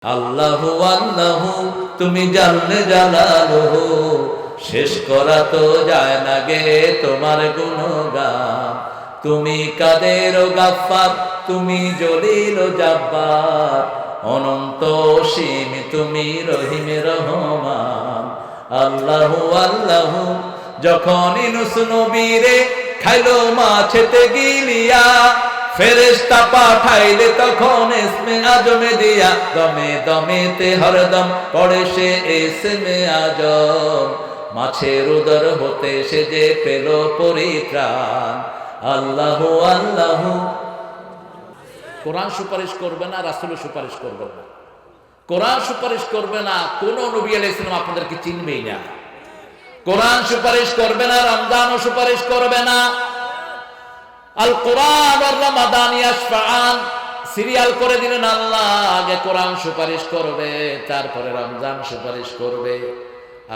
আল্লাহু আল্লাহু তুমি জানলে জালালুহু, শেষ করা তো যায় না গে তোমার গুণগান। তুমি কাদের ও গাফফার, তুমি জলিল ও জাব্বার, অনন্ত অসীম তুমি রহিম রহমান। আল্লাহু আল্লাহু যখন ইউনূস নবীরে খাইলো মাছেতে গিলিয়া, ফেরেশতা পাঠাইলে তখন ইসমে আজমে দিয়া, দমে দমেতে হরদম পড়ে সে ইসমে আজম। মাছের উদর হতে সে যে পেল পরিত্রাণ। আল্লাহু আল্লাহু। কোরআন সুপারিশ করবে না, রাসূল সুপারিশ করবে না। কোরআন সুপারিশ করবে না, কোন নবী আলাইহিস সালাম আপনাদেরকে চিনবেই না। কোরআন সুপারিশ করবে না, রমজানও সুপারিশ করবে না। আল কোরআন আর রমাদান ইয়াশফাআন, সিরিয়াল করে দিলেন আল্লাহ। আগে কোরআন সুপারিশ করবে, তারপরে রমজান সুপারিশ করবে।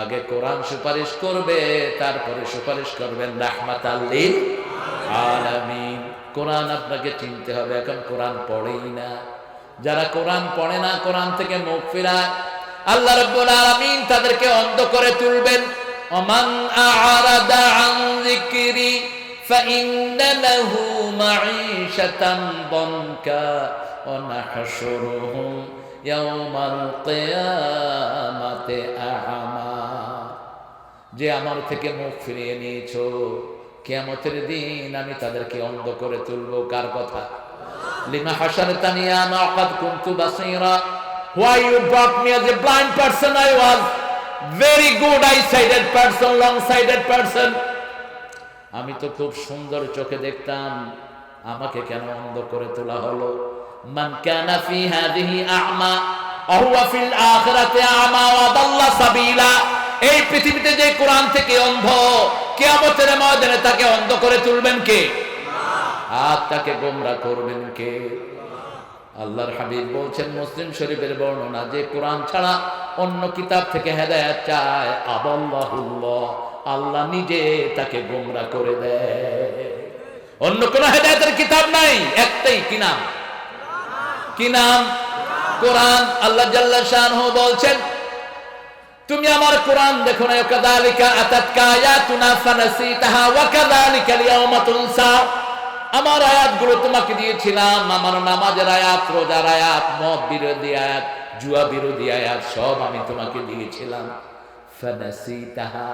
আগে কোরআন সুপারিশ করবে, তারপরে সুপারিশ করবেন রাহমাতাল লিল আলামিন। কোরআন আপনাকে চিনতে হবে। এখন কোরআন পড়েই না। যারা কোরআন পড়ে না, কোরআন থেকে মুখ ফিরায়, আল্লাহ রাব্বুল আলামিন তাদেরকে অন্ধ করে তুলবেন। ওমান আ'রাদা আন যিকরি ফাইন্না লাহু মাঈশাতান দানকা ওয়া নাহশুরুহু ইয়াওমাল কিয়ামাতি আ'মা। যে আমার থেকে মুখ ফিরিয়ে নিয়েছো, কিয়ামতের দিন আমি তাদেরকে অন্ধ করে তুলবো। কার কথা? লিমা হাশারতানি ইয়া মা ক্বাদ কুনতু বাসীরা, why you brought me as a blind person? I was very good eye-sighted person, long-sighted person. আমি তো খুব সুন্দর চোখে দেখতাম, আমাকে কেন অন্ধ করে তোলা হলো? মান কানা ফি হাযিহি আ'মা ওয়া হুয়া ফিল আখিরাতি আ'মা ওয়া দাল্লা সাবিলা। এই পৃথিবীতে যে কোরআন থেকে অন্ধ, কিয়ামতের ময়দানে তাকে অন্ধ করে তুলবেন কে? আর তাকে গোমরাহ করবেন কে? আল্লাহর হাবিব বলছেন মুসলিম শরীফের বর্ণনা, যে কোরআন ছাড়া অন্য কিতাব থেকে হেদায়েত চায়, আদাল্লাহুল্লাহ, আল্লাহ নিজে তাকে গোমরাহ করে দেয়। অন্য কোন হেদায়েতের কিতাব নাই, একটাই। কি নাম? কি নাম? কোরআন। আল্লাহ জাল্লা শানহু বলছেন, তুমি আমার কোরআন দেখো না, কাযালিকা আতাতকা আয়াতুনা ফানাসিতাহা ওয়া কাযালিকা আল-ইয়াওমা তুনসা। আমার আয়াতগুলো তোমাকে দিয়েছিলাম, আমার নামাজের আয়াত, রোজার আয়াত, মদ বিরোধী আয়াত, জুয়া বিরোধী আয়াত, সব আমি তোমাকে দিয়েছিলাম। ফানাসিতাহা,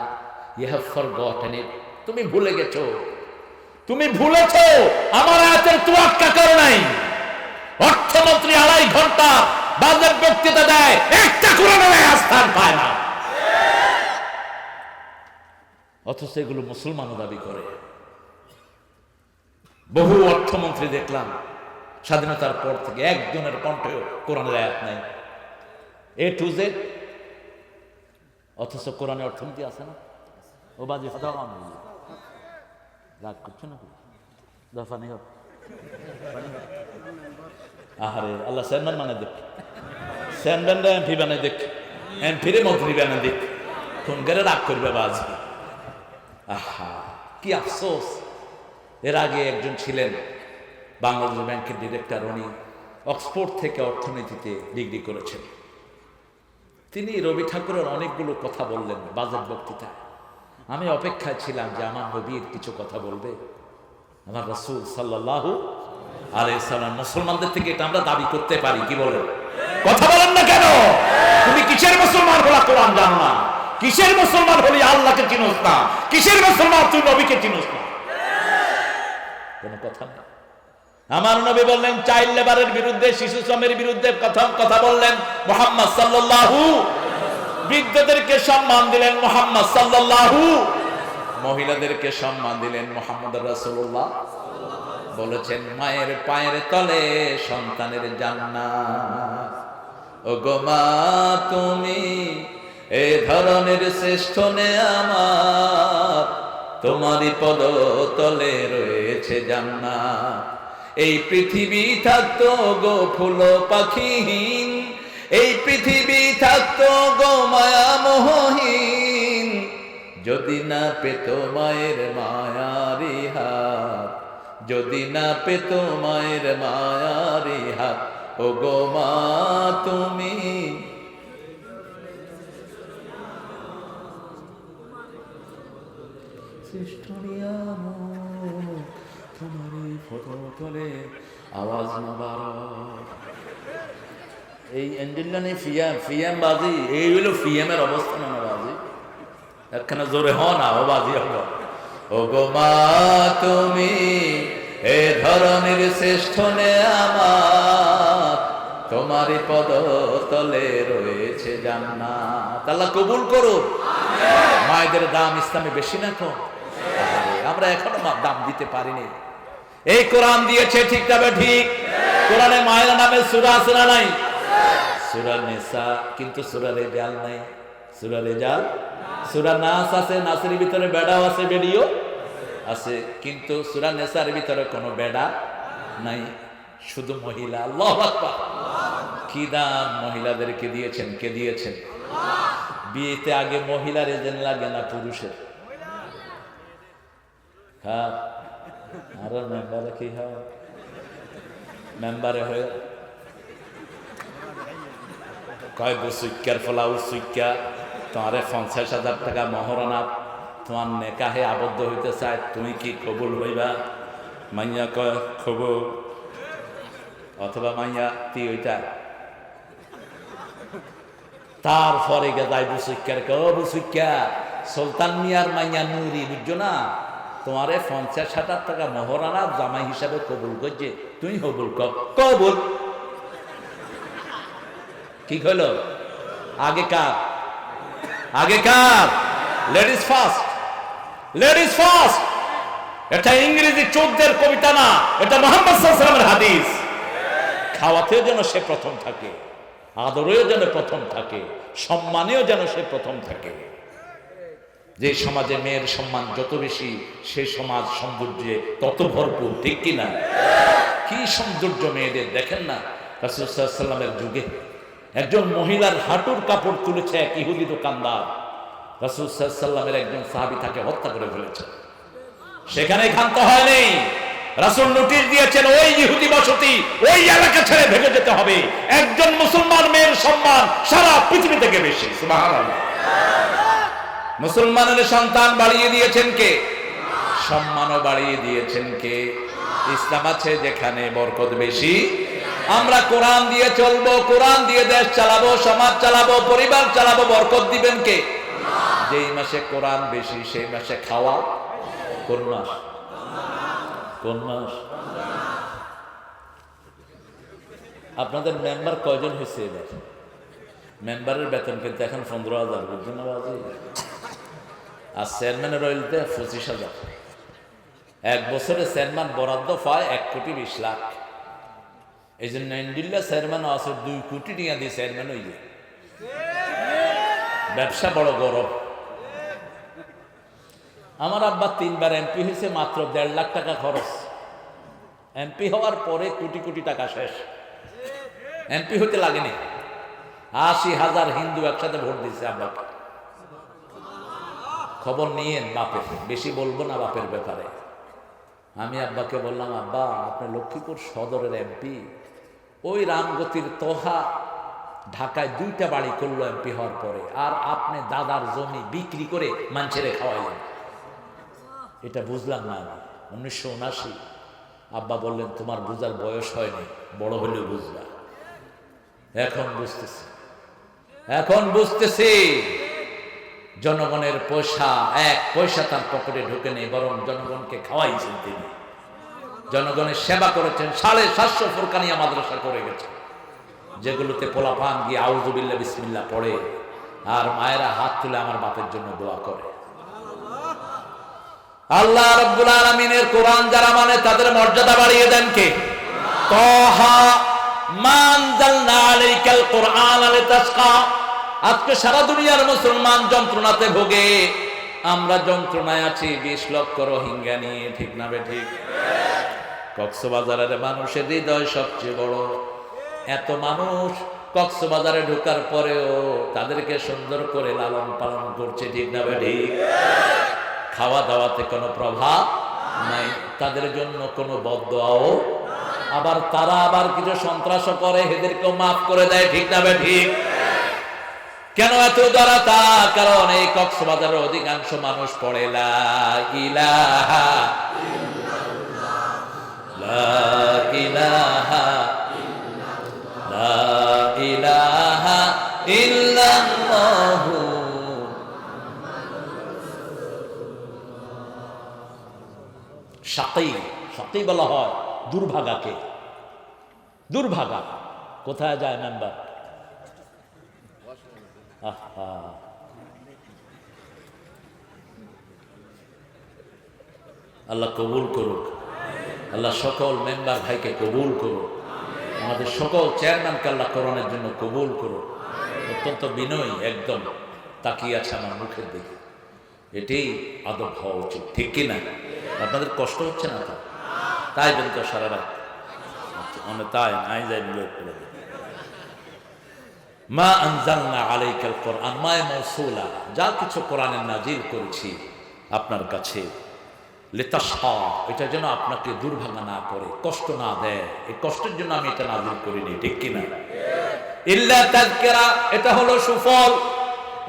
you have forgotten it, তুমি ভুলে গেছো। তুমি ভুলেছো, আমার আয়াতের তোয়াক্কা করো নাই। অর্থমন্ত্রী 2.5 ঘন্টা বাজেট বক্তৃতা দেয়, একটা কোরআনের আয়াত স্থান পায় না, অথচ এগুলো মুসলমানও দাবি করে। বহু অর্থমন্ত্রী দেখলাম স্বাধীনতার পর থেকে একজনের কণ্ঠেও কোরআনের আয়াত নাই, A to Z। অথচ কোরআনে অর্থনীতি আছে না? ও বাজি রাগ করছো না? দফানি হোক। আহারে আল্লাহ চেয়ারম্যান মানে দেখ, চেয়ারম্যানরা এমপি বানাই দেখ, এমপিরে মন্ত্রী বানাই দেখ, ফোন করে রাগ করবে বাজি। আহা, কি আফসোস। এর আগে একজন ছিলেন বাংলাদেশ ব্যাংকের ডিরেক্টর, উনি অক্সফোর্ড থেকে অর্থনীতিতে ডিগ্রি করেছেন। তিনি রবি ঠাকুরের অনেকগুলো কথা বললেন বাজেট বক্তৃতায়। আমি অপেক্ষায় ছিলাম যে আমার নবীর কিছু কথা বলবে, আমার রাসূল সাল্লাল্লাহু আলাইহি সাল্লাম। মুসলমানদের থেকে এটা আমরা দাবি করতে পারি, কি বলেন? কথা বলেন না কেন? তুমি কিসের মুসলমান হলা কোরআন জানো না? কিসের মুসলমান হলি আল্লাহকে চিনোস না? কিসের মুসলমান তুই নবীকে চিনোস না? কোন কথা না। আমার নবী বললেন চাইল্ড লেবারের বিরুদ্ধে, শিশু শ্রমের বিরুদ্ধে কথা বললেন মুহাম্মদ সাল্লাল্লাহু। বৃদ্ধদেরকে সম্মান দিলেন মুহাম্মদ সাল্লাল্লাহু। মহিলাদেরকে সম্মান দিলেন মুহাম্মদ রাসূলুল্লাহ। বলেছেন মায়ের পায়ের তলে সন্তানের জান্নাত। ও গো মা, তুমি এ ধরনের শ্রেষ্ঠ নেয়ামত, তোমারই পদ তলে রয়েছে জান্নাত। এই পৃথিবী থাকতো গো ফুল পাখিহীন, এই পৃথিবী থাকতো গো মায়া মোহহীন, যদি না পেত মায়ের মায়ারি হাত, যদি না পেত মায়ের মায়ারি হাত। ও ও গো মা তুমি শ্রেষ্ঠ নিয়ামক, তোমার এই ফটোতলে আওয়াজ মোবারক। এই এন্ডেলটা নেই ফিয়াম বাজি, এই হলো ফিয়ামের অবস্থা না বাজি, একখানে জোরে হ না ও বাজি হলো। ও গো মা তুমি এ ধরনের শ্রেষ্ঠ নেয়ামত, তোমারই পদতলে রয়েছে জান্নাত। আল্লাহ কবুল করুন। মায়েদের দাম ইসলামে বেশি না কম? আমরা এখনো দাম দিতে পারিনি। এই কোরআন দিয়েছে ঠিক তবে ঠিক। কোরআনে মায়ের নামে সূরা আছে না নাই? সূরা নিসা, কিন্তু সূরা রিজাল নাই। সূরা রিজাল, সূরা নাস আছে, নাসের ভিতরে বেড়াও আছে, বেড়িও আছে, কিন্তু সূরা নিসার ভিতরে কোনো বেড়া নাই, শুধু মহিলা। আল্লাহু আকবার। কি দাম মহিলাদেরকে দিয়েছেন, কে দিয়েছেন? বিয়েতে আগে মহিলার এজেন্ট লাগে না পুরুষের? হ্যাঁ, আর মেম্বারে কি হয়? মেম্বারে হয়ে কয় সুইকার ফলাউ সুইকা তোমারে 50,000 টাকা মহরানা তোমার নেকাহে আবদ্ধ হইতে চায়, তুমি কি কবুল হইবা? মাইয়া কয় কবুল, অথবা মাইয়া তি ওইটা। তারপরে যাই বুসুইকার বুসুইকা সুলতান মিয়ার মাইয়া নুরি, বুঝছো না? তোমারে 50,000 টাকা মহরানা জামাই হিসাবে কবুল করছে, তুই কবুল কবুল। কি হলো? আগেকার লেডিস ফার্স্ট, লেডিস ফার্স্ট। এটা ইংরেজি চোদ্দের কবিতা না, এটা মুহাম্মদ সাল্লাল্লাহু আলাইহি ওয়াসাল্লামের হাদিস। খাওয়াতেও যেন সে প্রথম থাকে, আদরেও যেন প্রথম থাকে, সম্মানেও যেন সে প্রথম থাকে। যে সমাজে মেয়ের সম্মান যত বেশি, সেই সমাজ সৌন্দর্যে তত ভরপুর, ঠিক কিনা? কি সৌন্দর্য মেয়েদের দেখেন না। রাসূল সাল্লাল্লাহু আলাইহি ওয়াসাল্লামের যুগে একজন মহিলার হাঁটুর কাপড় তুলেছে এক ইহুদি দোকানদার। রাসূল সাল্লাল্লাহু আলাইহি ওয়াসাল্লামের একজন সাহাবী তাকে হত্যা করে ফেলেছে। সেখানে ক্ষান্ত হয়নি, রাসূল নোটিশ দিয়েছেন ওই ইহুদি বসতি, ওই এলাকা ছেড়ে ভেগে যেতে হবে। একজন মুসলমান মেয়ের সম্মান সারা পৃথিবী থেকে বেশি। সুবহানাল্লাহ। মুসলমানের সন্তান বাড়িয়ে দিয়েছেন কে? সম্মানও বাড়িয়ে দিয়েছেন কে? ইসলাম আছে যেখানে বরকত বেশি। আমরা কোরআন দিয়ে চলবো, কোরআন দিয়ে দেশ চালাবো, সমাজ চালাবো, পরিবার চালাবো, বরকত দিবেন কে? যেই মাসে কোরআন বেশি সেই মাসে খাওয়া। কোন মাস? কোন মাস? আপনাদের মেম্বার কয়জন হয়েছে এবার? মেম্বারের বেতন কিন্তু এখন 15,000, বুঝছেন না বাজি? আর চেয়ারম্যানের রইলতে 25,000। এক বছরে চেয়ারম্যান বরাদ্দ পায় 1,20,00,000। এই জন্য ইন্ডিল্লা চেয়ারম্যান আছে 2 কোটি টাকা দিয়ে চেয়ারম্যান হয়ে যায়। ব্যবসা বড় গরম। আমার আব্বা 3বার এমপি হয়েছে, মাত্র 1.5 লাখ টাকা খরচ। এমপি হওয়ার পরে কোটি কোটি টাকা শেষ। এমপি হইতে লাগেনি, 80,000 হিন্দু একসাথে ভোট দিয়েছে আব্বাকে। খবর নিয়েন বাপের, বেশি বলবো না বাপের ব্যাপারে। আমি আব্বাকে বললাম, আব্বা আপনি লক্ষ্মীপুর সদরের এমপি, ওই রামগতির তোহা ঢাকায় 2টা বাড়ি করলো এমপি হওয়ার পরে, আর আপনি দাদার জমি বিক্রি করে মানুষেরে খাওয়াইলেন। এটা বুঝলাম না আমি। 1979। আব্বা বললেন, তোমার বুঝার বয়স হয়নি, বড় হলেও বুঝবা। এখন বুঝতেছি, এখন বুঝতেছি। জনগণের পয়সা, 1 পয়সা তার পকেটে ঢুকে নেই, বরং জনগণকে খাওয়াইছেন তিনি। জনগণের সেবা করেছেন। 750 ফুরকানিয়া মাদ্রাসা করে গেছেন, যেগুলোতে পোলাপান গিয়ে আউযুবিল্লাহ বিসমিল্লাহ পড়ে, আর মায়েরা হাত তুলে আমার বাপের জন্য দোয়া করে। আল্লাহ রাব্বুল আলামিনের কোরআন যারা মানে তাদের মর্যাদা বাড়িয়ে দেন কে? তাহা মা আনজালনা আলাইকাল কোরআন লিতাশকা। আজকে সারা দুনিয়ার মুসলমান যন্ত্রণাতে ভোগে, আমরা যন্ত্রণায় আছি 20 লক্ষ রোহিঙ্গা নিয়ে, ঠিক না বেঠিক? কক্সবাজারের মানুষের হৃদয় সবচেয়ে বড়। এত মানুষ কক্সবাজারে ঢোকার পরেও তাদেরকে সুন্দর করে লালন পালন করছে, ঠিক না বেঠিক? খাওয়া দাওয়াতে কোনো প্রভাব নাই, তাদের জন্য কোনো বদদোয়াও আবার তারা আবার কিছু সন্ত্রাস করে, এদেরকেও মাফ করে দেয়। ঠিক না বে ঠিক? কেন এত উদারতা? কারণ এই কক্সবাজারের অধিকাংশ মানুষ পড়ে লা ইলাহা লা ইলাহা লা ইলাহা ইল্লাল্লাহু। সাকি বলা হয় দুর্ভাগাকে। দুর্ভাগা কোথায় যায় মেম্বার? আল্লাহ কবুল করুক, আল্লাহ সকল মেম্বার ভাইকে কবুল করুক, আমাদের সকল চেয়ারম্যানকে আল্লাহ কোরআনের জন্য কবুল করুক। অত্যন্ত বিনয়ী, একদম তাকিয়ে আছে আমার মুখের দিকে। এটাই আদব হওয়া উচিত, ঠিক কিনা? আপনাদের কষ্ট হচ্ছে না তো? তাই বলতো সারা রাত তাই নাই যাই করে দেয়। মা আনজালনা আলাইকাল কোরআন মা মাউসুলা, যা কিছু কোরআনে নাজিল করেছি আপনার কাছে, লিতাশা, এটা যেন আপনাকে দুর্ভাগা না করে, কষ্ট না দেয়। এই কষ্টের জন্য আমি এটা নাজিল করিনি, ঠিক কিনা? ইল্লা তাযকিরা, এটা হলো সুফল,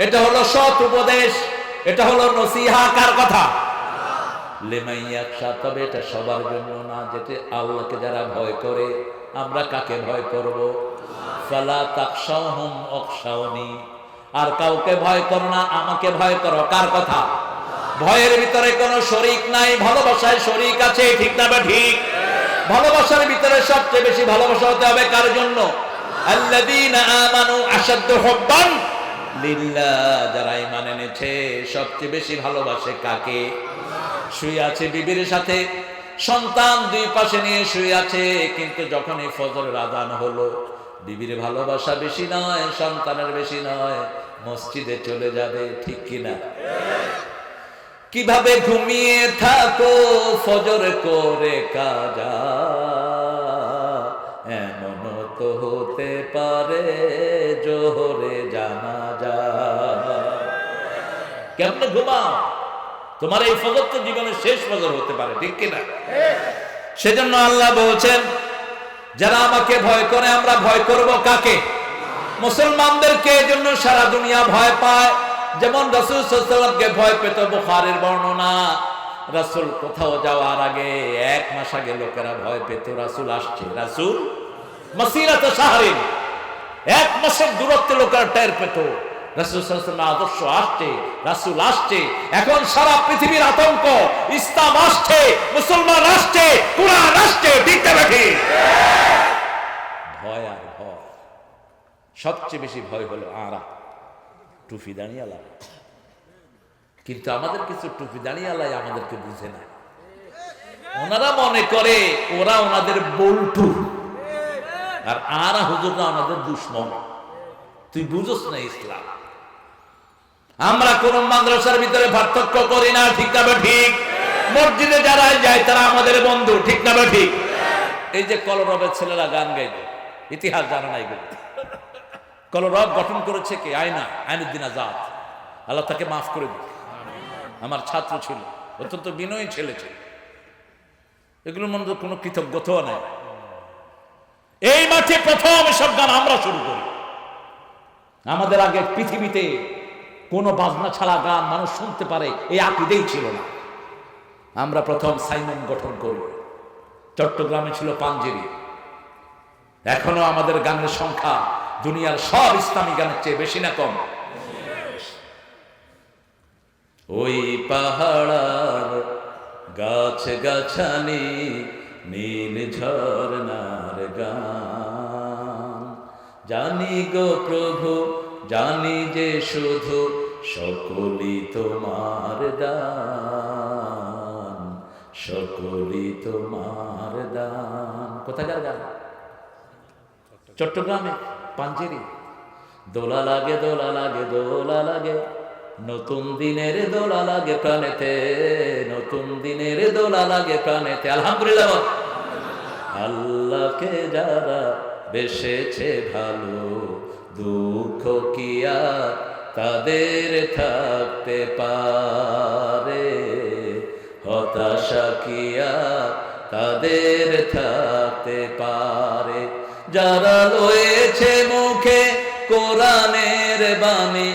এটা হলো সৎ উপদেশ, এটা হলো নসিহা। কার কথা? লিমান ইয়াখশা, তবে এটা সবার জন্য না, যেটা আল্লাহকে যারা ভয় করে। আমরা কাকে ভয় করব? ফালা তাখশাহুম ওয়াখশাউনি, আর কাউকে ভয় করো না, আমাকে ভয় করো। কার কথা? ভয়ের ভিতরে কোনো শরীক নাই, ভালোবাসায় শরীক আছে। ঠিক না বা ঠিক? ভালোবাসার ভিতরে সবচেয়ে বেশি ভালোবাসা হতে হবে কার জন্য? আল্লাযীনা আমানু আশাদ্দু হুব্বান লিল্লাহ, যারা ঈমান এনেছে সবচেয়ে বেশি ভালোবাসে কাকে? শুয়ে আছে বিবির সাথে, সন্তান দুই পাশে নিয়ে শুয়ে আছে, কিন্তু যখনই ফজরের আযান হলো, বিবির ভালোবাসা বেশি নয়, সন্তানের বেশি নয়, মসজিদে চলে যাবে। ঠিক কিনা? কিভাবে ঘুমিয়ে থাকো ফজর করে কাজা, এমন তো হতে পারে জোহরে জানাজা। কেমনে ঘুমাও? তোমার এই ফজর তো জীবনের শেষ ফজর হতে পারে। ঠিক কিনা? সেজন্য আল্লাহ বলছেন, যারা আমাকে ভয় করে, আমরা ভয় করব কাকে? মুসলমানদেরকে। এজন্য সারা দুনিয়া ভয় পায়। যেমন রাসূল সাল্লাল্লাহু আলাইহি ওয়াসাল্লামকে ভয় পেত, বুখারীর বর্ণনা। রাসূল কোথাও যাওয়ার আগে 1 মাস আগে লোকেরা ভয় পেত রাসূল আসছে। রাসূল মাসিরাত শাহরিন, 1 মাসের দূরত্বে লোকেরা টের পেত রাসূল সাল্লাল্লাহু আলাইহি ওয়াসাল্লাম আদর্শ আসছে, রাসূল আসছে। এখন সারা পৃথিবীর আতঙ্ক, ইসলাম আসছে, মুসলমান আসছে, কুরআন আসছে। ঠিক না ঠিক? ভয় আর ভয়, সবচেয়ে বেশি ভয় হলো আরা টুপি দাঁড়িয়ালা। কিন্তু আমাদের কিছু টুপি দাঁড়িয়ালাই আমাদেরকে বুঝে না। ওনারা মনে করে ওরা ওনাদের বল্টু, আর আরা হুজুররা ওনাদের দুশ্মন। তুই বুঝোস না ইসলাম। আমরা কোন মাদ্রাসার ভিতরে পার্থক্য করি না। ঠিক না ঠিক? মসজিদে যারা যায় তারা আমাদের বন্ধু। ঠিক না ঠিক? এই যে কলরবের ছেলেরা গান গাইবে, ইতিহাস জানা নাই এগুলো। কলরব গঠন করেছে কে? আইনুদ্দিন আজাদ, আল্লাহ তাকে মাফ করে দিন। আমার ছাত্র ছিল, অত্যন্ত বিনয়ী ছেলে ছিল। এগুলোর মধ্যে কোনো কৃতজ্ঞতাও নাই। এই মাঠে প্রথম এসব গান আমরা শুরু করি। আমাদের আগে পৃথিবীতে কোনো বাজনা ছাড়া গান মানুষ শুনতে পারে এই আকীদাই ছিল না। আমরা প্রথম সাইমন গঠন করি। চট্টগ্রামে ছিল পাঞ্জেরি। এখনো আমাদের গানের সংখ্যা দুনিয়ার সব ইসলামী গানের চেয়ে বেশি না কম? ওই পাহাড়ার গাছ গাছালি নীল ঝরনার গান, জানি গো প্রভু জানি যে শুধু সকলই তোমার দান, সকলই তোমার দান। কোথাকার গান? চট্টগ্রামে পাঞ্জেরি। দোলা লাগে দোলা লাগে দোলা লাগে, নতুন দিনের দোলা লাগে প্রাণেতে, নতুন দিনের দোলা লাগে প্রাণেতে। আলহামদুলিল্লাহ। আল্লাহকে যারা বেসেছে ভালো, দুঃখ কি আর তাদের থাকতে পারে, হতাশা কি আর তাদের থাকতে পারে। যারা লয়েছে মুখে কোরআনের বাণী,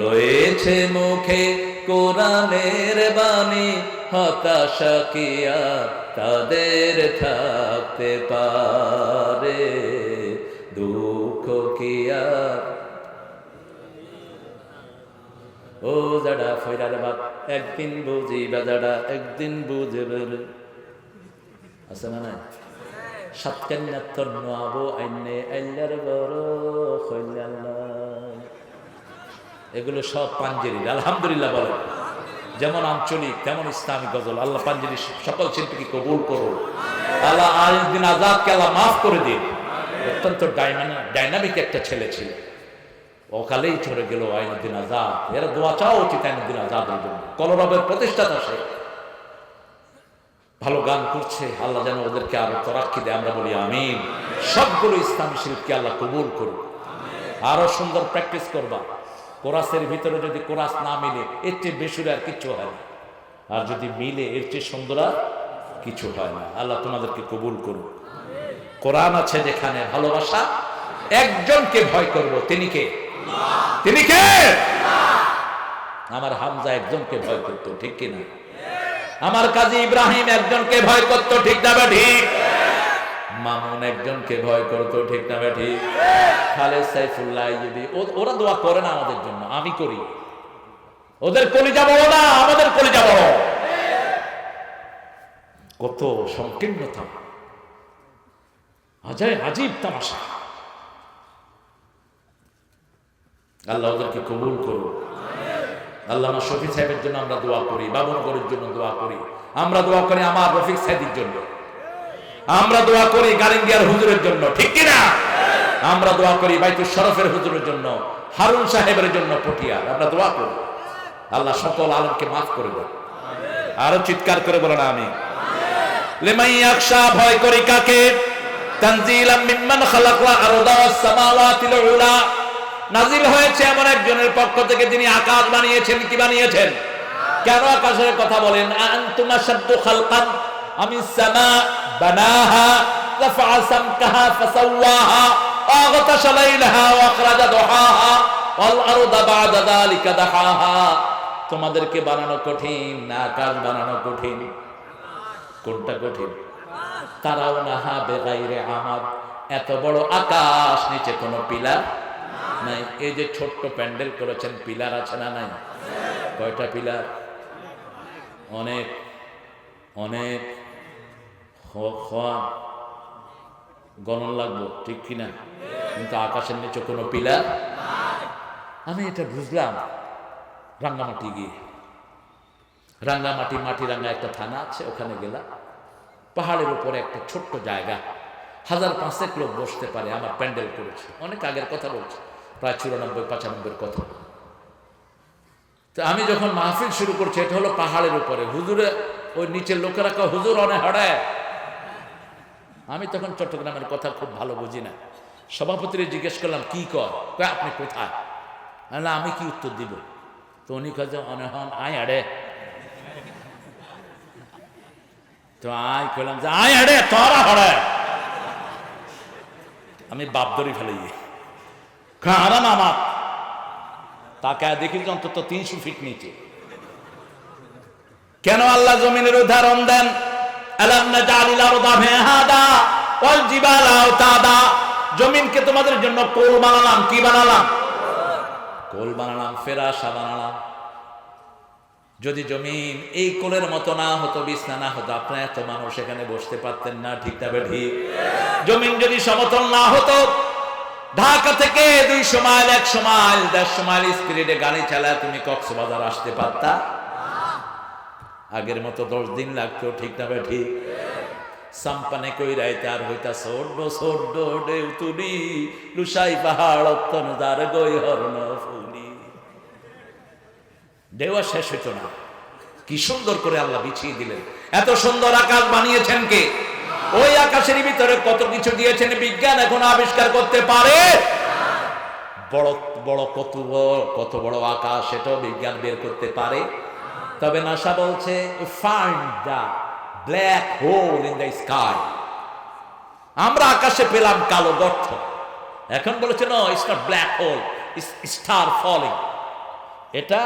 লয়েছে মুখে কোরআনের বাণী, হতাশা কি আর তাদের থাকতে পারে, দুঃখ কি আর। ও যারা ফয়রার বাপ একদিন বুঝিবা, যারা একদিন বুঝবে, আছে না নাই? সাতকান্যার তন্ন আবো আইনে আল্লাহর বড় খৈলাল্লাহ, এগুলো সব পাঞ্জেরি। আলহামদুলিল্লাহ বলেন। যেমন আঞ্চলিক তেমন ইসলামিক গজল। আল্লাহ পাঞ্জেরি সকল শিল্পীকে কবুল করুন। আল্লাহ আইনুদ্দিন আজাদকে আল্লাহ মাফ করে দিন। অত্যন্ত ডাইনামিক একটা ছেলে ছিল, অকালেই চলে গেল আইনুদ্দিন আজাদ। এরা দোয়া চাওয়া উচিত আইনুদ্দিন আজাদের জন্য। কলরবের প্রতিষ্ঠাতা সে, ভালো গান করছে। আল্লাহ যেন ওদেরকে আরো তরাক্কি দেয়, আমরা বলি আমিন। সবগুলো ইসলামী শিল্পকে আল্লাহ কবুল করুন। আরো সুন্দর প্র্যাকটিস করবা। কোরাসের ভিতরে যদি কোরাস না মিলে এর চেয়ে বেসুরে আর কিছু হয় না, আর যদি মিলে এর চেয়ে সুন্দর আর কিছু হয় না। আল্লাহ তোমাদেরকে কবুল করুন। কোরআন আছে যেখানে ভালোবাসা, একজনকে ভয় করব, তিনি কে? তিনি কে? আমার হামজা একজনকে ভয় করতো, ঠিক কিনা? আমার কাজী ইব্রাহিম একজনকে ভয় করতো, ঠিক না ঠিক? মামুন একজনকে ভয় করতো, ঠিক না ঠিক? খালেদ সাইফুল্লাহ, যদি ওরা দোয়া করে না আমাদের জন্য, আমি করি। ওদের কলিজা বড় না, আমাদের কলিজা বড়। কত সংকীর্ণতা, আজীব তামাশা। আল্লাহ ওদেরকে কবুল করুন। আল্লামা শফি সাহেবের জন্য আমরা দোয়া করি, বাবুনগরের জন্য দোয়া করি, আমরা দোয়া করি আমার রফিক সাহেবের জন্য, আমরা দোয়া করি গালিঙ্গিয়ার হুজুরের জন্য, ঠিক কিনা? আমরা দোয়া করি বাইতুল শরফের হুজুরের জন্য, হারুন সাহেবের জন্য পটিয়ার, আমরা দোয়া করি। আল্লাহ সকল আলেমকে মাফ করে দেন। আরো চিৎকার করে বলেন আমি। লিমান ইয়াখশা, ভয় করি কাকে? তানজিলাম মিম্মান খালাকা আরদা ওয়াস সামাওয়াতিল উলা, নাজিল হয়েছে এমন একজনের পক্ষ থেকে যিনি আকাশ বানিয়েছেন। কি বানিয়েছেন? কেন আকাশের কথা বলেন? আনতুম আশাদ্দু খালকান আমিস সামা বানাহা রাফা সামকাহা ফাসাওয়াহা আগতাশা লাইলাহা ওয়া আখরাজা দুহাহা ওয়াল আরদা বা'দা যালিকা দাহাহা। তোমাদেরকে বানানো কঠিন না আকাশ বানানো কঠিন? কোনটা কঠিন? তারাউনাহা বিগাইরি আমাদ, এত বড় আকাশ, নিচে কোনো পিলার নাই। এই যে ছোট্ট প্যান্ডেল করেছেন, পিলার আছে না নাই? কয়টা পিলার? অনেক অনেক গণন লাগবো, ঠিক কিনা? কিন্তু আকাশের নিচে কোনো পিলার। আমি এটা বুঝলাম রাঙ্গামাটি গিয়ে। রাঙ্গামাটি, মাটিরাঙ্গা একটা থানা আছে, ওখানে গেলাম। পাহাড়ের উপরে একটা ছোট্ট জায়গা, 1000-500 লোক বসতে পারে। আমার প্যান্ডেল করেছে, অনেক আগের কথা বলছে, প্রায় 94-95 কথা। তো আমি যখন মাহফিল শুরু করছি, এটা হলো পাহাড়ের উপরে, হুজুরে ওই নিচের লোকেরা কয় হুজুর অনেক হাড়ায়। আমি তখন চট্টগ্রামের কথা খুব ভালো বুঝি না। সভাপতিরে জিজ্ঞেস করলাম কি কয়? আপনি কোথায়? আমি কি উত্তর দিব? তো উনি কাজে অনেক হন আয় আড়ে। তো আয় কইলাম যে আয় আড়ে তোরা হড়ায়। আমি বাপ ধরে ফেলে আরাম আমার তাকে দেখি অন্তত 300 ফিট নিচে। কেন আল্লাহ জমিনের উদাহরণ দেন? আলাম নাজালিল আরদা মিহাদা ওয়াল জিবালা আওতাদা, জমিনকে তোমাদের জন্য কোল বানালাম। কি বানালাম? কোল বানালাম, ফেরাশা বানালাম। যদি জমিন এই কোলের মতো না হতো, বিছনা না হতো, আপনারা এত মানুষ এখানে বসতে পারতেন না, ঠিক না ঠিক? জমিন যদি সমতল না হতো, ঢাকা থেকে 200 মাইল 100 মাইল 150 মাইল স্পিডে গাড়ি চালায় তুমি কক্সবাজার আসতে পারতা? আগের মতো 10 দিন লাগতো, ঠিক না ঠিক? সাম্পানে কই রাইতে আর হইতা সোড্ড সোড্ড ঢেউ তুলি, লুসাই পাহাড় অত্তন দার গই হরণ ফুলি। ঢেউয়া শেষ হইতো না। কি সুন্দর করে আল্লাহ বিছিয়ে দিলেন। এত সুন্দর আকাশ বানিয়েছেন কে? ওই আকাশের ভিতরে কত কিছু দিয়েছেন, বিজ্ঞান এখন আবিষ্কার করতে পারে। বড় বড় কত বড় আকাশ, সেটাও বিজ্ঞান বের করতে পারে। তবে নাসা বলছে find the black hole in the sky. আমরা আকাশে পেলাম কালো গর্ত, এখন বলেছে no, it's not black hole, it's star falling. এটা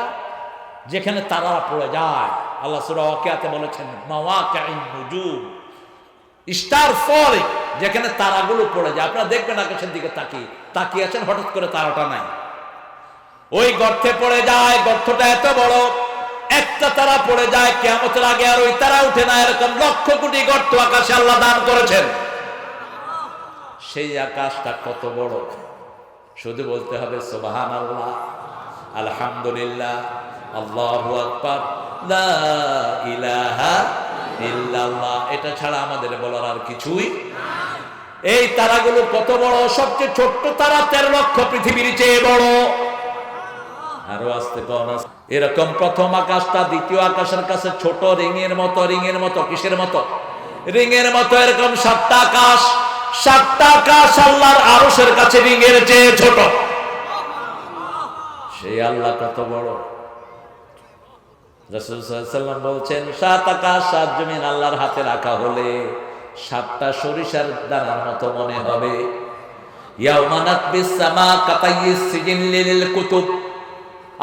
যেখানে তারা পড়ে যায়, আল্লাহ সূরা ওয়াকিয়াতে বলেছেন মাওয়াকিউন নুজুম, স্টার ফলিং, যেখানে তারাগুলো পড়ে যায়। আপনারা দেখবেন আকাশের দিকে তাকিয়ে আছেন, হঠাৎ করে তারাটা নাই, ওই গর্তে পড়ে যায়। গর্তটা এত বড়, একটা তারা পড়ে যায়, কিয়ামতের আগে আর ওই তারা উঠে না। এরকম লক্ষ কোটি গর্ত আকাশে আল্লাহ দান করেছেন। সেই আকাশটা কত বড়, শুধু বলতে হবে সুবহানাল্লাহ, আলহামদুলিল্লাহ, আল্লাহু আকবার, লা ইলাহা ইল্লাল্লাহ। এটা ছাড়া আমাদের বলার আর কিছুই। এই তারাগুলো কত বড়, সবচেয়ে ছোট্ট তারা 13 লক্ষ পৃথিবীর চেয়ে বড়। আরো আসতে কোন এরকম প্রথম আকাশটা দ্বিতীয় আকাশের কাছে ছোট, রিংয়ের মতো। রিংয়ের মতো কিসের মতো? রিংয়ের মতো। এরকম 7টা আকাশ, 7টা আকাশ আল্লাহর আরশের কাছে রিংয়ের চেয়ে ছোট। সেই আল্লাহ কত বড়। রাসূল সাল্লাল্লাহু আলাইহি ওয়াসাল্লাম বলছেন 7 আকাশ 7 জমিন আল্লাহর হাতে রাখা হলে 7টা সরিষার দানার মতো মনে হবে। ইয়াউমা নাতবিস সামা কাতাইয়িস সিজিল কুতুব।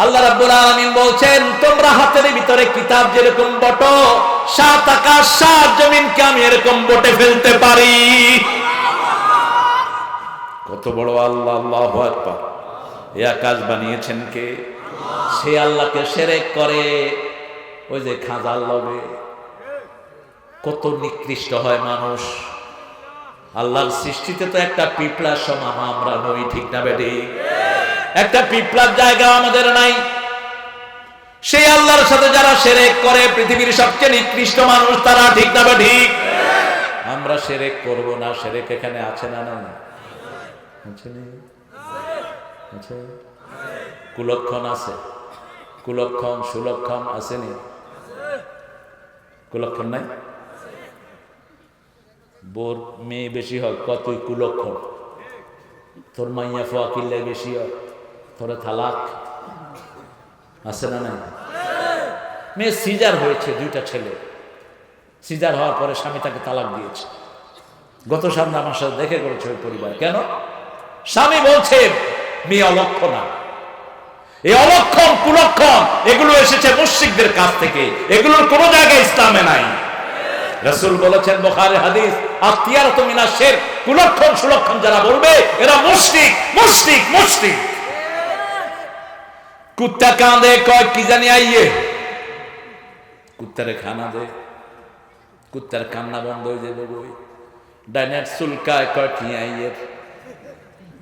আল্লাহ রাব্বুল আলামিন বলছেন তোমরা হাতের ভিতরে কিতাব যেরকম বটো, 7 আকাশ 7 জমিনকে আমি এরকম বটে ফেলতে পারি। কত বড় আল্লাহ, আল্লাহু আকবার। এই আকাশ বানিয়েছেন কে? সে আল্লাহকে শিরক করে ওই যে খাজার লবে। কত নিকৃষ্ট হয় মানুষ। আল্লাহর সৃষ্টিতে তো একটা পিঁপড়ার সমান আমরা নই, ঠিক না বেটি? একটা পিঁপড়ার জায়গা আমাদের নাই। সেই আল্লাহর সাথে যারা শিরক করে পৃথিবীর সবচেয়ে নিকৃষ্ট মানুষ তারা, ঠিক না বেটি? আমরা শিরক করব না। শিরক এখানে আছে না? না আছে না? আছে। কুলক্ষণ আছে, কুলক্ষণ সুলক্ষণ আসেনি? কুলক্ষণ নাই? বোর মেয়ে বেশি হয় কতই কুলক্ষণ। তোর মাইয়া ফোয়া কিনলে বেশি হয়, তোরে তালাক আছে না? নাই। মেয়ে সিজার হয়েছে, 2টা ছেলে। সিজার হওয়ার পরে স্বামী তাকে তালাক দিয়েছে। গত সন্ধ্যা আমার সাথে দেখে করেছে ওই পরিবার। কেন? স্বামী বলছে মেয়ে অলক্ষণা। এই অলক্ষণ কুলক্ষণ এগুলো এসেছে মুশরিকদের কাছ থেকে, এগুলোর কোনো জায়গায় ইসলামে নাই। রাসূল বলেছেন বুখারী হাদিস, আতিয়ারাতু মিনাশ শিরক, কুলক্ষণ সুলক্ষণ যারা বলবে এরা মুশরিক, মুশরিক, মুশরিক। কুত্তা কাঁদে কয় কি জানি আইয়ে, কুত্তারে খানা দে, কুত্তার কান্না বন্ধ হয়ে যাবে। বই ডাইনার চুলকায় কয় ঠিয়া আইয়ের,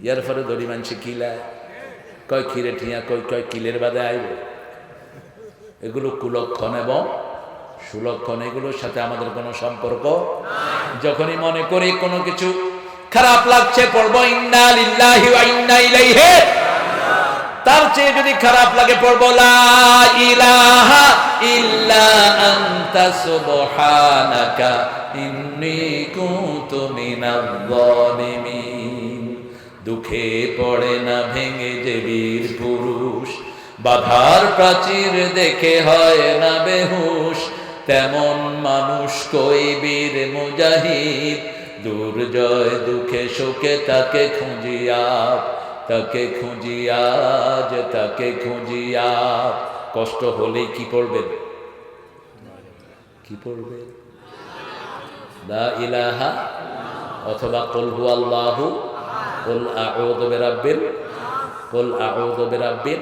ইয়ার পরে দড়ি মানছে কিলায় কয় ক্ষীরে ঠিয়া, কয় কিলের বাদে আইব। এগুলো কুলক্ষণ এবং সুলক্ষণ, এগুলোর সাথে আমাদের কোনো সম্পর্ক। যখনই মনে করি কোনো কিছু খারাপ লাগছে পড়বো ইন্না লিল্লাহি ওয়া ইন্না ইলাইহি। তার চেয়ে যদি খারাপ লাগে পড়বো লা ইলাহা ইল্লা আনতা সুবহানাকা ইন্নী কুনতু মিনাজ জালিমিন। দুঃখে পড়ে না ভেঙে যে বীর পুরুষ, বাধার প্রাচীর দেখে হয় না বেহুশ, তেমন মানুষ কই বীর মুজাহিদ। দুর্জয় দুঃখে শোকে তাকে খুঁজিয়া, তাকে খুঁজিয়া, যে তাকে খুঁজিয়া। কষ্ট হলেই কি পড়বেন? কি পড়বেন? লা ইলাহা অথবা কুল হুয়াল্লাহু, কুল আউযু বিরাব্বিল, কুল আউযু বিরাব্বিল।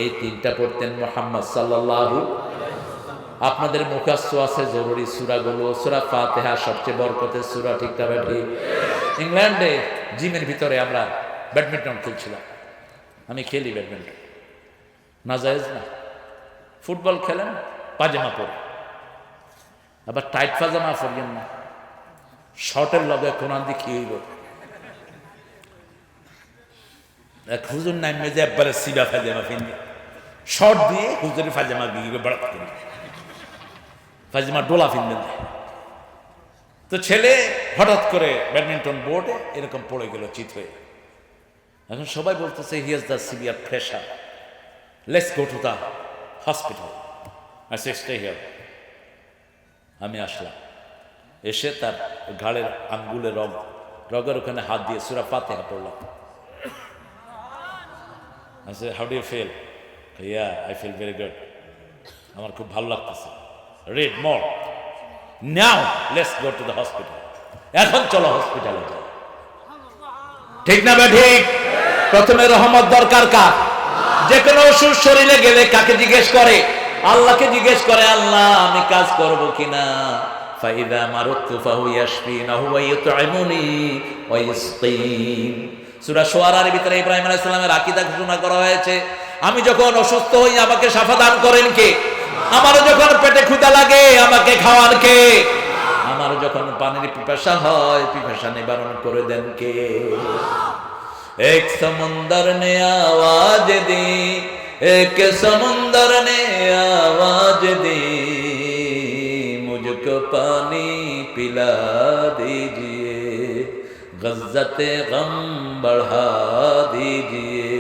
এই 3টা পড়তেন মুহাম্মদ সাল্লাল্লাহু। আপনাদের মুখস্থ আছে জরুরি সূরাগুলো। সূরা ফাতিহা সবচেয়ে বরকতের সূরা, ঠিক না বেঠি? ইংল্যান্ডে জিমের ভিতরে আমরা ব্যাডমিন্টন খেলছিলাম। আমি খেলি ব্যাডমিন্টন, নাজায়েজ না। ফুটবল খেলেন পাজামা পরে, আবার টাইট পাজামা পরিয়েন না, শর্টের লগে কোরআন দেখিয়ে হইব। এক হুজুর নামে যে একবারে সিবা পাজামা ফিনি, শর্ট দিয়ে হুজুরের পাজামা গিয়ে বড় করে পাজামা ডোলা ফিনবেন। তো ছেলে হঠাৎ করে ব্যাডমিন্টন বোর্ডে এরকম পড়ে গেল চিত হয়ে। এখন সবাই বলতেছে he has the severe pressure, let's go to the hospital. I say stay here. আমি আসলাম। এসে তার ঘাড়ের আঙ্গুলে রগের ওখানে হাত দিয়ে সূরা ফাতিহা পড়লাম। I said, how do you feel? Yeah, I feel very good. আমার খুব ভালো লাগতেছে। Read more. Now let's go to the hospital. এখন চলো হসপিটালে যাও। ঠিক না বে ঠিক? প্রথমে রহমত দরকার কার? যে কোনো অসুখ শরীরে গেলে কাকে জিজ্ঞেস করে? আল্লাহকে জিজ্ঞেস করে, আল্লাহ আমি কাজ করব কিনা? ফাইদা মারুতু ফাহু ইয়াশফিনাহু ওয়া ইউতঈমুনি ওয়া ইসকিন। সূরা শুআরার ভিতরে ইব্রাহিম আলাইহিস সালামের আকীদা ঘোষণা করা হয়েছে, আমি যখন অসুস্থ হই আমাকে শাফা দান করেন কে? আমার যখন পেটে ক্ষুধা লাগে আমাকে খাওয়ান কে? আমার যখন পানির পিপাসা হয় পিপাসা নিবারণ করে দেন কে? এক সমুন্দর নে আওয়াজ দি, এক সমুন্দর নে আওয়াজ দি, মুঝকো পানি পিলা দীজিয়ে, গজ্জতে গম বঢ়া দীজিয়ে।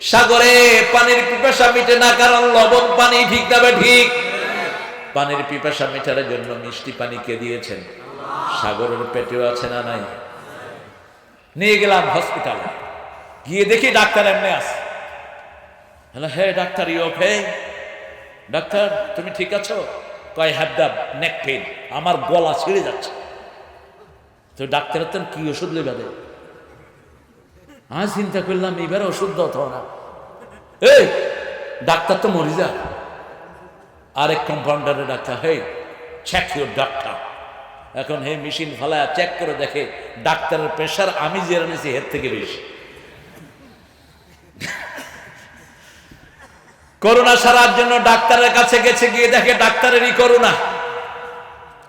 সাগরে পানির পিপাসা মিটে না, কারণ লবণ পানি। ঠিক তবে ঠিক? পানির পিপাসা মেটার জন্য মিষ্টি পানি কে দিয়েছেন? সাগরের পেটেও আছে না নাই? নিয়ে গেলাম হসপিটালে, গিয়ে দেখি ডাক্তার এমনি আছে। Hello, hey doctor, you okay? Doctor তুমি ঠিক আছো? I have the neck pain, আমার গলা ছিঁড়ে যাচ্ছে। তো ডাক্তারের তো কি ওষুধ লেগে? আমি চিন্তা করলাম এবার ওষুধ দাও না, এই ডাক্তার তো মরে যা। আরেক কম্পাউন্ডারে doctor, hey check your doctor. এখন হে মেশিন ফালায় চেক করে দেখে ডাক্তারের প্রেশার আমি যে নিয়েছি এর থেকে বেশি। করোনা সারার জন্য ডাক্তারের কাছে গেছে, গিয়ে দেখে ডাক্তারেরই করোনা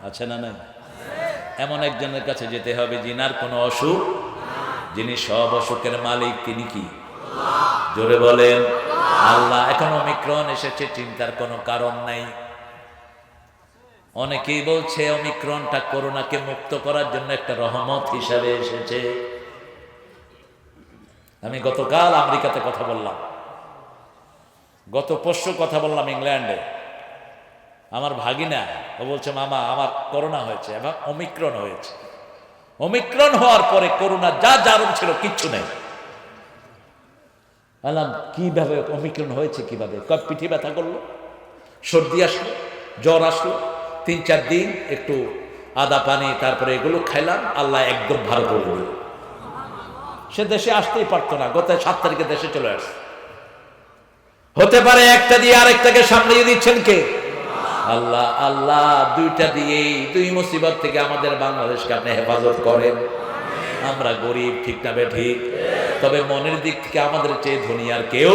আছে না নাই? এমন একজনের কাছে যেতে হবে যিনার কোনো অসুখ, যিনি সব অসুখের মালিক, তিনি কি? জোরে বলেন আল্লাহ। এখন ওমিক্রন এসেছে, চিন্তার কোনো কারণ নাই। অনেকেই বলছে ওমিক্রনটা করোনাকে মুক্ত করার জন্য একটা রহমত হিসাবে এসেছে। আমি গতকাল আমেরিকাতে কথা বললাম, গত পরশু কথা বললাম ইংল্যান্ডে। আমার ভাগিনা ও বলছে, মামা আমার করোনা হয়েছে এবং ওমিক্রন হয়েছে। ওমিক্রন হওয়ার পরে করোনা যা জারণ ছিল কিচ্ছু নেই। বললাম কিভাবে ওমিক্রন হয়েছে? কিভাবে? কয় পিঠে ব্যথা করলো, সর্দি আসলো, জ্বর আসলো, 3-4 দিন একটু আদা পানি তারপরে এগুলো খাইলাম, আল্লাহ একদম ভালো করে দিল। সে দেশে আসতেই পারতো না, গত 7 তারিখে দেশে চলে আসছে। হতে পারে একটা দিয়ে আরেকটাকে সামলিয়ে দিচ্ছেন কে? আল্লাহ। আল্লাহ দুইটা দিয়েই, দুই মুসিবত থেকে আমাদের বাংলাদেশকে আপনি হেফাজত করেন। আমরা গরিব, ঠিক না বে ঠিক? তবে মনের দিক থেকে আমাদের চেয়ে ধনী আর কেউ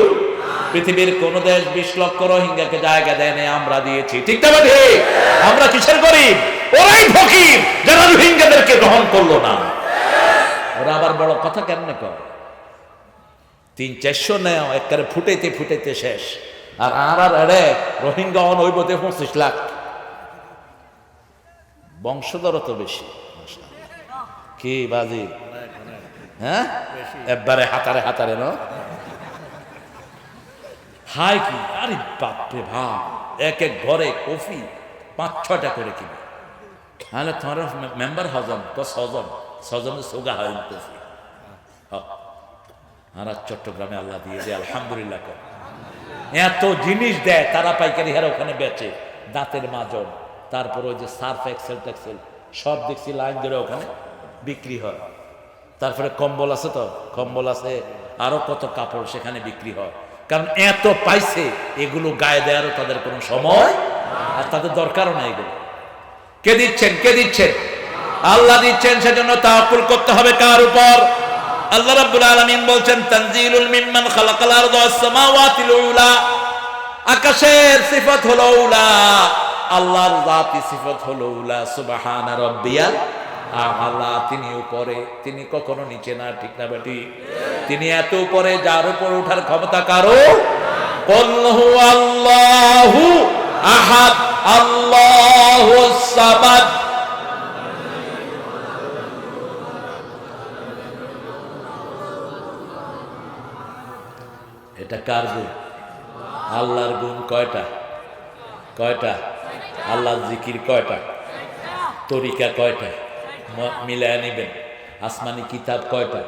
পৃথিবীর কোন দেশ 20 লক্ষ রোহিঙ্গাকে জায়গা দেয় না, আমরা দিয়েছি। ঠিক না বে ঠিক? আমরা কিসের গরিব? ওরাই ফকির যারা রোহিঙ্গাদেরকে গ্রহণ করলো না। ওরা আবার বড় কথা কেমনে কয়? 300-400 নেও একবারে ফুটাইতে ফুটাইতে শেষ। আর এড়ে রোহিঙ্গা হইবতে 25 লাখ। বংশধর তো বেশি। কি বাজি? হ্যাঁ, একবারে হাতারে হাতারে ন হাই কি? আরে বাপরে বাপ, এক এক ঘরে কফি 5-6টা করে কিনে। তাহলে তোমার মেম্বার হজম তো 6 সোগা হয় কফি। আর চট্টগ্রামে আল্লাহ দিয়ে দেয়, আলহামদুলিল্লাহ। এত জিনিস দেয় তারা, পাইকারি হারে ওখানে বেচে। দাঁতের মাজন, তারপর ওই যে সার্ফ এক্সেল টেক্সেল সব দেখছি লাইন ধরে ওখানে বিক্রি হয়। তারপরে কম্বল আছে, তো কম্বল আছে, আরো কত কাপড় সেখানে বিক্রি হয়। কারণ এত পাইছে, এগুলো গায়ে দেওয়ারও তাদের কোনো সময় আর তাদের দরকারও নেই। এগুলো কে দিচ্ছেন? কে দিচ্ছেন? আল্লাহ দিচ্ছেন। সেজন্য তাওয়াক্কুল করতে হবে কার উপর? আল্লাহ রাব্বুল আলামিন বলছেন, তানজিলুল মিম্মান খালাকাল আরদা ওয়াস সামাওয়াতিল উলা। আকাশের সিফাত হলো উলা, আল্লাহর জাতি সিফাত হলো উলা। সুবহানা রাব্বিয়াল আ'লা। তিনি উপরে, তিনি কখনো নিচে না। ঠিক না বেটি? তিনি এত উপরে, যার উপর ওঠার ক্ষমতা কারো। কুল হুয়াল্লাহু আহাদ আল্লাহুস সামাদ। এটা কার গুণ? আল্লাহর গুণ কয়টা? কয়টা? আল্লাহর জিকির কয়টা? তরিকা কয়টা? মিলায় নিবেন। আসমানি কিতাব কয়টা?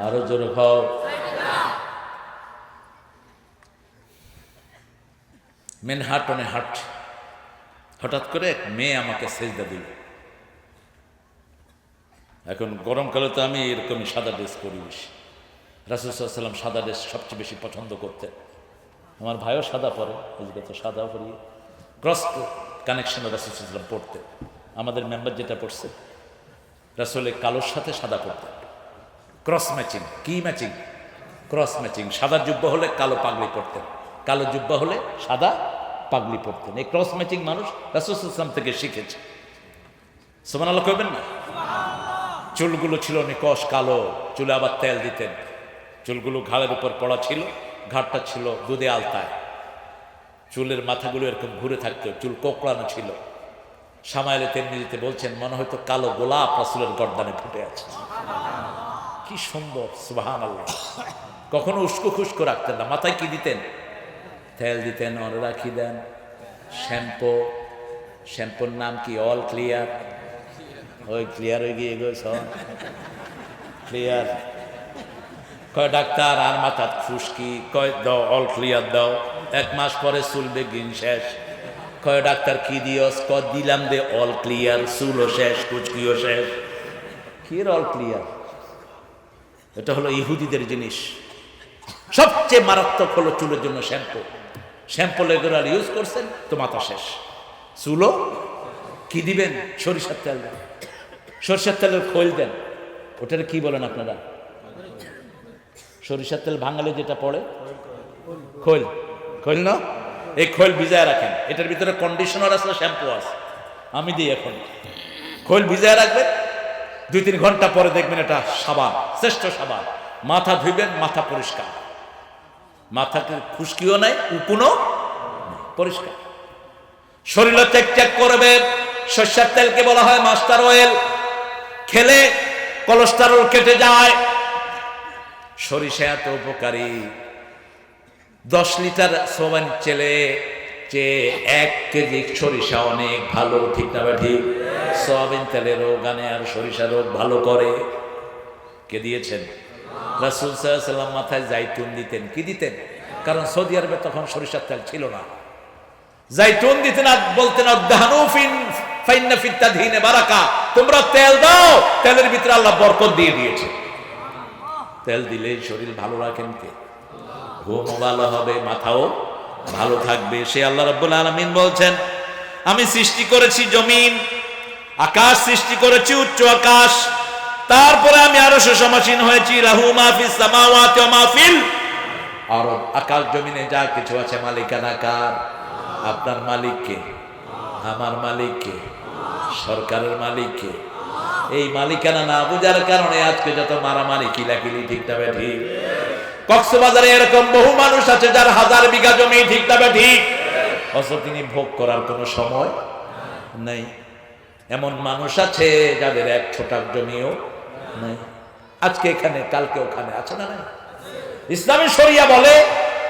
আরো জোর হও। মেনহাটনে হাট, হঠাৎ করে এক মেয়ে আমাকে সেজদা দিল। এখন গরমকালে তো আমি এরকমই সাদা ড্রেস করি বেশি। রাসূল সাল্লাল্লাহু আলাইহি ওয়াসাল্লাম সাদা ড্রেস সবচেয়ে বেশি পছন্দ করতেন। আমার ভাইও সাদা পরে, আজকে তো সাদা পরি। ক্রস কানেকশন রাসূল সাল্লাল্লাহু আলাইহি ওয়াসাল্লাম পড়তেন। আমাদের মেম্বার যেটা পড়ছে, রাসূলের কালোর সাথে সাদা পড়তেন। Cross matching. কি ম্যাচিং? Cross matching. সাদা জুব্বা হলে কালো পাগড়ি পরতেন, কালো জুব্বা হলে সাদা পাগড়ি পরতেন। এই ক্রস ম্যাচিং মানুষ রাসূল সাল্লাল্লাহু আলাইহি ওয়াসাল্লাম থেকে শিখেছে। সুবহানাল্লাহ কইবেন না? চুলগুলো ছিল নিকশ কালো, চুলে আবার তেল দিতেন। চুলগুলো ঘাড়ের উপর পড়া ছিল, ঘাড়টা ছিল দুধে আলতায়। চুলের মাথাগুলো এরকম ঘুরে থাকতো, চুল কোকড়ানো ছিল। সামাইলে তিরমিজিতে বলছেন, মনে হয়তো কালো গোলাপ রাসূলের গর্দানে ফুটে আছে। কি সুন্দর, সুবহানাল্লাহ। কখনো উস্কো খুস্কো রাখতেন না। মাথায় কি দিতেন? তেল দিতেন, রাখি দেন। শ্যাম্পু, শ্যাম্পুর নাম কি? All clear. ওই ক্লিয়ার হয়ে গিয়ে গো সব ক্লিয়ার। কয় ডাক্তার আর মাথা খুশকি, কয় দাও অল ক্লিয়ার দাও। 1 মাস পরে চুল বেগিন শেষ। কয় ডাক্তার কি দিওস? কয় দিলাম দে অল ক্লিয়ার, চুলও শেষ, কুচকিও শেষ। কি অল ক্লিয়ার? এটা হলো ইহুদিদের জিনিস। সবচেয়ে মারাত্মক হলো চুলের জন্য শ্যাম্পু। শ্যাম্পু রেগুলার ইউজ করছেন তো মাথা শেষ। চুলও কি দিবেন? সরিষার তেল দেন, সরিষার তেলের খৈল দেন। ওটার কি বলেন আপনারা? সরিষার তেল ভাঙালে যেটা পড়ে খৈল, খৈল না? এই খৈল ভিজায় রাখেন। এটার ভিতরে কন্ডিশনার আছে, শ্যাম্পু আছে। আমি দিই এখন। খৈল ভিজায় রাখবেন, 2-3 ঘন্টা পরে দেখবেন এটা সাবান, শ্রেষ্ঠ সাবান। মাথা ধুইবেন, মাথা পরিষ্কার। মাথাকে খুশকিও নাই, উকুনও পরিষ্কার। শরীর চেক করবে। সরষের তেলকে বলা হয় মাস্টার অয়েল। খেলে কোলেস্টেরল কেটে যায়। সরিষা এত উপকারী। 10 লিটার সোয়াবিন চেলে চেয়ে 1 কেজি সরিষা অনেক ভালো, ঠিক না ঠিক? সোয়াবিন তেলে রোগ আনে আর সরিষা রোগ ভালো করে। কে দিয়েছেন? রাসূল সাল্লাল্লাহু আলাইহি ওয়াসাল্লাম মাথায় জাইতুন দিতেন। কি দিতেন? কারণ সৌদি আরবে তখন সরিষার তেল ছিল না। জাইতুন দিতেন আর বলতেন আদহানু ফাইন্না ফিত তাদহিনে বারাকা। তোমরা তেল দাও, তেলের ভিতরে আল্লাহ বরকত দিয়ে দিয়েছে। তেল দিলে শরীর ভালো রাখেন কে? ঘুমও ভালো হবে, মাথাও ভালো থাকবে। সে আল্লাহ রাব্বুল আলামিন বলছেন, আমি সৃষ্টি করেছি জমিন, আকাশ সৃষ্টি করেছি, উচ্চ আকাশ। তারপরে আমি আরো সমাসীন হয়েছি। লাহু মা ফিস সামাওয়াতি ওয়া মা ফিল আরদ। আকাশ জমিনে যা কিছু আছে মালিকানা কার? আপনার মালিক কে? আমার মালিক কে? সরকারের মালিক কে? এই মালিকানা না বুঝার কারণে আজকে যত মারামারি, কিলাকিলি, ঠিক না ঠিক? কক্সবাজারে এরকম বহু মানুষ আছে যার 1000 বিঘা জমি, ঠিক না ঠিক? অথচ তিনি ভোগ করার কোনো সময় নেই। এমন মানুষ আছে যাদের 1 ছোটা জমিও নেই। আজকে এখানে, কালকে ওখানে, আছে না নাই? ইসলামী শরিয়া বলে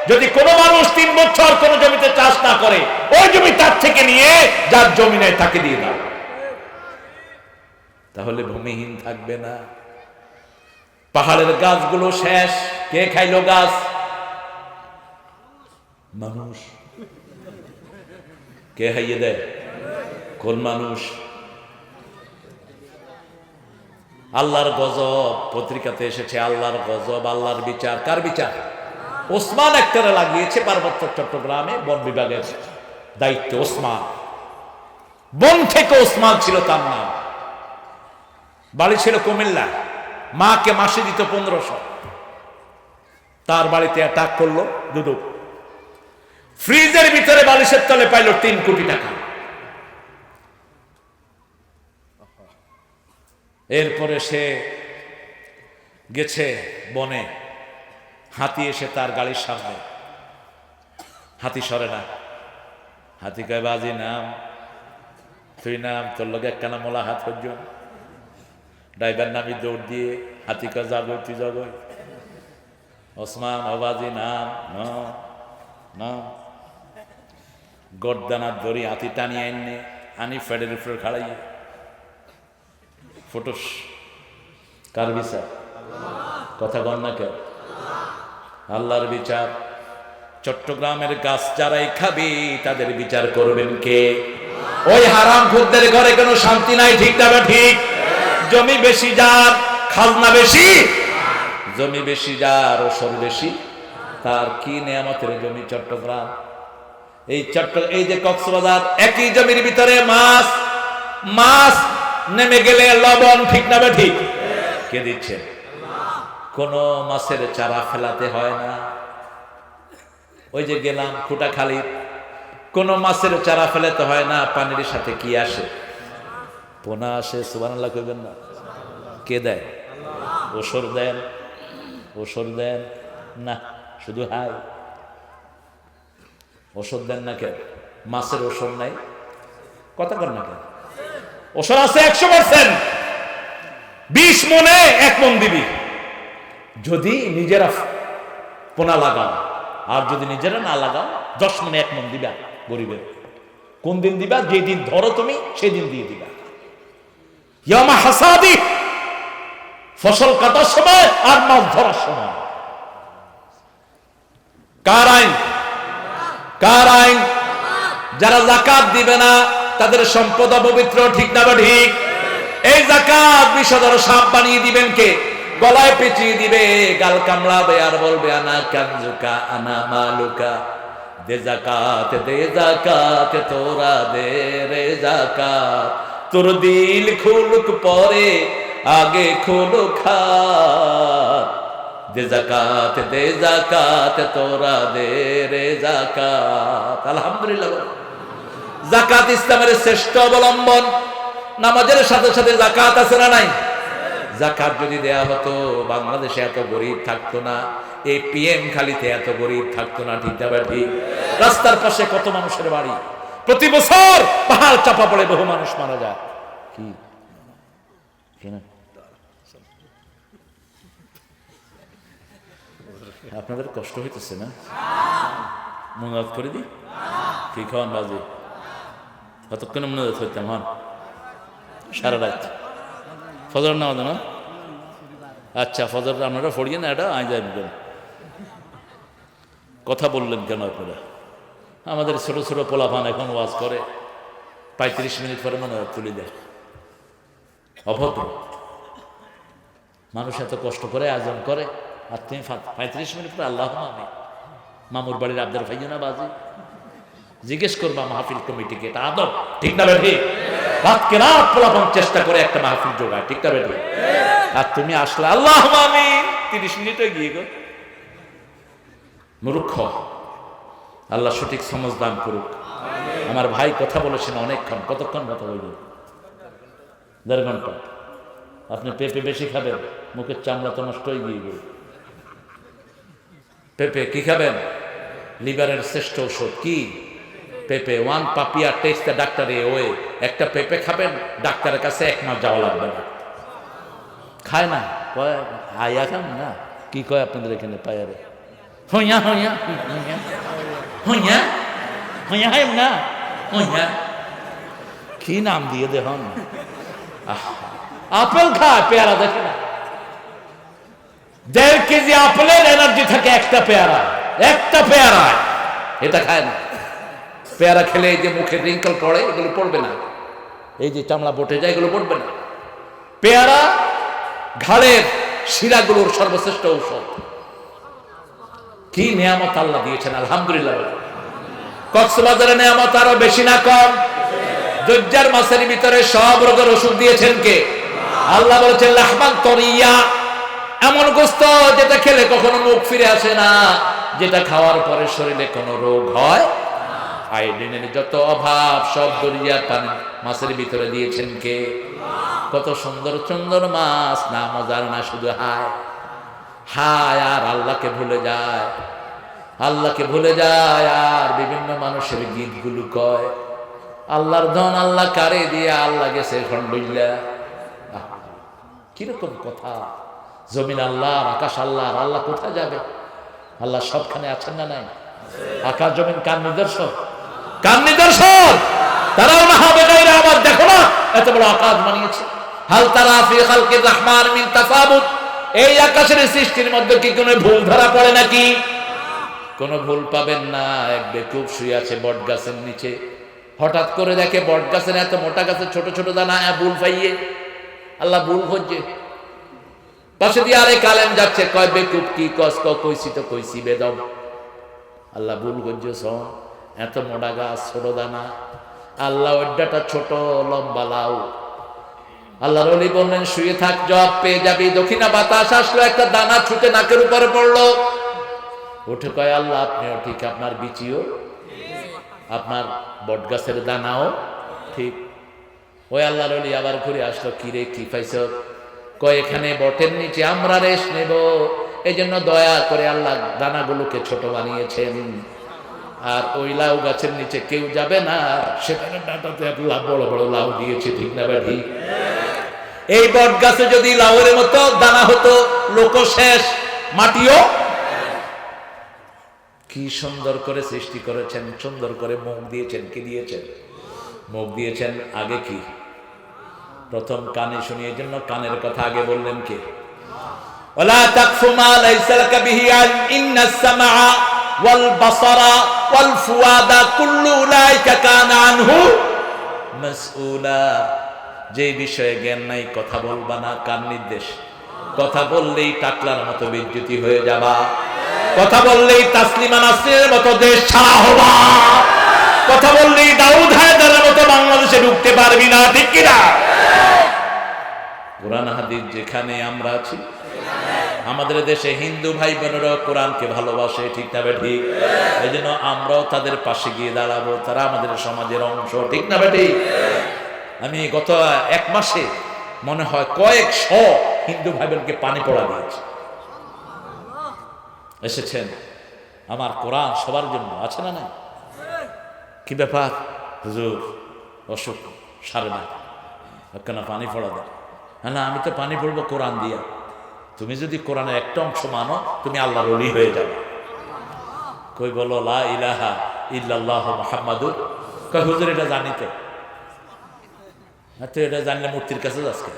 যদি কোনো মানুষ 3 বছর কোনো জমিতে চাষ না করে, ওই জমি তার থেকে নিয়ে যার জমি নেই তাকে দিয়ে দাও। তাহলে ভূমিহীন থাকবে না। পাহাড়ের গাছগুলো শেষ। কে খাইলো গাছ? মানুষ। কে খাইয়ে দেয়? কোন মানুষ? আল্লাহর গজব। পত্রিকাতে এসেছে আল্লাহর গজব, আল্লাহর বিচার। কার বিচার? ওসমান একটারে লাগিয়েছে পার্বত্য চট্টগ্রামে, বন বিভাগের দায়িত্ব ওসমান। বন থেকে ওসমান ছিল তার নাম। বাড়ি ছিল কুমিল্লা। মাকে মাসে দিত 1500। তার বাড়িতে অ্যাটাক করলো দুদক। ফ্রিজের ভিতরে বালিশের তলে পাইল 3 কোটি টাকা। এরপরে সে গেছে বনে। হাতি এসে তার গাড়ির সামনে। হাতি সরে না। হাতি কয়, বাজি নাম, তুই নাম, তোর লোক একখানা মোলা হাত হজন। ড্রাইভার নামি দৌড় দিয়ে। হাতি কয়, জাগই, তুই জাগই। ওসমান, অবাজি নাম, নাম। গর্দানার দড়ি হাতি টানিয়ে আনি ফেডের উপরে খাড়াইয়ে ফটোস কার বিচার? কথা বল না কেন? আল্লাহর বিচার। চট্টগ্রামের গাছ যারাই খাবি তাদের বিচার করবেন কে? ওই হারাম খুদদের ঘরে কোনো শান্তি নাই, ঠিক না ঠিক? জমি বেশি যার, খাজনা বেশি, জমি বেশি যার, ওসর বেশি, তার কি নেয়ামতের জমি চট্টগ্রাম। এই যে কক্সবাজার, একই জমির ভিতরে মাছ মাছ নেমে গেলে লবণ, ঠিক না ঠিক? কে দিচ্ছে? কোন মাছের চারা ফেলাতে হয় না। ওই যে গেলাম খুঁটাখালী, কোন মাছের চারা ফেলাতে হয় না। পানির সাথে কি আসে? পোনা আসে। সুবহানাল্লাহ কইবেন না? কে দেয়? ওসর দেন? ওসর দেন না, শুধু হাই। ওষুধ দেন না কেন? মাছের ওষুধ নাই? কথা কর না কেন? ওষুধ আছে 100%। 20 মনে 1 মন দিবি যদি নিজেরা পোনা লাগাও, আর যদি নিজেরা না লাগাও 10 মনে 1 মন দিবা গরিবের। কোন দিন দিবা? যেদিন ধরো তুমি সেদিন দিয়ে দিবা। ইয়ামা হাসাদি, ফসল কাটার সময় আর মাছ ধরার সময়। কার আইন? কার আইন? যারা যাকাত দিবে না তাদের সম্পদ অপবিত্র, ঠিক না ঠিক? এই যাকাত বিষধর সাপ বানিয়ে দিবেন কে? গলায় পেঁচিয়ে দিবে, গাল কামড়াবে আর বলবে আনা কানজুকা আনা মালুকা, দে যাকাত তোরা দে রে যাকাত, তোর দিল খুলুক পরে আগে খুলুক খাত, দে যাকাত তোরা দে রে যাকাত। আলহামদুলিল্লাহ। যাকাত ইসলামের শ্রেষ্ঠ অবলম্বন। নামাজের সাথে সাথে যাকাত আছে না নাই? যাকাত যদি দেয়া হতো বাংলাদেশে এত গরিব থাকতো না, এই পিএম খালিতে এত গরিব থাকতো না, ঠিক না ঠিক? রাস্তার পাশে কত মানুষের বাড়ি, প্রতি বছর পাহাড় চাপা পড়ে বহু মানুষ মারা যায়। কি না? আপনাদের কষ্ট হইতেছে না? মনোজাত করে দি কি খাওয়ান বাজি? কতক্ষণে মনোজাত হইতাম? হন সারা রাত ফজর নামাজ না? আচ্ছা, ফজর আপনারা পড়িয়ে না, এটা আই যাবেন। কথা বললেন কেন আপনারা? আমাদের ছোট ছোট পোলাপান এখন ওয়াজ করে, 35 মিনিট পরে মনোজাত তুলে দেয়। অভদ্র মানুষ এত কষ্ট করে আয়োজন করে, আর তুমি 35 মিনিট পরে আল্লাহ আমি মামুর বাড়ির আবদার ভাইও না বাজি। জিজ্ঞেস করবা মাহফিল কমিটিকে, এটা আদব, ঠিক না বেঠি? রাতকে রাত পোলাপন চেষ্টা করে একটা মাহফিল জোগায়, ঠিক না বেঠি? আর তুমি আসলে আল্লাহ আমি 30 মিনিটে গিয়ে গো। মূর্খ। আল্লাহ সঠিক সমঝ দান করুক। আমার ভাই কথা বলেছেন অনেকক্ষণ। কতক্ষণ কথা বলব? 1.5 ঘন্টা। আপনি পেঁপে বেশি খাবেন, মুখের চামড়া তো নষ্ট হয়ে গিয়ে গেল। পেঁপে কি খাবেন? লিভারের শ্রেষ্ঠ ঔষধ কি? পেঁপে। 1 papaya test the doctor away. একটা পেঁপে খাবেন, ডাক্তারের কাছে 1 মাস যাওয়া লাগবে না। খায় না? কয় আয়া খান না? কি কয় আপনাদের এখানে পায়ারে? হইয়া হইয়া হইয়া হইয়া হইয়া হয় না? হইয়া কি নাম দিয়ে দে হন। আপেল খায়, পেয়ারা দেখে না? 1.5 কেজি আপেলের এনার্জি থাকে একটা পেয়ারা, একটা পেয়ারা। এটা খায় না। পেয়ারা খেলে এই যে মুখে রিঙ্কল পড়ে, এগুলো পড়বে না। এই যে চামড়া বটে যায়, এগুলো পড়বে না। পেয়ারা ঘাড়ের শিরাগুলোর সর্বশ্রেষ্ঠ ঔষধ। কি নিয়ামত আল্লাহ দিয়েছেন, আলহামদুলিল্লাহ। কক্সবাজারে নিয়ামত আরো বেশি না কম? দজ্জার মাছের ভিতরে সব রোগের ওষুধ দিয়েছেন কে? আল্লাহ বলেছেন লাহমান তরিয়া, এমন গোস্ত যেটা খেলে কখনো মুখ ফিরে আসে না, যেটা খাওয়ার পরে শরীরে কোনো রোগ হয়। আয়োডিনের যত অভাব সব দরিয়ার পানি মাছের ভিতরে দিয়েছেন কে? কত সুন্দর সুন্দর মাছ, না মজার না শুধু হায় হায়, আর আল্লাহকে ভুলে যায়। আল্লাহকে ভুলে যায় আর বিভিন্ন মানুষের গীতগুলো কয় আল্লাহর ধন আল্লাহ কারে দিয়ে আল্লাহ গেছে খন্ডইল্লা। কিরকম কথা! জমিন আল্লাহ, আকাশ আল্লাহ, আল্লাহ কোথায় যাবে? আল্লাহ সবখানে আছেন না নাই? আকাশ জমিন কার নিদর্শন? কার নিদর্শন? তারাও না হবে না, আবার দেখো না এত বড় আকাশ বানিয়েছে, হাল তারা ফি খালকির রহমান মিন তাফাবুত, এই আকাশের সৃষ্টির মধ্যে কি কোনো ভুল ধরা পড়ে নাকি? কোনো ভুল পাবেন না। এক বেকুব শুয়ে আছে বট গাছের নিচে, হঠাৎ করে দেখে বট গাছের এত মোটা গাছের ছোট ছোট দানা ভুল পাইয়ে। আল্লাহ ভুল খুঁজছে। পাশে দিয়ে আরেক আলেম যাচ্ছে, কয় বেকুব কি কস? কইছি তো কইছি বেদম। আল্লাহ ভুল খুঁজছে, শোন এত মোটা গাছ ছোট দানা। আল্লাহ ওইটা ছোট লম্বা লাউ। আল্লাহর ওলি বললেন শুয়ে থাক, জবাব পেয়ে যাবি। দক্ষিণা বাতাস আসলো, একটা দানা ছুটে নাকের উপরে পড়লো। উঠে কয় আল্লাহ আপনিও ঠিক, আপনার বিচিও, আপনার বট গাছের দানাও ঠিক। ওই আল্লাহর ওলি আবার ঘুরে আসলো, কিরে কি পাইছ? কয় এখানে বটের নিচে আমরা রেশ নেব, এই জন্য দয়া করে আল্লাহ দানাগুলোকে ছোট বানিয়েছেন। আর ওই লাউ গাছের নিচে কেউ যাবে না, সেখানে ডাটাতে আল্লাহ বড় বড় লাউ দিয়েছে, ঠিক না ঠিক? এই বট গাছে যদি লাউয়ের মতো দানা হতো, লোক শেষ, মাটিও। কি সুন্দর করে সৃষ্টি করেছেন, সুন্দর করে মুখ দিয়েছেন। কি দিয়েছেন? মুখ দিয়েছেন। আগে কি? প্রথম কানে শুনি, এই জন্য কানের কথা আগে বললেন কে? ওয়ালা তাকফু মা লাইসা লাকা বিহি ইলম ইন্নাস সামআ ওয়াল বাসারা ওয়াল ফুয়াদা কুল্লু উলাইকা কানা আনহু মাসউলা। যে বিষয়ে জ্ঞান নাই কথা বলবা না, কার নির্দেশ? কথা বললেই টাকলার মতো বিদ্যুতি হয়ে যাবা, কথা বললেই তাসলিমা নাসরিনের মতো দেশ ছাড়া হবা, কথা বললেই দাউদ হায়দারের মতো বাংলাদেশে ঢুকতে পারবি না, ঠিক কিনা? কোরআন হাদিস যেখানে আমরা আছি, আমাদের দেশে হিন্দু ভাই বোনেরাও কোরআনকে ভালোবাসে, ঠিক না ঠিক? এই জন্য আমরাও তাদের পাশে গিয়ে দাঁড়াবো, তারা আমাদের সমাজের অংশ, ঠিক না ঠিক? আমি গত এক মাসে মনে হয় কয়েকশ হিন্দু ভাই বোনকে পানি পড়া দিয়েছি। এসেছেন, আমার কোরআন সবার জন্য আছে না নাই? কি ব্যাপার হুজুর? অসুখ সারে না, কেন পানি পড়া দেয়? না আমি তো পানি পড়বো কোরআন দিয়া। তুমি যদি কোরআনের একটা অংশ মানো, তুমি আল্লাহর ওলি হয়ে যাবে। কই বলো লা ইলাহা ইল্লাল্লাহ মুহাম্মাদুর। কই হুজুর এটা জানি তো। তো এটা জানলে মূর্তির কাছে যাচ্ছে।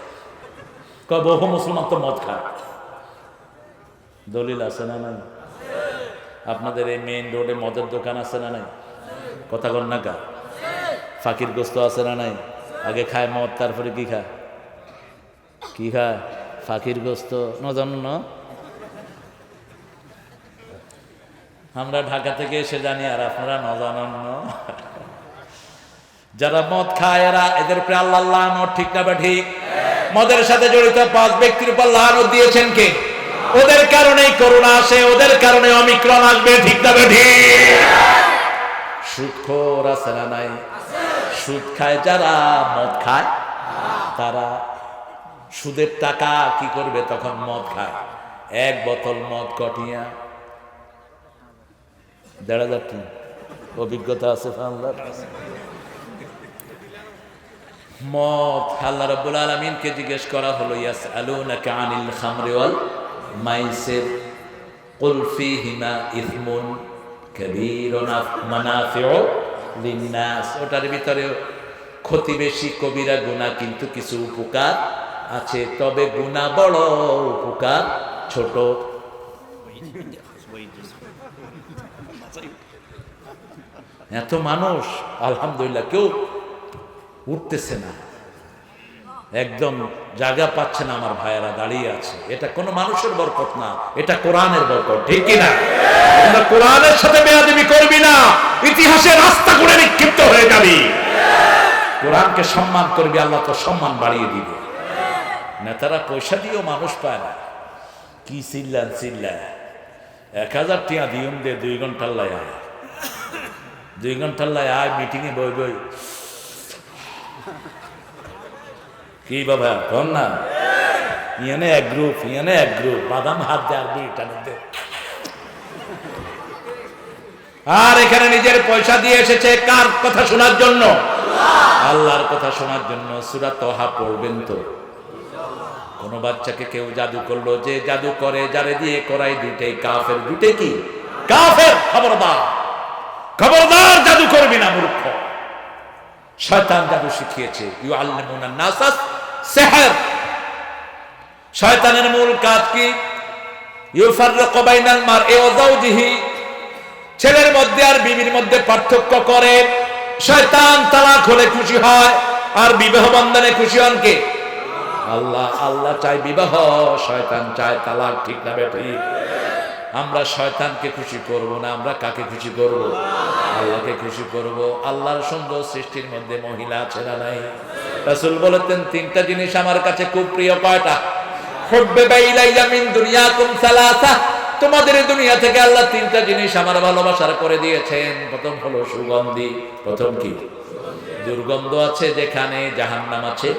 কয় বহু মুসলমান তো মদ খায়। দলিল আছে না নাই? আপনাদের এই মেইন রোডে মদের দোকান আছে না নাই? কথা কন না কা? ফাকির গোস্ত আছে না নাই? আগে খায় মদ, তারপরে কি খায়? কি খায়? ফাকির গোস্ত। ন জানো না? আমরা ঢাকা থেকে এসে জানি, আর আপনারা ন জানান না। যারা মদ খায় এরা, এদের উপরে আল্লাহ লানত, ঠিক না ঠিক? মদের সাথে জড়িত 5 ব্যক্তির উপর লানত দিয়েছেন কে? ওদের কারণেই করোনা আসে, ওদের কারণে অমিক্রণ আসবে, ঠিক না ঠিক? সুদখোর আছে না নাই? সুদ খায় যারা, মদ খায় তারা। সুদের টাকা কি করবে তখন? মদ খায়। এক বোতল মদ কটিয়া 1,500 টাকা। অভিজ্ঞতা আছে আল্লাহর। মদ, আল্লাহ রাব্বুল আলামিনকে জিজ্ঞেস করা হলো, ইয়াসআলুনাকা আনিল খামরি ওয়াল মাইসির কুল ফীহিমা ইসমুন কাবীরুন মানাফিউ লিন্নাস। ওটার ভিতরে ক্ষতি বেশি, কবিরা গুনাহ, কিন্তু কিছু উপকার আছে। তবে গুনাহ বড়, উপকার ছোট। এত মানুষ আলহামদুলিল্লাহ কেউ উঠতেছে না, একদম জায়গা পাচ্ছে না। আমার ভাইয়েরা দাঁড়িয়ে আছে। এটা কোনো মানুষের বরকত না, এটা কোরআনের বরকত, ঠিক কিনা? আমরা কোরআনের সাথে বেয়াদবি করবি না, ইতিহাসে রাস্তা করে নিক্ষিপ্ত হয়ে যাবি। কোরআনকে সম্মান করবি, আল্লাহ তো সম্মান বাড়িয়ে দিবে। নেতারা পয়সা দিয়েও মানুষ পায় না। কি চিল্লান 1000 টাকা দিউন দে, 2 ঘন্টার লাই আয়, 2 ঘন্টার লাই আয়, মিটিংয়ে বই বই। কি বাবা কর না, ইয়ানে এক গ্রুপ, ইয়ানে এক গ্রুপ, বাদাম হাত দে আর বিটা দে। আর এখানে নিজের পয়সা দিয়ে এসেছে কার কথা শোনার জন্য? আল্লাহর কথা শোনার জন্য। সূরা তাহা পড়বেন তো? কোন বাচ্চাকে কেউ জাদু করলো, যে জাদু করে, যারে দিয়ে করাই, দুটেই কাফের। দুটে কি? কাফের। খবরদার, খবরদার জাদু করবি না মূর্খ। শয়তান জাদু শিখিয়েছে। ইউআল্লিমুনান নাসাস সিহর। শয়তানের মূল কাজ কি? ইউফাররিকু বাইনাল মারই ওয়া যাওজিহি, ছেলের মধ্যে আর বিবির মধ্যে পার্থক্য করে। শয়তান তালাক হলে খুশি হয়, আর বিবাহ বন্ধনে খুশি হন কে? আল্লাহ। আল্লাহ চায় বিবাহ, শয়তান চায় তালাক। ঠিক না বেঠিক? আমরা শয়তানকে খুশি করব না, আমরা কাকে খুশি করব? আল্লাহকে খুশি করব। আল্লাহর সুন্দর সৃষ্টির মধ্যে মহিলা আছে না নাই? রাসূল বলেছেন তিনটা জিনিস আমার কাছে খুব প্রিয়। কয়টা? হুব্বিবা ইলাইয়া মিন দুনিয়াকুম সালাসা, তোমাদের দুনিয়া থেকে আল্লাহ তিনটা জিনিস আমার ভালোবাসার করে দিয়েছেন। প্রথম হলো সুগন্ধি। প্রথম কি? দুর্গন্ধ আছে যেখানে জাহান্নাম আছে,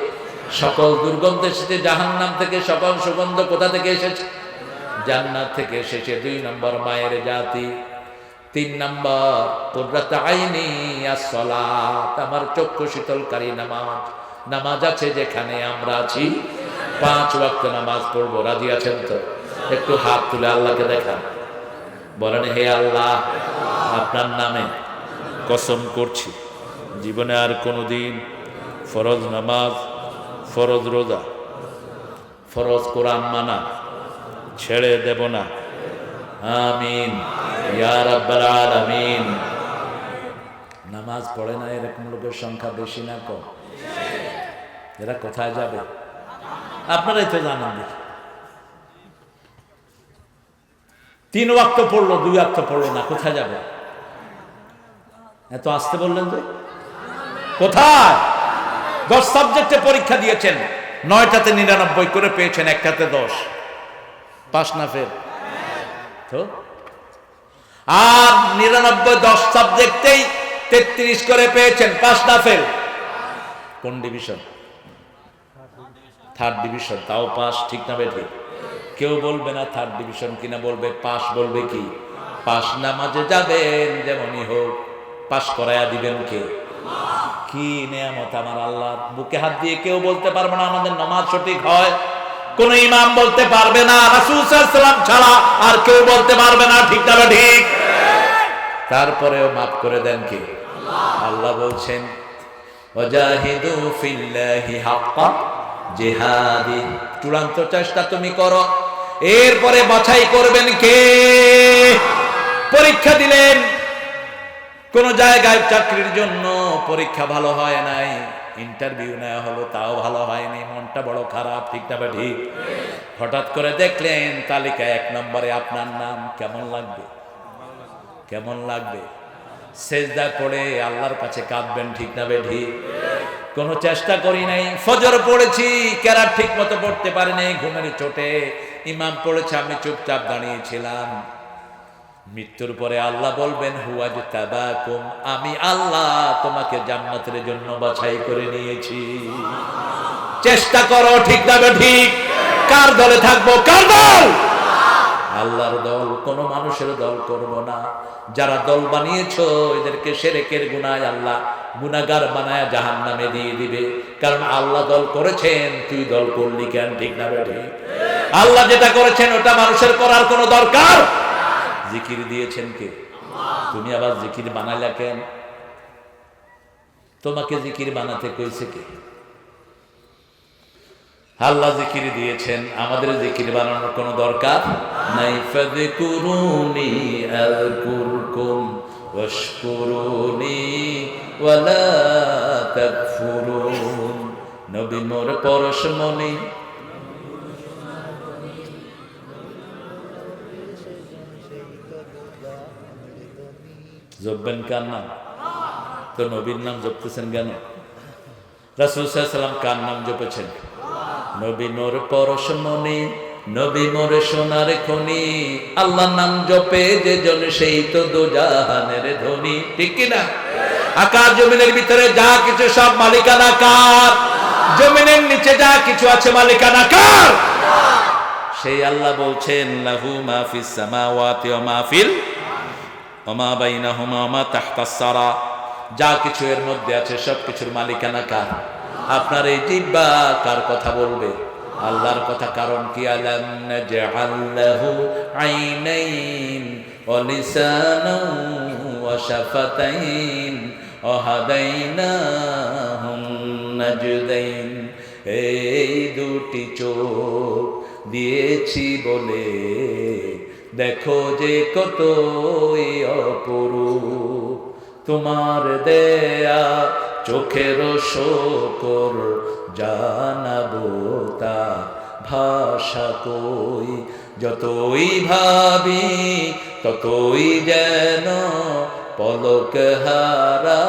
সকল দুর্গন্ধ এসেছে জাহান্নাম থেকে। সকল সুগন্ধ কোথা থেকে এসেছে? জান্নাত থেকে এসেছে। 2 নম্বর মায়ের জাতি। 3 নম্বর কুররাতু আইনি as-সালাত, আমার চক্ষু শীতলকারী নামাজ। নামাজ আছে যেখানে আমরা আছি। 5 ওয়াক্ত নামাজ পড়বো। রাজি আছেন তো? একটু হাত তুলে আল্লাহকে দেখান, বলেন হে আল্লাহ, আপনার নামে কসম করছি জীবনে আর কোনোদিন ফরজ নামাজ, ফরজ রোজা, ফরজ কোরআন মানা ছেড়ে দেব না। আমিন ইয়া রাব্বাল আলামিন। নামাজ পড়ে না এরকম লোকের সংখ্যা বেশি না কম? এরা কোথায় যাবে? আপনারাই তো জানেন। 3 ওয়াক্ত পড়লো, 2 ওয়াক্ত পড়লো না, কোথায় যাবে? এত আসতে বললেন যে কোথায়? 10 সাবজেক্টে পরীক্ষা দিয়েছেন, 9টাতে 99 করে পেয়েছেন, 1টাতে 10। পাস না ফেল? তো আর 99 10 সাবজেক্টেই 33 করে পেয়েছেন, পাস না ফেল? কোন ডিভিশন? 3rd ডিভিশন, তাও পাস। ঠিক না বেঠিক? কেউ বলবে না 3rd ডিভিশন কিনা, বলবে পাস। বলবে কি? পাস। নামাজে যাবেন যেমনই হোক, পাস করায়া দিবেন কে? কি নেয়ামত আমার আল্লাহ। বুকে হাত দিয়ে কেউ বলতে পারবে না আমাদের নামাজ সঠিক হয়। কোন ইমাম বলতে পারবে না, রাসূল সাল্লাল্লাহু আলাইহি ওয়াসাল্লাম ছাড়া আর কেউ বলতে পারবে না। ঠিক না ঠিক? তারপরেও মাফ করে দেন কে? আল্লাহ বলছেন ওয়াজাহিদু ফিল্লাহি হাক্কা জিহাদি, চূড়ান্ত চেষ্টা তুমি করো। এরপরে বাছাই করবেন কে? পরীক্ষা দিলেন কোন জায়গায় চাকরির জন্য, পরীক্ষা ভালো হয় নাই, ইন্টারভিউ নেওয়া হলো, তাও ভালো হয়নি, মনটা বড় খারাপ। ঠিক না ঠিক? হঠাৎ করে দেখলেন তালিকায় 1 নম্বরে আপনার নাম। কেমন লাগবে? কেমন লাগবে? সেজদায় পড়ে আল্লাহর কাছে কাঁদবেন। ঠিক না ঠিক? কোনো চেষ্টা করি নাই, ফজর পড়েছি, কেরাত ঠিক মতো পড়তে পারি নাই, ঘুমের চোটে ইমাম পড়েছে, আমি চুপচাপ দাঁড়িয়েছিলাম। মৃত্যুর পরে আল্লাহ বলবেন হুয়াজতাবাকুম, আমি আল্লাহ তোমাকে জান্নাতের জন্য বাছাই করে নিয়েছি। চেষ্টা করো। ঠিক না ঠিক? কার দলে থাকবো? কার দল? আল্লাহর দল। কোন মানুষের দল করব না। যারা দল বানিয়েছো এদেরকে শিরকের গুনায় আল্লাহ গুনাহগার বানায় জাহান্নামে দিয়ে দিবে। কারণ আল্লাহ দল করেছেন, তুই দল করলি কেন? ঠিক না ঠিক? আল্লাহ যেটা করেছেন ওটা মানুষের করার কোনো দরকার? জিকির দিয়েছেন কে? তুমি আবার জিকির বানাইলা কেন? তোমাকে জিকির বানাতে কইছে কে? আল্লাহ জিকির দিয়েছেন, আমাদের জিকির বানানোর কোনো দরকার নাই। ফাযকুরুনি আযকুরকুম ওয়াশকুরুনি ওয়ালা তাকফুরুন। নবী মোর পরশমণি, জপবেন কার নাম? তো নবীর নাম জপতেছেন কেন? রাসূল সাল্লাল্লাহু আলাইহি ওয়াসাল্লাম কার নাম জপেছেন? নবী মোর পরশমণি, নবী মোর সোনার খনি, আল্লাহর নাম জপে যে জন সেই তো দোজাহানের ধনী। ঠিক কি না? আকাশ জমিনের ভিতরে যা কিছু সব মালিকানা কার? জমিনের নিচে যা কিছু আছে মালিকানা কার? সেই আল্লাহ বলছেন লাহু মা ফিস সামাওয়াতি ওয়া মা ফিল ওয়া মা বাইনাহুমা ওয়া মা তাহতাস সারা, যা কিছু এর মধ্যে আছে সব কিছুর মালিকানা কার? আপনার এই জিহ্বা কার কথা বলবে? আল্লাহর কথা। কারণ কি? আলাম নাজআল লাহু আইনাইন ওয়া লিসানান ওয়া শাফাতাইন ওয়া হাদাইনাহুন নাজদাইন। এই দুটি চোখ দিয়েছি বলে দেখো যে কতই অপরূপ তোমার দেয়া চোখের শোকর জানাবো তা ভাষা কই যতই ভাবি ততই যেন পলক হারা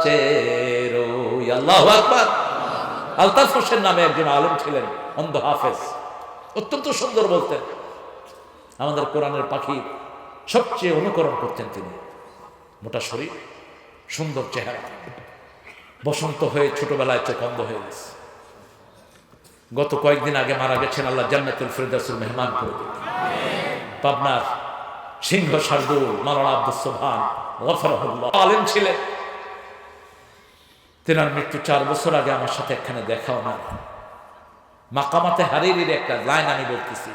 চেরোই। আল্লাহু আকবার। আলতাফ হোসেন নামে একজন আলেম ছিলেন, অন্ধ হাফেজ, অত্যন্ত সুন্দর বলতেন। আমাদের কোরআনের পাখি সবচেয়ে অনুকরণ করতেন তিনি। মোটা শরীর, সুন্দর চেহারা, বসন্ত হয়ে ছোটবেলায় চোখ অন্ধ হয়ে গেছে। গত কয়েকদিন আগে মারা গেছেন, আল্লাহ জান্নাতুল ফিরদাউসের মেহমান করে দিন। পাবনার সিংহ শার্দুল মাওলানা আব্দুস সোবহান গফরাহুল্লাহ আলেম ছিলেন। তেনার মৃত্যু 4 বছর আগে আমার সাথে একখানে দেখাও না। মাকামাতে হারিরির একটা লাইন আমি বলতেছি,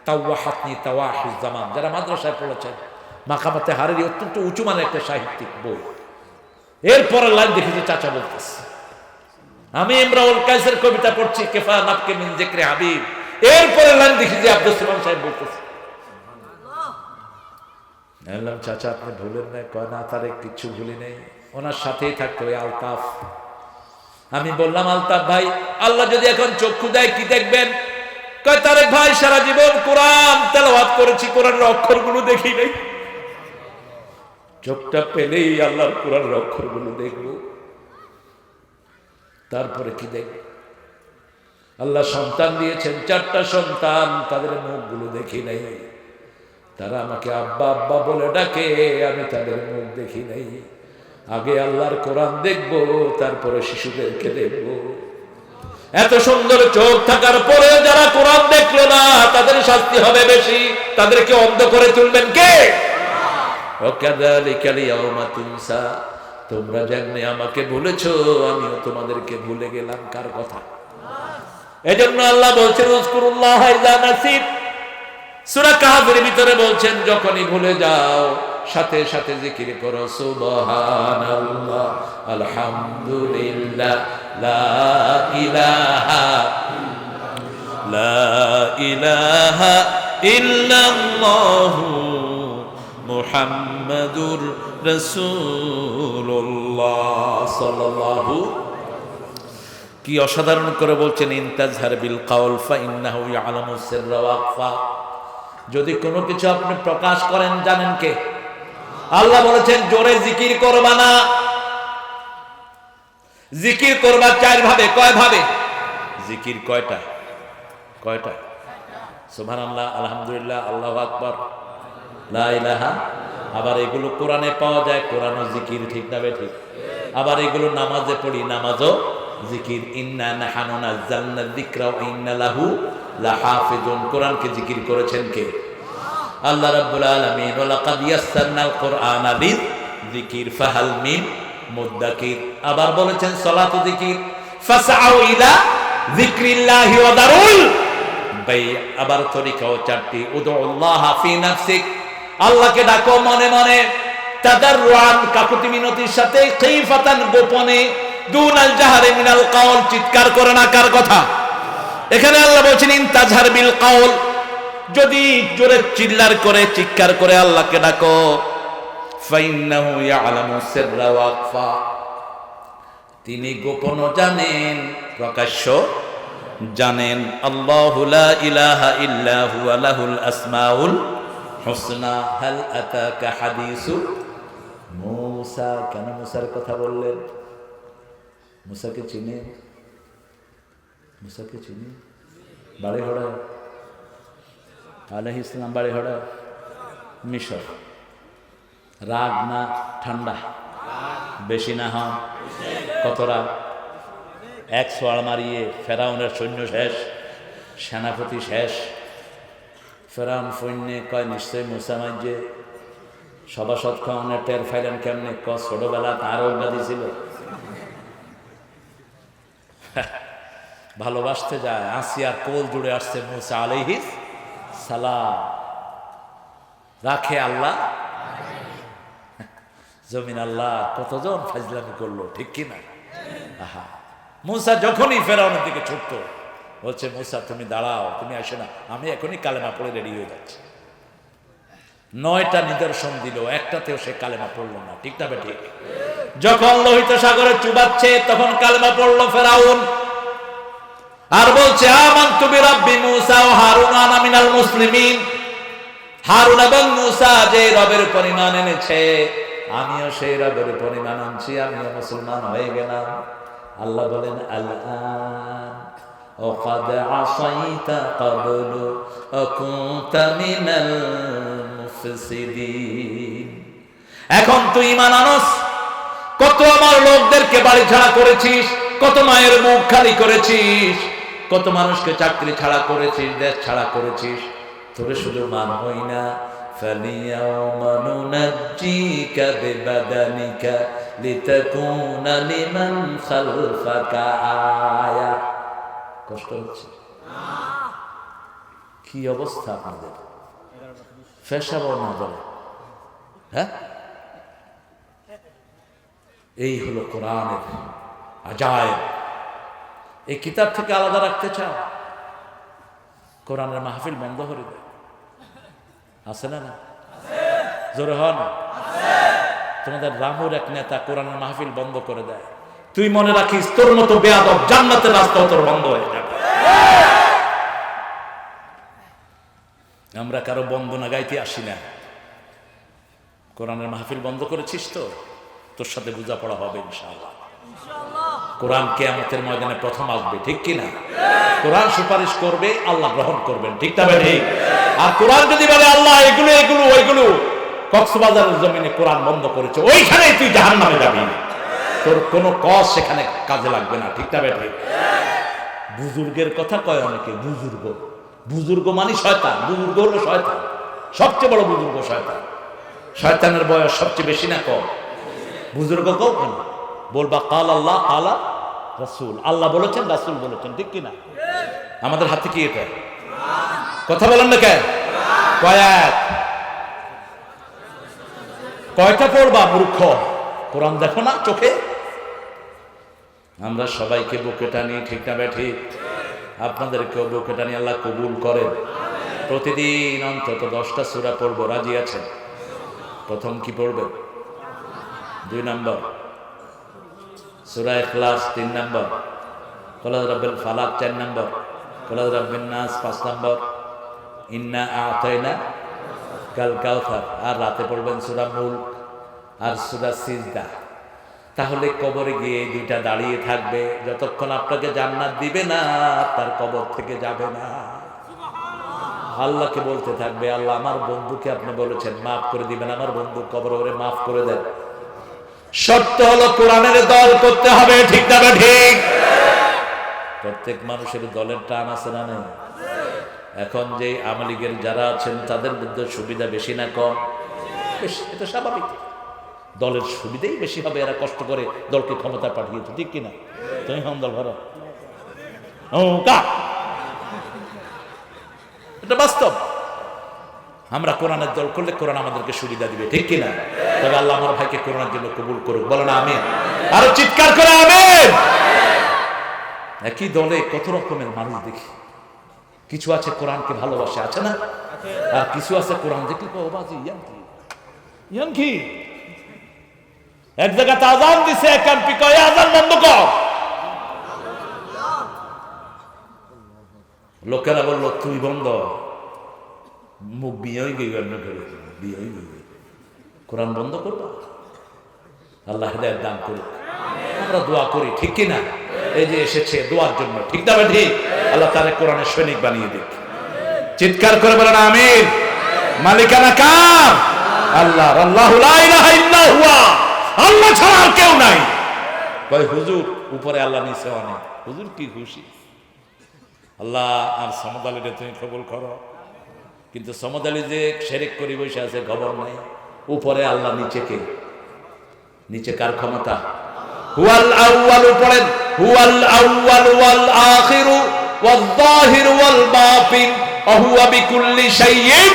তাওয়াহাতনি তাওয়াহিজ জামান, যারা মাদ্রাসায় পড়েছেন, মাকামাতে হারিরি অত্যন্ত উঁচু মানের একটা সাহিত্যিক বই। এরপরের লাইন দেখেছি চাচা বলতেছে, আমি ইমরাউল কাইসের কবিতা পড়ছি কেফা নাফকে মিন যিকরি হাবিব, এরপরের লাইন দেখেছি আব্দুস সোবহান সাহেব বলতেছে। বললাম চাচা আপনি ভুলেন না? কয় না, তারে কিছু ভুলি নেই, ওনার সাথেই থাকতো ওই আলতাফ। আমি বললাম আলতাফ ভাই, আল্লাহ যদি এখন চক্ষু দেয় কি দেখবেন? কয় তারেক ভাই সারা জীবন কোরআন তেলাওয়াত করেছি, কোরআনের অক্ষরগুলো দেখি নাই, চোখটা পেলেই আল্লাহর কোরআনের অক্ষরগুলো দেখব, তারপরে কি দেখব? আল্লাহ সন্তান দিয়েছেন, 4টা সন্তান, তাদের মুখগুলো দেখি নাই। তারা আমাকে আব্বা আব্বা বলে ডাকে, আমি তাদের মুখ দেখি নাই। আগে আল্লাহর কোরআন দেখবো, তারপরে শিশুদেরকে দেখবো। এত সুন্দর চোখ থাকার পরে যারা কোরআন দেখলো না, তাদের শাস্তি হবে বেশি। তাদেরকে অন্ধ করে তুলবেন কে? ওয়াকাযালিকাল ইয়াওমা তুনসা, তোমরা যেমনি আমাকে ভুলেছো, আমিও তোমাদেরকে ভুলে গেলাম। কার কথা? এজন্য আল্লাহ বলছেন উযকুরুল্লাহ ইযা নাসিত। সূরা কাহফের ভিতরে বলছেন যখনই ভুলে যাও সাথে সাথে জিকির করো সুবহানাল্লাহ, আলহামদুলিল্লাহ, লা ইলাহা ইল্লাল্লাহু মুহাম্মাদুর রাসূলুল্লাহ সাল্লাল্লাহু। কি অসাধারণ করে বলছেন, ইনতাজহার বিল কাউল ফা ইন্নাহু ইয়ালামুস সিররা ওয়া আখফা। যদি কোনো কিছু আপনি প্রকাশ করেন, জানেন কে? আল্লাহ বলেছেন জোরে জিকির করবা না। জিকির করবা 4 ভাবে। কয় ভাবে? জিকির কয়টা? সুবহানাল্লাহ, আলহামদুলিল্লাহ, আল্লাহু আকবার, লা ইলাহা। আবার এগুলো কোরআনে পাওয়া যায়, কোরআনও জিকির, ঠিক না ঠিক? আবার এগুলো নামাজে পড়ি, নামাজও জিকির। ইন্না নাহনু নাযালনা যিকরা ওয়া ইন্না লাহু লাহাফিজুন। কোরআনকে জিকির করেছেন কে? আল্লাহ রাব্বুল আলামিন। ওয়া লাকাদ ইয়াসসারনাল কুরআনা লিযিকির ফাহাল মিন মুদ্দাকির। আবার বলেছেন সালাতু জিকির, ফাসআউ ইলা যিকরিল্লাহি ওয়া দারুল বাই। আবার তরিকাও 4টি, উদুল্লাহ ফি নাফসিক, আল্লাহকে ডাকো মনে মনে, তাদাররুআন কাকুতি মিনতির সাথে, খাইফাতান গোপনে, দুনাল জাহরি মিনাল কাউল চিৎকার করে না। কার কথা? এখানে আল্লাহ বলছেন ইনতাজহার বিল কাউল, যদি জোরে চিল্লার করে চিৎকার করে আল্লাহকে ডাকো, ফাইন্নাহু ইয়ালামুস সিররা ওয়া আখফা, তিনি গোপন জানেন, প্রকাশ্য জানেন। আল্লাহু লা ইলাহা ইল্লা হুয়া লাহুল আসমাউল হুসনা। হাল আতাকা হাদিসু মূসা। কেন মূসার কথা বললেন? মূসাকে চিনি? বাড়ি হড়া আলাইহিস সালাম, বাড়ি হড়া মিশর। রাগ না ঠান্ডা? বেশি না হন? কত রাগ? 1 সোয়াল মারিয়ে ফেরাউনের সৈন্য শেষ, সেনাপতি শেষ। ফেরাউন সৈন্যে কয় নিশ্চয় মুসা মাইজে সভাসদ খাওয়ানোর টের ফাইলেন কেমনে? ছোটবেলা তার অজ্ঞাতি ছিল, ভালোবাসতে যায়। আসিয়ার কোল জুড়ে আসছে মুসা আলাইহিস সালাম। রাখে আল্লাহ, জমিন আল্লাহ। কতজন ফাজলামি করলো, ঠিক কিনা? আহা, মুসা যখনই ফেরাউনের দিকে ছুটতো, বলছে মুসা তুমি দাঁড়াও, তুমি আসো না, আমি এখনই কালেমা পড়ে রেডি হয়ে যাচ্ছি। 9টা নিদর্শন দিল, একটাতেও সে কালেমা পড়লো না। ঠিক না বেঠিক? যখন লোহিত সাগরে চুবাচ্ছে তখন কালেমা পড়লো ফেরাউন, আর বলছে আমানতু বিরাব্বি মুসা ওয়া হারুন আনা মিনাল মুসলিমিন। হারুন এবং মুসা যে রবের উপর ঈমান এনেছে, আমিও সেই রবের উপর ঈমান আনছি, আমিও মুসলমান হয়ে গেলাম। আল্লাহ বলেন আল-আন وقد عصيت قبل وكنت من المفسدين। এখন তুই ঈমান আনস, কত আমার লোকদেরকে বাড়ি ছাড়া করেছিস, কত মায়ের মুখ খালি করেছিস, কত মানুষকে চাকরি ছাড়া করেছিস, দেশ ছাড়া করেছিস, তোরে শুধু মানবই না। فَالْيَوْمَ نُنَجِّيكَ بِبَدَنِكَ لِتَكُونَ لِمَنْ خَلْفَكَ آيَةً। কষ্ট হচ্ছে? কি অবস্থা আপনাদের? ফেসাবো না বলে, হ্যাঁ? এই হলো কোরআনের আজায়েব। এই কিতাব থেকে আলাদা রাখতে চাও, কোরআনের মাহফিল বন্ধ করে দেয়। আছে না? না জোরে হন। তোমাদের রামুর এক নেতা কোরআনের মাহফিল বন্ধ করে দেয়, তুই মনে রাখিস তোর মতো বেয়াদব জান্নাতের রাস্তা তোর বন্ধ হয়ে যাবে। আমরা কারো বন্দনা গাইতে আসি না। কোরআনের মাহফিল বন্ধ করেছিস তো, তোর সাথে বোঝাপড়া হবে ইনশাআল্লাহ। কোরআন কিয়ামতের ময়দানে প্রথম আসবে, ঠিক কিনা? কোরআন সুপারিশ করবে, আল্লাহ গ্রহণ করবেন, ঠিক না ঠিক? আর কোরআন যদি বলে আল্লাহ এগুলো এগুলো ওইগুলো, কক্সবাজারের জমিনে কোরআন বন্ধ করেছে, ওইখানেই তুই জাহান্নামে যাবি, তোর কোনো কস সেখানে কাজে লাগবে না, ঠিক না ঠিক? বুজুর্গের কথা কয় অনেকে, বুজুর্গ, বুজুর্গ মানে শয়তান, বুজুর্গ হলো শয়তান, সবচেয়ে বড় বুজুর্গ শয়তান। শয়তানের বয়স সবচেয়ে বেশি না কম? বুজুর্গ কেউ কেন বলবা কাল আল্লাহ কালা রাসূল, আল্লাহ বলেছেন রাসূল বলেছেন, ঠিক কিনা? আমাদের হাতে কি এটা? কথা বলেন না কেন? কয়াত কয়টা পড়বা মূর্খ? কোরআন দেখো না চোখে? আমরা সবাইকে বুকে টানি, ঠিক না ঠিক? আপনাদেরকেও বুকে টানি, আল্লাহ কবুল করেন। প্রতিদিন অন্তত 10টা সূরা পড়বো, রাজি আছেন? প্রথম কি পড়বেন? 2 নম্বর সূরা ইখলাস, 3 নম্বর কুল আউযু বিরাব্বিল ফালাক, 4 নম্বর কুল আউযু বিরাব্বিন নাস, 5 নম্বর ইন্না আ'তাইনা কাল কাউসার, আর রাতে পড়বেন সূরা মুলক আর সূরা সিজদা। তাহলে কবরে গিয়ে এই 2টা দাঁড়িয়ে থাকবে, যতক্ষণ আপনাকে জান্নাত দিবে না তার কবর থেকে যাবে না। আল্লাহকে বলতে থাকবে, আল্লাহ আমার বন্ধুকে আপনি বলেছেন মাফ করে দিবেন, আমার বন্ধু কবরে ওরে মাফ করে দেন। শর্ত হলো কোরআনের দল করতে হবে, ঠিক না ঠিক? প্রত্যেক মানুষের দলের টান আছে না নেই? এখন যে আওয়ামী লীগের যারা আছেন তাদের মধ্যে সুবিধা বেশি না কম? বেশি, এটা স্বাভাবিক। দলের সুবিধাই বেশি হবে, এরা কষ্ট করে দলকে ক্ষমতায় পাঠিয়েছে, ঠিক কিনা? তুমি হন দল ভরো, এটা বাস্তব। আমরা কোরআনের দল করলে কোরআন আমাদেরকে সুবিধা দিবে, ঠিক কিনা? তবে আল্লাহ আমার ভাইকে কোরআনের জন্য কবুল করুক, বলেন আমিন। আরো চিৎকার করে আমিন। একই দলে কত রকমের মানুষ দেখি, কিছু আছে কোরআনকে ভালোবাসে, আছে না? আর কিছু আছে কোরআন দেখি বাজি ইয়াঙ্কি। এক জায়গাতে আযান দিছে, এক এমপি কয় আযান বন্ধ কর। লোকেরা বলল তুই বন্ধ, মুখ বিয়ে কোরআন বন্ধ করবো? আল্লাহ হেদায়েত দান করুক। আমরা দোয়া করি, ঠিক কিনা? এই যে এসেছে দোয়ার জন্য, ঠিক না ঠিক? আল্লাহ তারে কোরআনের সৈনিক বানিয়ে দিক। চিৎকার করে বলেন আমিন। মালিকানা কার? আল্লাহর। আল্লাহু লা ইলাহা ইল্লা হুয়া, আল্লাহ ছাড়া আর কেউ নাই। কয় হুজুর উপরে আল্লাহ নিচে অনেক, হুজুর কি খুশি। আল্লাহ আর সমদ আলীরে তুমি কবুল করো, কিন্তু সমদ আলী যে শিরক করে বসে আছে খবর নাই, উপরে আল্লাহ, নিচে কে? নিচে কার ক্ষমতা? হুয়াল আউয়ালু পড়েন, হুয়াল আউয়ালু ওয়াল আখিরু ওয়াল যাহিরু ওয়াল বাতিন ওয়া হুয়া বিকুল্লি শাইইন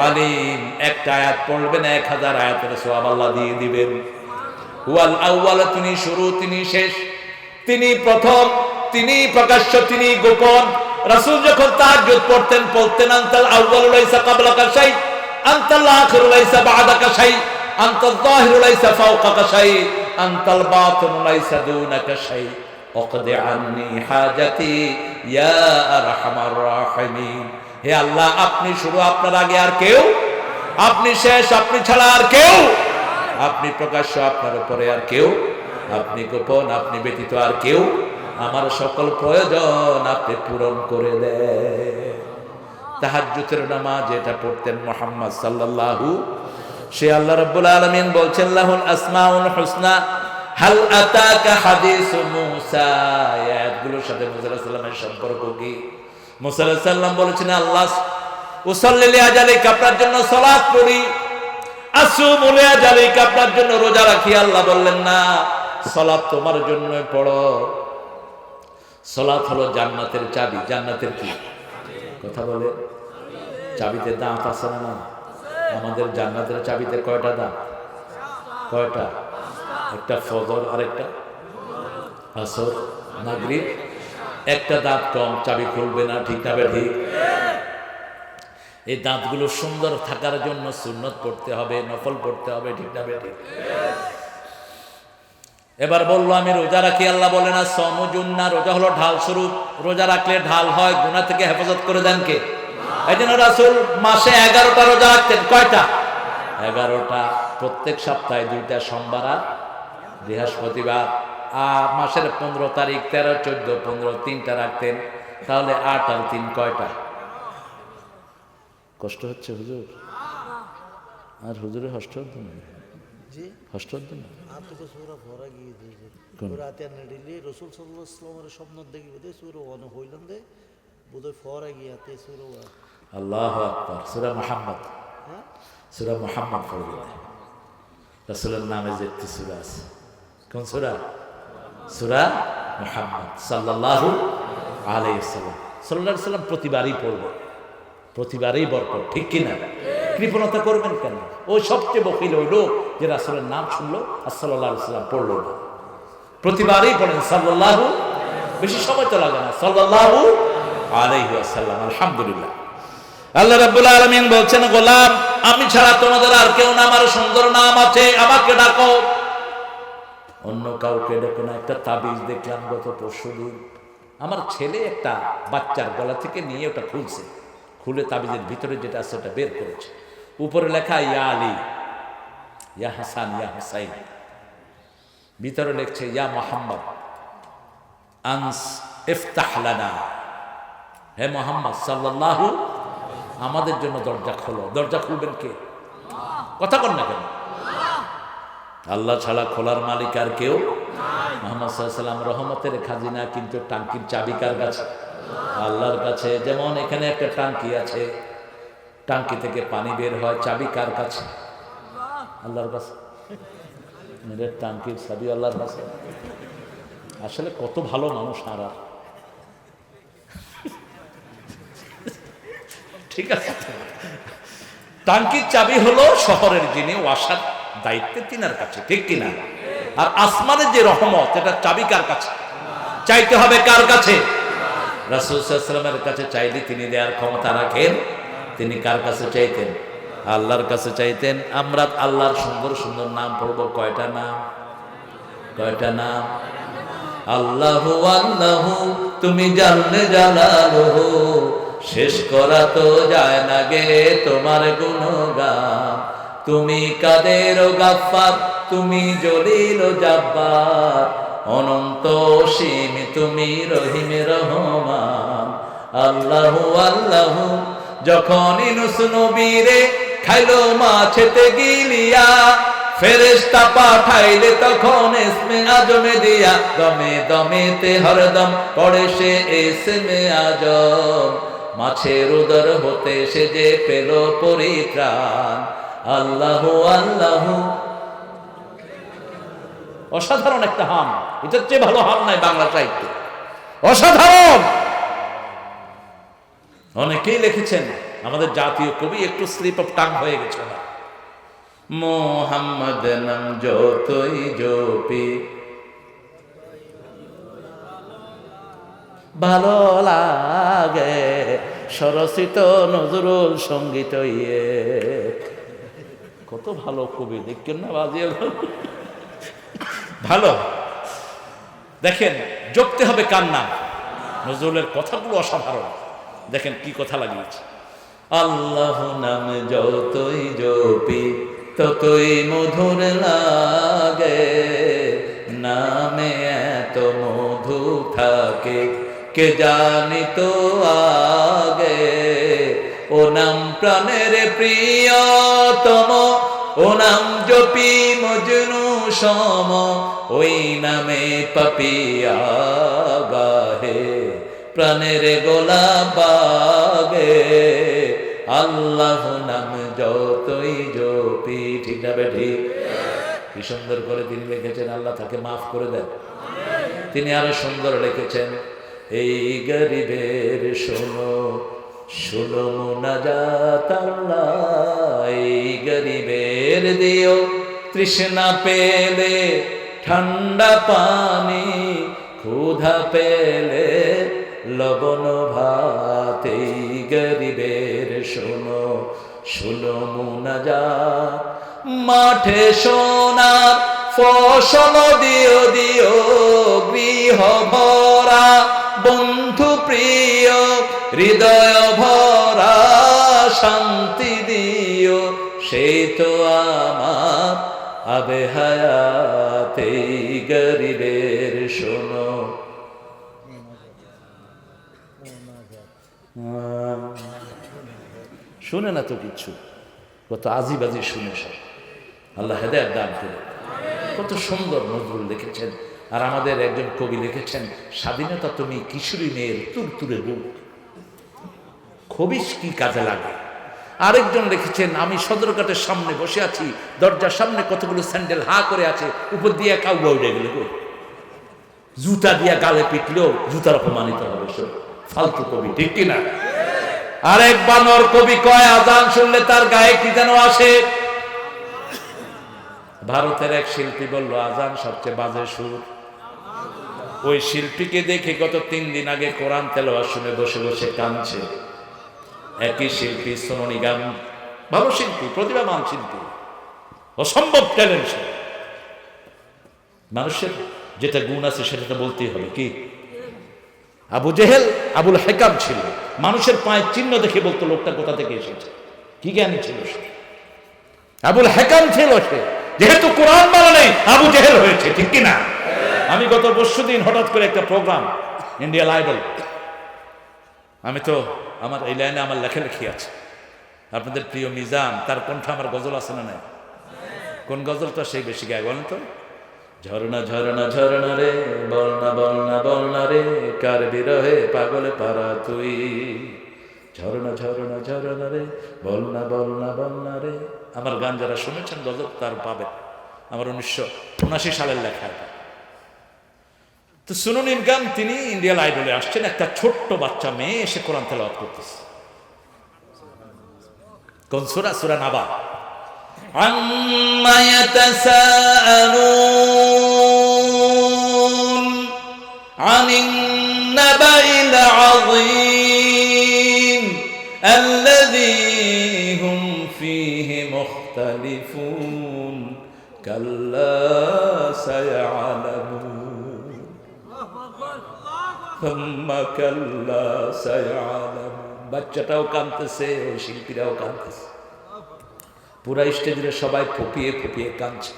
আলিম। একটা আয়াত পড়বেন 1000 আয়াতের সওয়াব আল্লাহ দিয়ে দিবেন। হুয়াল আউয়াল, তিনি শুরু তিনি শেষ, তিনি প্রথম, তিনি প্রকাশ্য, তিনি গোপন। রাসূল যখন তাহাজ্জুদ পড়তেন বলতেন আনতাল আউয়ালু লাইসা ক্বাবলাকা শাই, আনতাল আখিরু লাইসা বা'দাকা শাই, আনতাল যাহিরু লাইসা ফাওকাকা শাই, আনতাল বাতিনু লাইসা দুনাকা শাই, ওয়াকদি আন্নী হাজাতি ইয়া আরহামার রাহিমিন। হে আল্লাহ, আপনি শুরু, আপনার আগে আর কেউ, আপনি শেষ, আপনি ছাড়া আর কেউ, আপনি প্রকাশ্য, আপনার উপরে আর কেউ, আপনি গোপন, আপনি ব্যতীত আর কেউ, আমার সকল প্রয়োজন আপনি পূরণ করে দেন। তাহাজ্জুদের নামাজ এটা পড়তেন মুহাম্মদ সাল্লাল্লাহু, সে আল্লাহ রাব্বুল আলামিন বলছেন লাহুল আসমাউল হুসনা হাল আতাকা হাদিসু মূসা। আয়াতগুলোর সাথে মুসা আলাইহিস সালামের সম্পর্ক কি? মুসা আলাইহিস সালাম বলেছেন আল্লাহ উসাল্লি লিআজালিকা, আপনার জন্য সালাত পড়ি, আসুমু লিআজালিকা, আপনার জন্য রোজা রাখি। আল্লাহ বললেন না, সালাত তোমার জন্য পড়ো। সালাত হলো জান্নাতের চাবি। জান্নাতের কি কথা বলে? চাবিতে দাঁত আছে না? আমাদের জান্নাতের চাবিতে কয়টা দাঁত? কয়টা? একটা ফজর, আরেকটা আসর, মাগরিব। একটা দাঁত কম, চাবি খুলবে না, ঠিক না ঠিক? এই দাঁতগুলো সুন্দর থাকার জন্য সুন্নত পড়তে হবে, নফল পড়তে হবে, ঠিক না ঠিক? এবার বললো আমি রোজা রাখি। আল্লাহ বলে না সমু জুন্না, রোজা হলো ঢাল স্বরূপ, রোজা রাখলে ঢাল হয়, গুনাহ থেকে হেফাজত করে দেন কে? এই জন্য রাসূল মাসে 11টা রোজা রাখতেন। কয়টা? 11টা। প্রত্যেক সপ্তাহে 2টা, সোমবার আর বৃহস্পতিবার। আর মাসের 15 তারিখ, 13, 14, 15 3টা রাখতেন। তাহলে 8 আর 3 কয়টা? কষ্ট হচ্ছে হুজুর? আর হুজুরের হষ্ট হতো না? হষ্ট হতো না? আল্লাহু আকবার। সূরা মুহাম্মদ, সূরা মুহাম্মদ পড়বেন। রাসূলের নামে যে একটি সূরা আছে, কোন সূরা? সূরা মুহাম্মদ সাল্লাল্লাহু আলাইহি ওয়াসাল্লাম। সাল্লাল্লাহু আলাইহি ওয়াসাল্লাম প্রতিবারই পড়বে, প্রতিবারই বরকত, ঠিক কিনা? কৃপণতা করবেন কেন? ওই সবচেয়ে বকিল ওই লোক যে রাসূলের নাম শুনলো আর সাল্লাল্লাহু আলাইহি ওয়াসাল্লাম পড়লো না। প্রতিবারই পড়েন সাল্লাল্লাহু, বেশি সময় তো লাগে না, সাল্লাল্লাহু আলাইহি ওয়াসাল্লাম। আলহামদুলিল্লাহ। আল্লাহ রাব্বুল আলামিন বলছেন গোলাম, আমি ছাড়া তোমাদের আর কেউ না, আমার সুন্দর নাম আছে, আমাকে ডাকো, অন্য কাউকে ডাকো না। একটা তাবিজ দেখলাম গত পরশুদিন, আমার ছেলে একটা বাচ্চার গলা থেকে নিয়ে ওটা খুলছে, খুলে তাবিজের ভিতরে যেটা আছে ওটা বের করেছে। উপরে লেখা ইয়া আলী, ইয়া হাসান, ইয়া হুসাইন। ভিতরে লিখছে ইয়া মুহাম্মদ আনস ইফতাহ লানা, হে মুহাম্মদ সাল্লাল্লাহু, আমাদের জন্য দরজা খোলো। দরজা খুলবেন কে? কথা কন না কেন? আল্লাহ ছাড়া খোলার মালিক আর কেউ। মুহাম্মদ সাল্লাল্লাহু আলাইহি ওয়াসাল্লাম রহমতের খাজিনা, কিন্তু টাঙ্কির চাবি কার কাছে? আল্লাহর কাছে। যেমন এখানে একটা টাঙ্কি আছে, টাঙ্কি থেকে পানি বের হয়, চাবি কার কাছে? আল্লাহর কাছে। মেয়ের টাঙ্কির চাবি আল্লাহর কাছে। আসলে কত ভালো মানুষ আর ঠিক আছে। টাঙ্কির চাবি হলো শহরের যিনি ওয়াসার দায়িত্বে, তিনার কাছে, ঠিক কিনা? আর আসমানের যে রহমত, এটা চাবি কার কাছে? চাইতে হবে কার কাছে? রাসূল সাল্লাল্লাহু আলাইহি ওয়াসাল্লামের কাছে চাইলে তিনি দেওয়ার ক্ষমতা রাখেন। তিনি কার কাছে চাইতেন? আল্লাহর কাছে চাইতেন। আমরা আল্লাহর সুন্দর সুন্দর নাম পড়বো। কয়টা নাম? কয়টা নাম? আল্লাহু আল্লাহু, তুমি জানলে জালালুহু, শেষ করা তো যায় না গে তোমার গুণগান। তুমি কাদের ও গাফফার, তুমি জলিল ও জাব্বার, অনন্ত অসীম তুমি রহিম রহমান। আল্লাহু আল্লাহু, যখন ইউনূস নবীরে খাইলো মাছেতে গিলিয়া, ফেরেশতা পাঠাইলে তখন ইসমে আজমে দিয়া, দমে দমেতে হরদম পড়ে সে ইসমে আজম। মাছের উদর হতে সে যে পেল পরিত্রাণ। আল্লাহু আল্লাহু। অসাধারণ একটা হাম, এটার চেয়ে ভালো হাম নাই বাংলা সাহিত্যে। অসাধারণ। অনেকেই লিখেছেন, আমাদের জাতীয় কবি একটু স্লিপ অফ টাং হয়ে গেছে। মোহাম্মদ নাম যতই জপি, ভালো লাগে স্বরচিত নজরুল সঙ্গীত কত ভালো কবি দেখেন না বাজিয়ে ভালো দেখেন জপতে হবে কার নাম নজরুলের কথাগুলো অসাধারণ দেখেন কি কথা লাগিয়েছে আল্লাহ নাম যতই জপি ততই মধুর লাগে নামে এত মধু থাকে কে জানি তো আগে ও নাম প্রাণের প্রিয়তম ও নাম জপি মজনু সম ওই নামে পাপিয়া গাহে প্রাণের গোলাপ বাগে আল্লাহ নাম যতই জপি ঠিক না বেঠি কি সুন্দর করে তিনি লিখেছেন আল্লাহ তাকে মাফ করে দেন তিনি আরো সুন্দর লিখেছেন এই গরিবের শোনো শোনো মুনাজাত আল্লাহ এই গরিবের দিও তৃষ্ণা পেলে ঠান্ডা পানি ক্ষুধা পেলে লবণ ভাত এই গরিবের শোনো শোনো মুনাজাত মাঠে সোনার ফসল দিও দিও গৃহ ভরা বন্ধু প্রিয় হৃদয় ভরা শান্তি দিও সেই তো আমার আবে হায়াত এই গরিবের শোনো শুনে না তো কিচ্ছু কত আজিবাজি শুনে সব আল্লাহ হেদায়েত দান করে কত সুন্দর নজরুল লিখেছেন আর আমাদের একজন কবি লিখেছেন স্বাধীনতা তুমি কিশোরী মেয়ের তুরতুরে বুক খবিস কি কাজে লাগে আরেকজন লিখেছেন আমি সদরঘাটের সামনে বসে আছি দরজার সামনে কতগুলো স্যান্ডেল হা করে আছে উপর দিয়ে কাউবা উঠে গেল জুতা দিয়া গালে পিটলেও জুতার অপমানিত হবে সব ফালতু কবি ঠিক কিনা আরেক বানর কবি কয় আজান শুনলে তার গায়ে কি যেন আসে ভারতের এক শিল্পী বলল আজান সবচেয়ে বাজে সুর ওই শিল্পীকে দেখে গত 3 দিন আগে কোরআন তেলাওয়াত শুনে বসে বসে কাঁদছে একই শিল্পী সোনু নিগম ভালো শিল্পী প্রতিভাবান শিল্পী অসম্ভব ট্যালেন্ট মানুষের যেটা গুণ আছে সেটা তো বলতেই হবে কি আবু জেহেল আবুল হেকাম ছিল মানুষের পায়ের চিহ্ন দেখে বলতো লোকটা কোথা থেকে এসেছে কি জ্ঞানী ছিল সে আবুল হেকাম ছিল সে যেহেতু কোরআন বলা নেই আবু জেহেল হয়েছে ঠিক কিনা আমি গত পরশুদিন হঠাৎ করে একটা প্রোগ্রাম ইন্ডিয়ান আইডল আমি তো আমার এই লাইনে আমার লেখালেখি আছে আপনাদের প্রিয় মিজান তার কণ্ঠ আমার গজল আছে না নাই কোন গজলটা সেই বেশি গায় বলেন তো ঝরনা ঝরনা ঝরনা রে বলনা বলনা বলনা রে কার বিরহে পাগলে পারা তুই ঝরনা ঝরনা ঝরনা রে বলনা বলনা বলনা রে আমার গান যারা শুনেছেন গজল তার পাবেন আমার 1979 সালের লেখা তো সোনু নিগম তিনি ইন্ডিয়ান আইডলে আসছেন একটা ছোট্ট বাচ্চা মেয়ে এসে কোরআন তেলাওয়াত করতেছে কোন সূরা সূরা নাবা عما يتساءلون عن النبأ العظيم الذي هم فيه مختلفون كلا سيعلمون ثم كلا سيعلمون বাচ্চাটাও কাঁদতেছে ওই শিল্পীরাও কাঁদতেছে পুরা স্টেজে সবাই ফুপিয়ে ফুপিয়ে কাঁদছে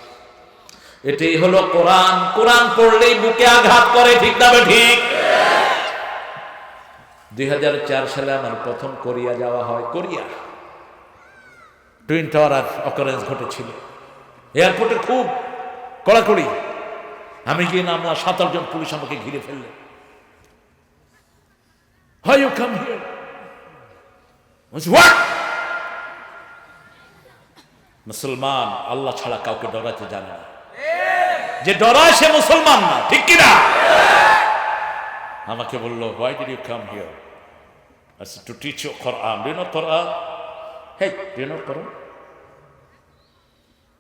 এটাই হলো কোরআন কোরআন পড়লেই বুকে আঘাত করে ঠিক না ঠিক 2004 সালে আমার প্রথম কোরিয়া যাওয়া হয় কোরিয়া টুইন টাওয়ার অকারেন্স ঘটেছিল এয়ারপোর্টে খুব কড়াকড়ি আমি গিয়ে নামলাম 17 জন পুলিশ আমাকে ঘিরে ফেললেন How you come here? What? মুসলমান আল্লাহ ছাড়া কাউকে ডরাতে জানে না যে ডরায় সে মুসলমান না ঠিক কি না আমাকে বলল why did you come here I said to teach you Quran do you know Quran hey do you know Quran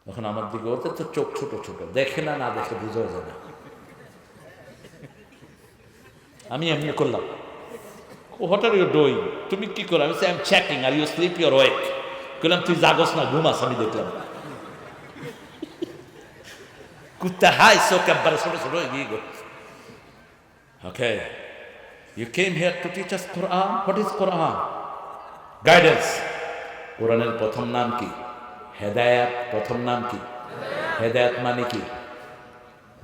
এখন আমার দিকে ওদের তো চোখ ছোট ছোট দেখে না না দেখে বুঝা যায় না আমি এমনি করলাম, হোয়াট আর ইউ ডুইং, তুমি কি করো? আমি I am checking are you sleep your wake. বললাম তুই জাগস না, ঘুমাস। আমি দেখলাম কুত্তা হাই চোখ একবারে ছোট ছোট এগিয়ে গো। Okay, you came here to teach us Quran. What is Quran? Guidance. কোরআনের প্রথম নাম কি? হেদায়াত। প্রথম নাম কি? হেদায়াত মানে কি?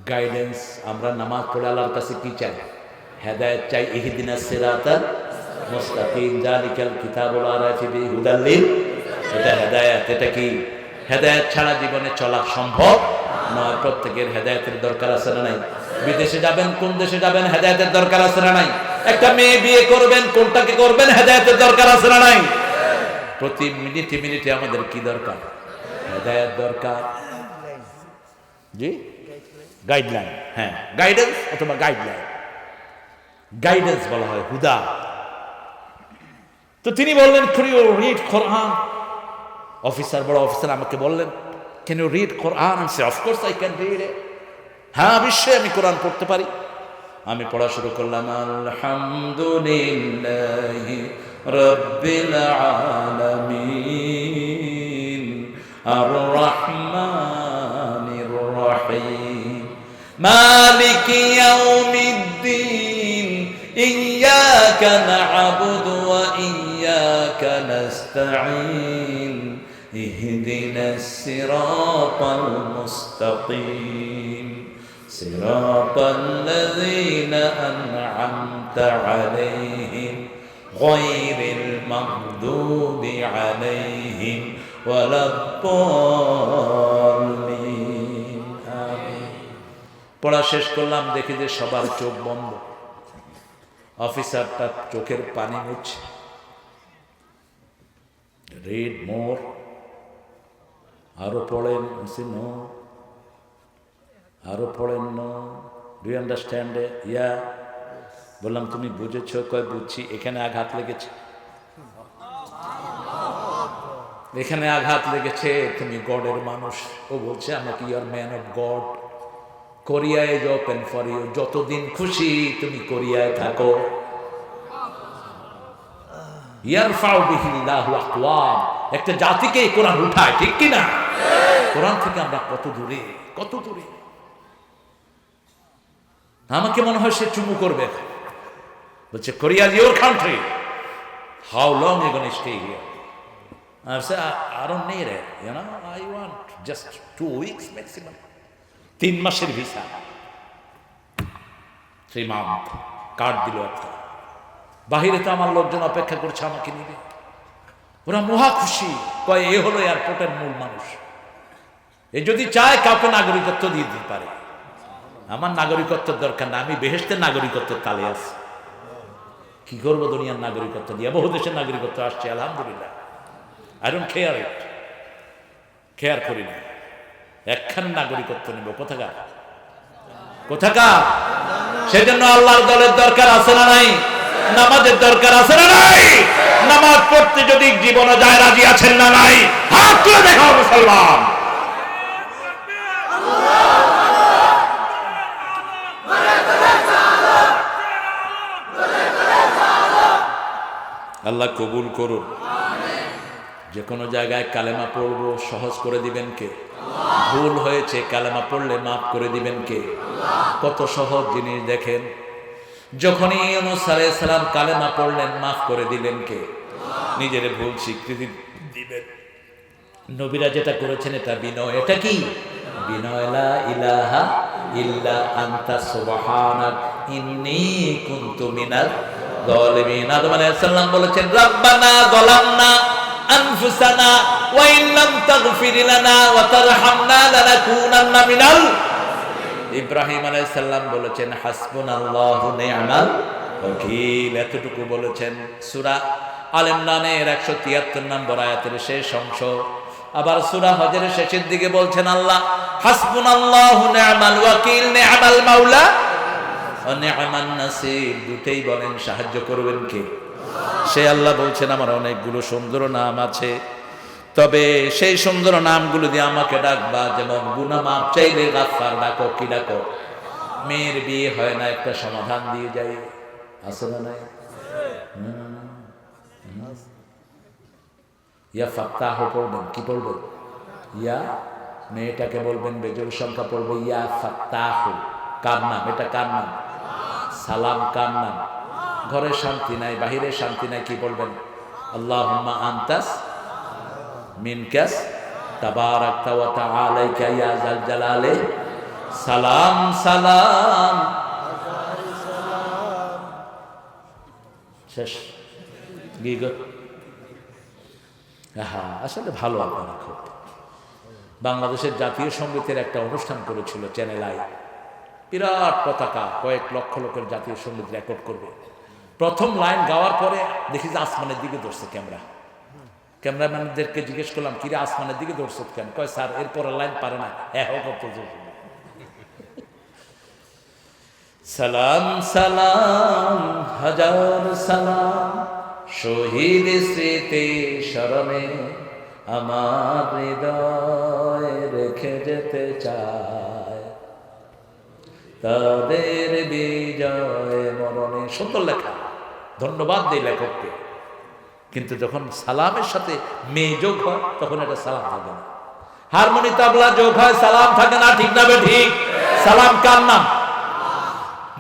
গাইডেন্স। আমরা নামাজ পড়ে আল্লাহর কাছে কি চাই? হেদায়াত চাই। ইহদিনাস সিরাতাল মুস্তাকিম, যালিকাল কিতাবুল লা রাইবা ফিহি হুদাল লিল। এটা হেদায়াত। এটা কি? হেদায়াত ছাড়া জীবনে চলা সম্ভব নয়। প্রত্যেকের হেদায়াতের দরকার আছে না নাই? বিদেশে যাবেন, কোন দেশে যাবেন, হেদায়াতের দরকার আছে না নাই? একটা মেয়ে বিয়ে করবেন, কোনটাকে করবেন, হেদায়াতের দরকার আছে না নাই? প্রতি মিনিটে মিনিটে আমাদের কি দরকার? হেদায়াত দরকার। জি, গাইডলাইন। হ্যাঁ, গাইডেন্স অথবা গাইডলাইন। গাইডেন্স বলা হয় হুদা। তো তিনি বললেন, can you read Quran? Officer, বড় অফিসার আমাকে বললেন, ক্যান ইউ রিড কোরআন? আমি সে of course I can read it. হ্যাঁ, অবশ্যই আমি কোরআন পড়তে পারি। আমি পড়া শুরু করলাম, আলহামদুলিল্লাহি রাব্বিল আলামিন আর রহমানির রহিম মালিকি ইয়াউমিদ্দিন ইয়্যাকা না'বুদু ওয়া ইয়্যাকা নাস্তাঈন ইহদিনাস সিরাতাল মুস্তাকিম সিরাতাল লাযীনা আন'আমতা আলাইহিম গায়রিল মাগদুবি আলাইহিম ওয়ালাদ-দাল্লিন। আমিন। পড়া শেষ করলাম, দেখি যে সবার চোখ বন্ধ। অফিসারটা চোখের পানি মুছছে। Read more. আরো পড়েন। নো। আরো পড়েন। No. Do you understand? Yeah. বললাম তুমি বুঝেছো? কয় বুঝছি। এখানে আঘাত লেগেছে, এখানে আঘাত লেগেছে। তুমি গডের মানুষ। ও বলছে আমাকে your man of God. Korea is open for you. যতদিন খুশি তুমি কোরিয়ায় থাকো। ইয়ারফাউ বিহিল্লাহু আকওয়াম। একটা জাতিকে কোরআন উঠায়, ঠিক কি না? কোরআন থেকে আমরা কত দূরে, কত দূরে। আমাকে মনে হয় সে চুমু করবে। বলছে Korea is your country, how long you gonna stay here? I said, I don't need it, you know, I want just 2 weeks maximum. 3 মাসের ভিসা, 3 month কার্ড দিল একটা। বাহিরে তো আমার লোকজন অপেক্ষা করছে আমাকে নিবে। ওরা মহা খুশি। কয় এ হলো এয়ারপোর্টের মূল মানুষ। এ যদি চায় কাউকে নাগরিকত্ব দিয়ে দিতে পারে। আমার নাগরিকত্বের দরকার না, আমি বেহেশতের নাগরিকত্বের তালে আছি। কি করবো দুনিয়ার নাগরিকত্ব দিয়ে? বহু দেশের নাগরিকত্ব আসছে, আলহামদুলিল্লাহ। I don't care it. Care করি না। একখান নাগরিকত্ব নেব। কোথাকার? কোথাকার? সেজন্য আল্লাহর দলের দরকার আছে না নাই? নামাজের দরকার আছে না নাই? নামাজ পড়তে যদি জীবনে যায়, রাজি আছেন না নাই? হাত তুলে দেখাও মুসলমান। আল্লাহ কবুল করুন। যে কোনো জায়গায় কালেমা পড়বো, সহজ করে দিবেন কে? ভুল হয়েছে কালেমা পড়লে মাফ করে দিবেন কে? কত সহজ জিনিস দেখেন। যখনই ইউনূস আলাইহিস সালাম কালেমা পড়লেন, মাফ করে দিলেন কে? নিজের ভুল স্বীকৃতি দিবেন। নবীরা যেটা করেছেন এটা বিনয়। এটা কি বিনয়? লা ইলাহা ইল্লা আনতা সুবহানাক ইন্নী কুনতু মিনাজ যালিমিন। আদম আলাইহিস সালাম বলেছেন, রাব্বানা যালামনা আনফুসানা ওয়া ইন লাম তাগফির লানা ওয়া তারহামনা লানাকুনান্না মিনাল। ইব্রাহিম আলাইহিস সালাম বলেছেন, হাসবুনাল্লাহু নি'মাল ওয়াকিল। এতটুকু বলেছেন। সূরা আল ইমরানের 173 নম্বর আয়াতের শেষ অংশ। আবার সূরা হজের শেষের দিকে বলছেন আল্লাহ, হাসবুনাল্লাহু নি'মাল ওয়াকিল, নি'মাল মাওলা ওয়া নি'মান নাসির। দুটেই বলেন সাহায্য করবেন কে? সে আল্লাহ বলছেন, আমার অনেকগুলো সুন্দর নাম আছে, তবে সেই সুন্দর নামগুলো দিয়ে আমাকে ডাকবা। যেমন গুনাহ মাফ চাইলে গাফফার ডাকো। কি ডাকো? মেয়ের বিয়ে হয় না, একটা সমাধান দিয়ে যাই। আছে না নাই? ইয়া ফাত্তাহ পড়বেন, কি পড়বেন? ইয়া, মেয়েটাকে বলবেন বেজোড় সংখ্যা পড়বে ইয়া ফাত্তাহ। কার নাম এটা? কার নাম? সালাম কার নাম? ঘরে শান্তি নাই, বাহিরে শান্তি নাই, কি বলবেন? আল্লাহুম্মা আনতাস মিনকাস তাবারাকতা ওয়া তাআলাইকা ইয়া যাল জালালে সালাম সালাম। শেষ। আসলে ভালো আপনারা খুব। বাংলাদেশের জাতীয় সঙ্গীতের একটা অনুষ্ঠান করেছিল চ্যানেল আই, বিরাট পতাকা, কয়েক লক্ষ লোকের জাতীয় সঙ্গীত রেকর্ড করবে। প্রথম লাইন গাওয়ার পরে দেখি যে আসমানের দিকে ধরছে ক্যামেরা। ক্যামেরাম্যানদেরকে জিজ্ঞেস করলাম, কিরে আসমানের দিকে ধরছ কেন? কয় স্যার এরপরের লাইন পারে না। হ্যাঁ করতে। সালাম সালাম হাজার সালাম, শহীদ স্মৃতি স্মরণে আমার হৃদয় রেখে যেতে চায় তাদের বিজয় মরণে। সুন্দর লেখা, ধন্যবাদ দিই লেখককে। কিন্তু যখন সালামের সাথে মেয়ে যোগ হয় তখন এটা সালাম থাকে না। হারমোনি তাবলা যোগ হয়, সালাম থাকে না। ঠিক না বে ঠিক? সালাম কার নাম?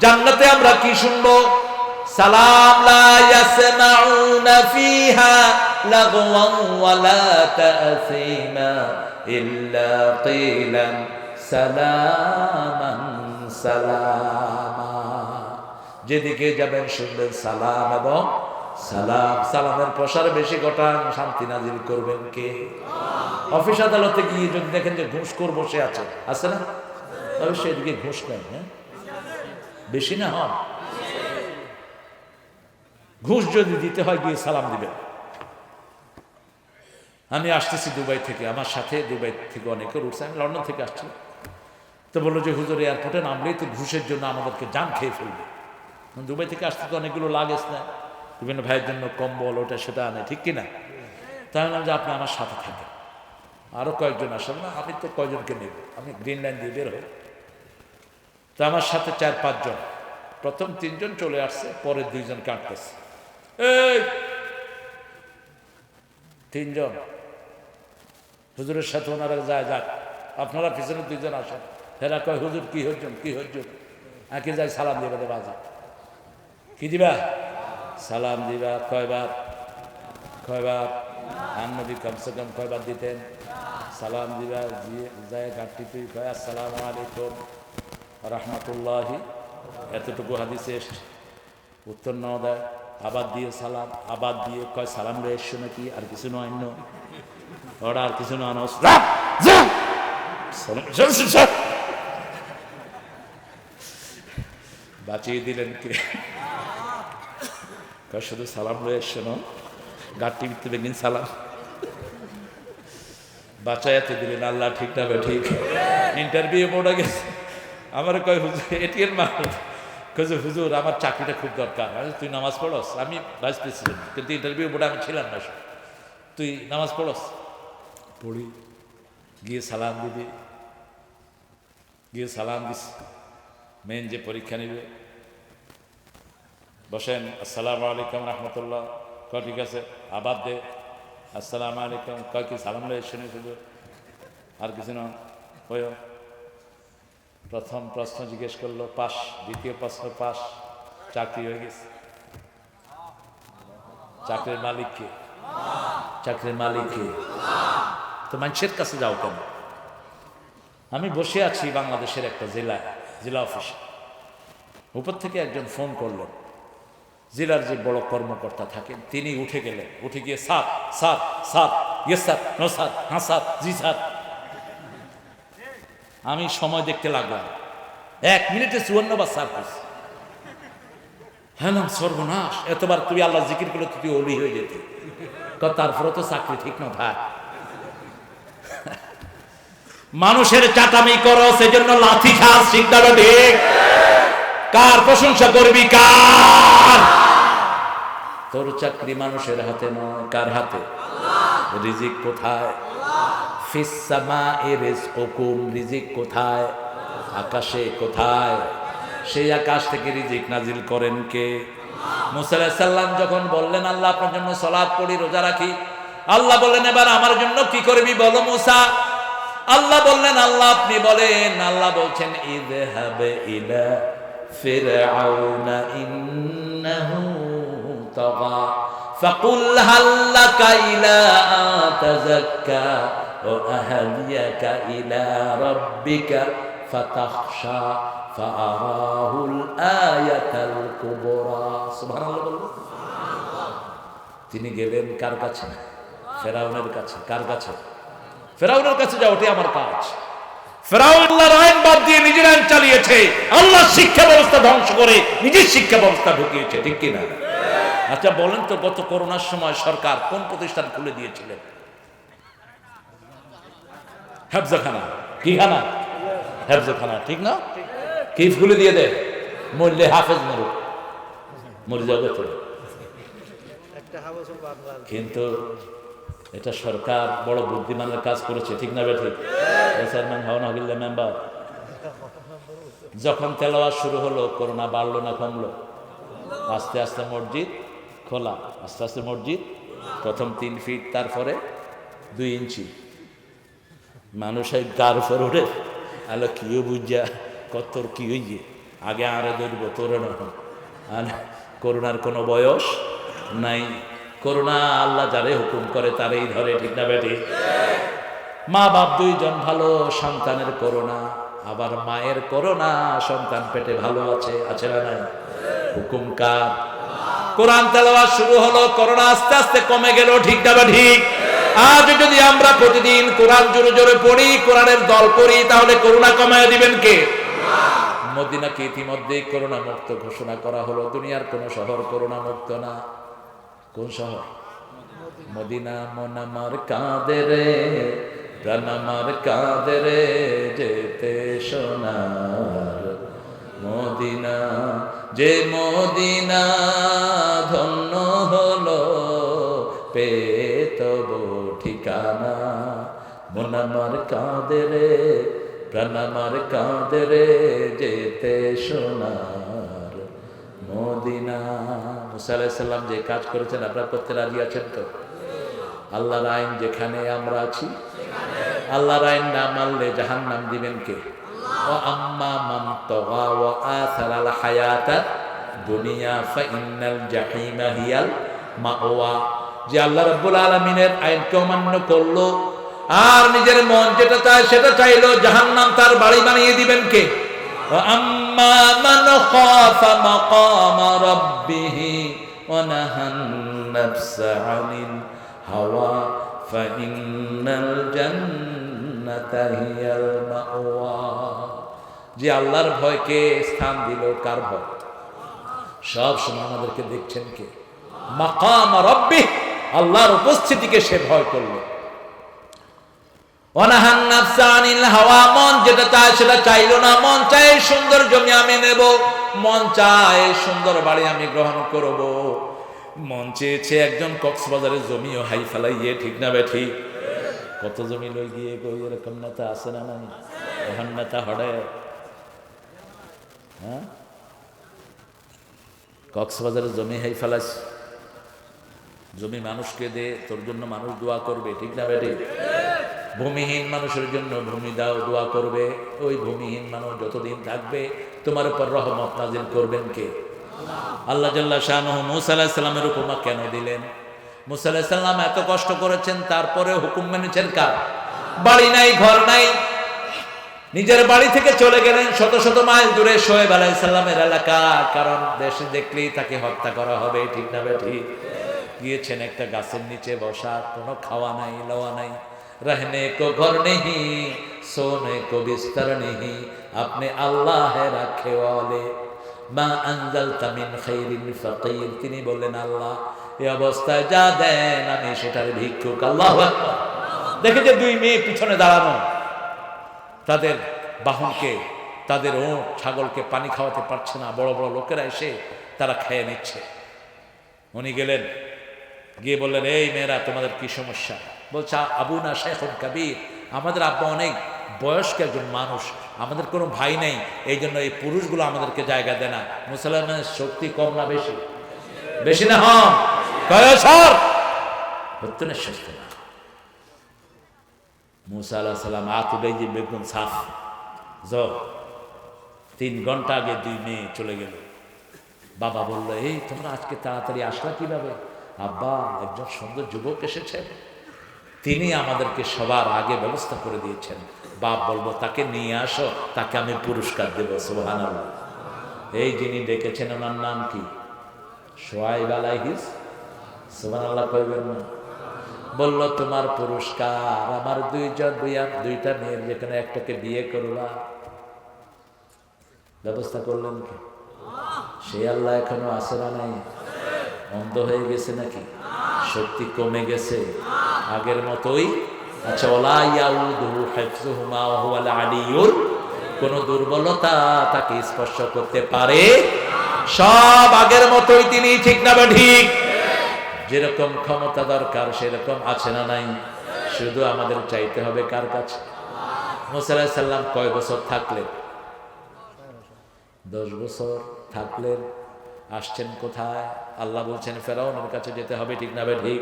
জান্নাতে আমরা কি শুনবো? সালাম লা ইয়াসমাউনা ফিহা লাগওয়ান ওয়ালা তাসীমা ইল্লা কিলান সালামান সালামা। যেদিকে যাবেন শুনবেন সালাম এবং সালাম। সালামের প্রসার বেশি ঘটান, শান্তি নাজিল করবেন কে? অফিস আদালতে গিয়ে যদি দেখেন যে ঘুষখোর বসে আছে না, তবে সেদিকে ঘুষ নেন। হ্যাঁ, বেশি না হন। ঘুষ যদি দিতে হয় গিয়ে সালাম দিবেন। আমি আসতেছি দুবাই থেকে, আমার সাথে দুবাই থেকে অনেকে উঠছে, আমি লন্ডন থেকে আসছি। তো বললো যে হুজুর এয়ারপোর্টে নামলেই তো ঘুষের জন্য আমাদেরকে জান খেয়ে ফেলবে। দুবাই থেকে আসতে তো অনেকগুলো লাগেজ নেয়, বিভিন্ন ভাইয়ের জন্য কম্বল ওটা সেটা আনে, ঠিক কিনা? তাই বললাম যে আপনি আমার সাথে থাকেন, আরও কয়েকজন আসেন না, আমি তো কয়জনকে নেব, আমি গ্রিন লাইন দিয়ে বের হই। তো আমার সাথে 4-5 জন, প্রথম 3 জন চলে আসছে, পরের 2 জন কাটতেছে। এই 3 জন হুজুরের সাথে ওনারা যায়, যাক আপনারা পিছনে 2 জন আসেন। এরা কয় হুজুর কি হজ্জন কি হজ্জন, আঁকে যাই সালাম দিবা দে বাজা। কি দিবা? সালাম দিবা। কয়বার? নবী কমসে কম কয়বার দিতেন? সালাম দিবা। যায় ঘাটটি তুই কয় আসসালামু আলাইকুম রাহমাতুল্লাহি, এতটুকু হাদিসে এসছে। উত্তর না দেয়, আবার দিয়ে সালাম, আবার দিয়ে কয় সালাম রে এসছো নাকি? আর কিছু নয়, ওরা আর কিছু নয়, বাঁচিয়ে দিলেন কে? শুধু সালাম রয়ে এসছে না, গাড়টি ভিত্তি বেগিন সালাম বাঁচাইতে দিলেন আল্লাহ। ঠিক না বে ঠিক? ইন্টারভিউ বোর্ডে গেছে, আমার কয় হুজুর এটিএম মাহমুদ কয়ে হুজুর আমার চাকরিটা খুব দরকার। তুই নামাজ পড়স? আমি ভাইস প্রেসিডেন্ট, কিন্তু ইন্টারভিউ বোর্ডে আমি ছিলাম না। তুই নামাজ পড়স? পড়ি। গিয়ে সালাম দিবি। গিয়ে সালাম দিস। মেন যে পরীক্ষা নিবে, বসেন, আসসালামু আলাইকুম রহমতুল্লাহ। কয় ঠিক আছে, আবার দে আসসালামু আলাইকুম। কয় কি সালাম রে শুনে শুধু, আর কিছু না। ওই প্রথম প্রশ্ন জিজ্ঞেস করলো, পাস। দ্বিতীয় প্রশ্ন পাস, চাকরি হয়ে গেছে। চাকরির মালিক কে? চাকরির মালিক কে? তো মানুষের কাছে যাও কেন? আমি বসে আছি বাংলাদেশের একটা জেলা অফিসে, উপর থেকে একজন ফোন করলেন, জেলার যে বড় কর্মকর্তা থাকেন তিনি উঠে গেলেন, উঠে গিয়ে sir sir sir, yes sir, no sir, হ্যাঁ স্যার, জি স্যার। আমি সময় দেখতে লাগলাম, 1 মিনিটে 54 বার স্যার করছি। হ্যাঁ নাম সর্বনাশ, এতবার তুই আল্লাহ জিকির করলে তুই অলি হয়ে যেতি। তারপরে তো চাকরি ঠিক না ভাই। মানুষের চাটামি করো, সেজন্য লাথি খাস। ঠিক না ঠিক? কার প্রশংসা করবি? কার? তোর চাকরি মানুষের হাতে নয়, কার হাতে? রিজিক কোথায়? ফিস সামাই রিজকুকুম, রিজিক কোথায়? আকাশে। কোথায়? সেই আকাশ থেকে রিজিক নাজিল করেন কে? মুসা আলাইহিস সালাম যখন বললেন আল্লাহ আপনার জন্য সালাত পড়ি রোজা রাখি, আল্লাহ বললেন এবার আমার জন্য কি করবি বলো মুসা। আল্লাহ বললেন আল্লাহ আপনি বলেন। আল্লাহ বলছেন ইযহাব ইলা ফিরআউনা ইন্নাহু তাগা ফাকুল হাল লাকা ইলা আন তাযাক্কা ওয়া আহদিয়াকা ইলা রাব্বিকা ফাতাখশা ফাআরাহুল আয়াতাল কুবরা। সুবহানাল্লাহ বলুন। তিনি গেলেন কার কাছে? ফেরাউনের কাছে। কার কাছে? ফেরাউনের কাছে যাও, ওটাই আমার কাজ। ফেরাউন আল্লাহর আইন বাদ দিয়ে নিজের আইন চালিয়েছে, আল্লাহর শিক্ষা ব্যবস্থা ধ্বংস করে নিজের শিক্ষা ব্যবস্থা ঢুকিয়েছে, ঠিক কি না? আচ্ছা বলেন তো, গত করোনার সময় সরকার কোন প্রতিষ্ঠান খুলে দিয়েছিলেন? হেফজখানা। কি খানা? হেফজখানা, ঠিক না? কি খুলে দিয়ে দেয়? মরলে হাফেজ মরুক, মরে যাবে তো। কিন্তু এটা সরকার বড় বুদ্ধিমানের কাজ করেছে, ঠিক না বেঠিক? চেয়ারম্যান হওয়া না হইলে মেম্বার। যখন তেলাওয়াত শুরু হলো, করোনা বাড়লো না কমলো? আস্তে আস্তে মসজিদ খোলা, আস্তে আস্তে মসজিদ প্রথম 3 ফিট, তারপরে 2 ইঞ্চি। মানুষের গার উপর উঠে আলো কিও বুঝা কত কি হইয়ে আগে আরো ধরব তোর আর করোনার কোনো বয়স নাই। করোনা আল্লাহ যারে হুকুম করে তারেই ধরে, ঠিক না বেটি? মা বাপ 2 জন ভালো, সন্তানের করোনা, আবার মায়ের করোনা, সন্তান পেটে ভালো আছে, আছে না নাই? হুকুম কার? কোরআন তেলাওয়াত শুরু হলো, করোনা আস্তে আস্তে কমে গেল, ঠিক না ঠিক? আজ যদি আমরা প্রতিদিন কোরআন জোরে জোরে পড়ি, কোরআনের দল করি, তাহলে করোনা কমায় দিবেন কে? মদিনাকে ইতিমধ্যেই করোনা মুক্ত ঘোষণা করা হলো। দুনিয়ার কোন শহর করোনা মুক্ত না। কোন শহর? মদিনা। মন আমার কাঁদে রে, প্রাণ আমার কাঁদে রে, যেতে সোনার মদিনা। যে মদিনা ধন্য হলো পেয়ে তবু ঠিকানা। মন আমার কাঁদে রে, প্রাণ আমার কাঁদে রে, যেতে সোনার মদিনা। মুসা আলাইহিস সালাম যে কাজ করেছেন আপনারা করতে রাজি আছেন তো? আল্লাহর আইন যেখানে আমরা আছি, আল্লাহর আইন না মানলে জাহান্নাম দিবেন কে? ওয়া আম্মা মান তাগা ওয়া আসারাল হায়াতাদ দুনিয়া ফাইন্নাল জাহিমা হিয়াল মাওয়া। যে আল্লাহ রাব্বুল আলামিনের আইনকে অমান্য করলো আর নিজের মন যেটা চায় সেটা চাইলো, জাহান্নাম তার বাড়ি বানিয়ে দিবেন কে? ওয়া আম্মা মান খাফা মাকামা রাব্বিহি ওয়া নাহান নাফসা আনিল হাওয়া ফাইন্নাল জান্নাতা হিয়াল মাওয়া। যে আল্লাহর ভয়কে স্থান দিল, কার ভয়? সব সময় আমাদেরকে দেখছেন কে? মাকাম রাব্বিহ, আল্লাহর উপস্থিতিকে সে ভয় করলো। ওয়ানাহান নাফসা আনিল হাওয়া, মন যেটা চায় সেটা চাইলো না। মন চায় সুন্দর জমি আমি নেব, মন চায় সুন্দর বাড়ি আমি গ্রহণ করব। মন চেয়েছে একজন কক্সবাজারের জমিও হাই ফেলাইয়ে, ঠিক না বেঠি? কত জমি লই গিয়ে কই, এরকম নেতা আছে না নাই? এখন নেতা হড়ে, হ্যাঁ, কক্সবাজারের জমি হাই ফেলাইস। জমি মানুষকে দে, তোর জন্য মানুষ দোয়া করবে, ঠিক না বেঠি? ভূমিহীন মানুষের জন্য ভূমি দাও, দোয়া করবে। ওই ভূমিহীন মানুষ যতদিন থাকবে তোমার উপর রহমত নাজিল করবেন কে? আল্লাহ জাল্লা শানুহু মুসা আলাইহিস সালামের উপমা কেন দিলেন? মুসা আলাইহিস সালাম এত কষ্ট করেছেন, তারপরে হুকুম মেনেছেন কার? বাড়ি নাই, ঘর নাই, নিজের বাড়ি থেকে চলে গেলেন শত শত মাইল দূরে শোয়েব আলাইহিস সালামের এলাকা। কারণ দেশে দেখলেই তাকে হত্যা করা হবে, ঠিক না বেঠি? গিয়েছেন একটা গাছের নিচে বসা, কোনো খাওয়া নাই, লওয়া নাই, रहने को घर नहीं, सोने को बिस्तर नहीं, अपने अल्लाह रखे वाले मा अंजलता मिन खैरिन फकीर। তিনি বললেন আল্লাহ এই অবস্থায় যা দেন আমি সেটার ভিক্ষুক। আল্লাহু আকবার। দেখে যে 2 মেয়ে পিছনে দাঁড়ানো, তাদের বাহনকে, তাদের ওঁট ছাগলকে পানি খাওয়াতে পারছে না, বড় বড় লোকেরা এসে তারা খেয়ে নিচ্ছে। উনি গেলেন, গিয়ে বললেন এই মেয়েরা তোমাদের কি সমস্যা? বলছে আবু না শেখুন কবির, আমাদের আব্বা অনেক বয়স্ক একজন মানুষ, আমাদের কোনো ভাই নেই, এই জন্য এই পুরুষগুলো আমাদেরকে জায়গা দেয় না। মুসলমানের শক্তি কম না বেশি? বেশি না হন কয় বছর? 70 সত্তর না। মুসা আলাইহিস সালাম আতুলাই যে বেগুন সাফ 3 ঘন্টা আগে 2 মেয়ে চলে গেল। বাবা বলল, এই তোমরা আজকে তাড়াতাড়ি আসলা কিভাবে? আব্বা, একজন সুন্দর যুবক এসেছেন, তিনি আমাদেরকে সবার আগে ব্যবস্থা করে দিয়েছেন। বাপ বলবো, তাকে নিয়ে আসো, তাকে আমি পুরস্কার দেব। সুবহানাল্লাহ। এই যিনি ডেকেছেন ওনার নাম কি? শুআয়ব আলাইহিস। সুবহানাল্লাহ কইবেন না? বলল, তোমার পুরস্কার আমার দুইটা মেয়ের যেখানে একটাকে বিয়ে করলা। ব্যবস্থা করলেন কি? সেই আল্লাহ এখনো আছে না নাই? অন্ধ হয়ে গেছে নাকি? শক্তি কমে গেছে? আগের মতোই? আচ্ছা, ওয়ালা ইয়াউদুহু হিফযুহুমা ওয়া হুয়াল আলিয়্যুল, কোন দুর্বলতা তাকে স্পর্শ করতে পারে? সব আগের মতোই তিনি, ঠিক না বা ঠিক? যেরকম ক্ষমতা দরকার সেরকম আছে না নাই? শুধু আমাদের চাইতে হবে কার কাছে? মুসা আলাইহিস সালাম কয় বছর থাকলেন? 10 বছর থাকলেন। আসছেন কোথায়? আল্লাহ বলছেন ফেরাউনের কাছে যেতে হবে, ঠিক না ভাই ঠিক?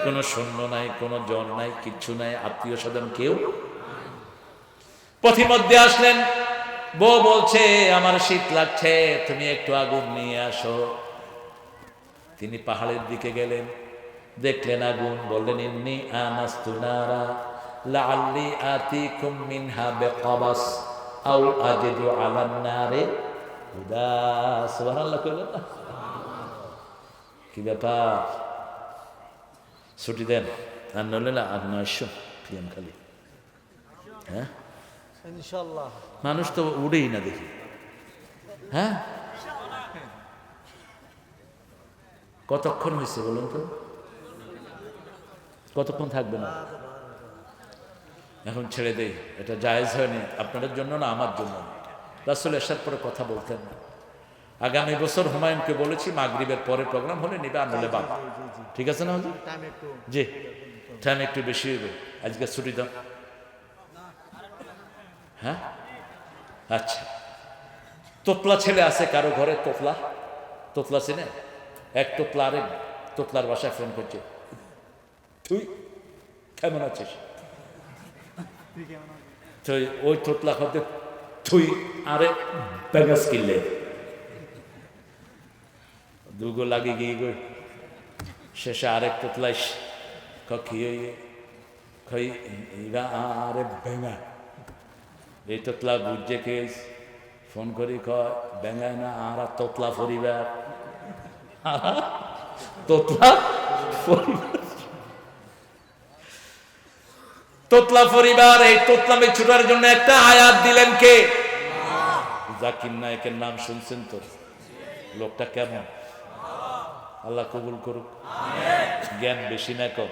কোনো সৈন্য নাই, কোনো জন নাই, কিচ্ছু নাই, আত্মীয় স্বজন কেউ। পথিমধ্যে আসলেন, বউ বলছে আমার শীত লাগছে, তুমি একটু আগুন নিয়ে আসো। তিনি পাহাড়ের দিকে গেলেন, দেখলেন আগুন, বললেন ইন্নী আনাস্তু নারা লাআল্লি আতিকুম মিনহা বিকাবাস আও আজিদু আলান নারে হুদা। সুবহানাল্লাহ কইলেন না? কি ব্যাপার? ছুটি দেন আর নইলে না আর 900 পিএম খালি। হ্যাঁ ইনশাআল্লাহ। মানুষ তো উড়েই না দেখি। হ্যাঁ, কতক্ষণ হয়েছে বলুন তো? কতক্ষণ থাকবে না? এখন ছেড়ে দেই, এটা জায়েজ হয়নি আপনাদের জন্য না, আমার জন্য। রাসূল এরশাদ পরে কথা বলতেন না। আগামী বছর হুমায়ুনকে বলেছি মাগরিবের পরে প্রোগ্রাম হলে নিবে, আর নলে বাবা। ঠিক আছে না হুজুর? জি, টাইম একটু বেশি হবে। আজকে ছুটি দাও। হ্যাঁ, আচ্ছা। তোতলা ছেলে আছে কারো ঘরে? তোতলা চেনে? এক তোতলা আরেক তোতলার বাসায় ফোন করছে, তুই কেমন আছিস? তুই ওই তোতলা হতে তুই আরে বেগাস কিনলে দুগো লাগে গিয়ে গই। শেষে আরেক তোতলাই আরে বেঙ্গা। এই তোতলা বুঝছে কে? ফোন করি কয় বেঙ্গায় না, আর তোতলা পরিবার। তোতলা পরিবার। এই তোতলামে ছুটার জন্য একটা আয়াত দিলেন কে? জাকির নায়কের নাম শুনছেন তো? লোকটা কেমন? আল্লাহ কবুল করুক। জ্ঞান বেশি না কম?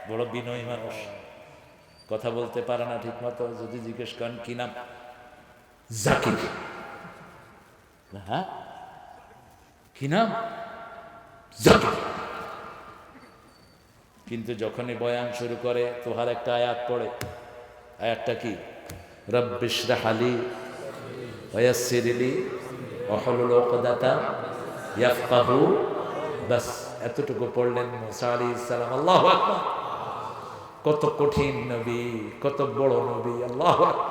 বড় বিনয়ী মানুষ, কথা বলতে পারে না ঠিক মতো। যদি জিজ্ঞেস করেন কি নাম? জাকির। হ্যাঁ, কি নাম? জাকির। কিন্তু যখনই বয়ান শুরু করে তোহার একটা আয়াত পড়ে। আয়াতটা কি? রব্বি ইশরাহ লি ওয়া ইয়াসসির লি ওয়াহলুল উকদাতা ইয়াফকাহু। বাস এতটুকু পড়লেন মুসা আলাইহিস সালাম। আল্লাহু আকবার। কত কঠিন নবী, কত বড় নবী। আল্লাহু আকবার।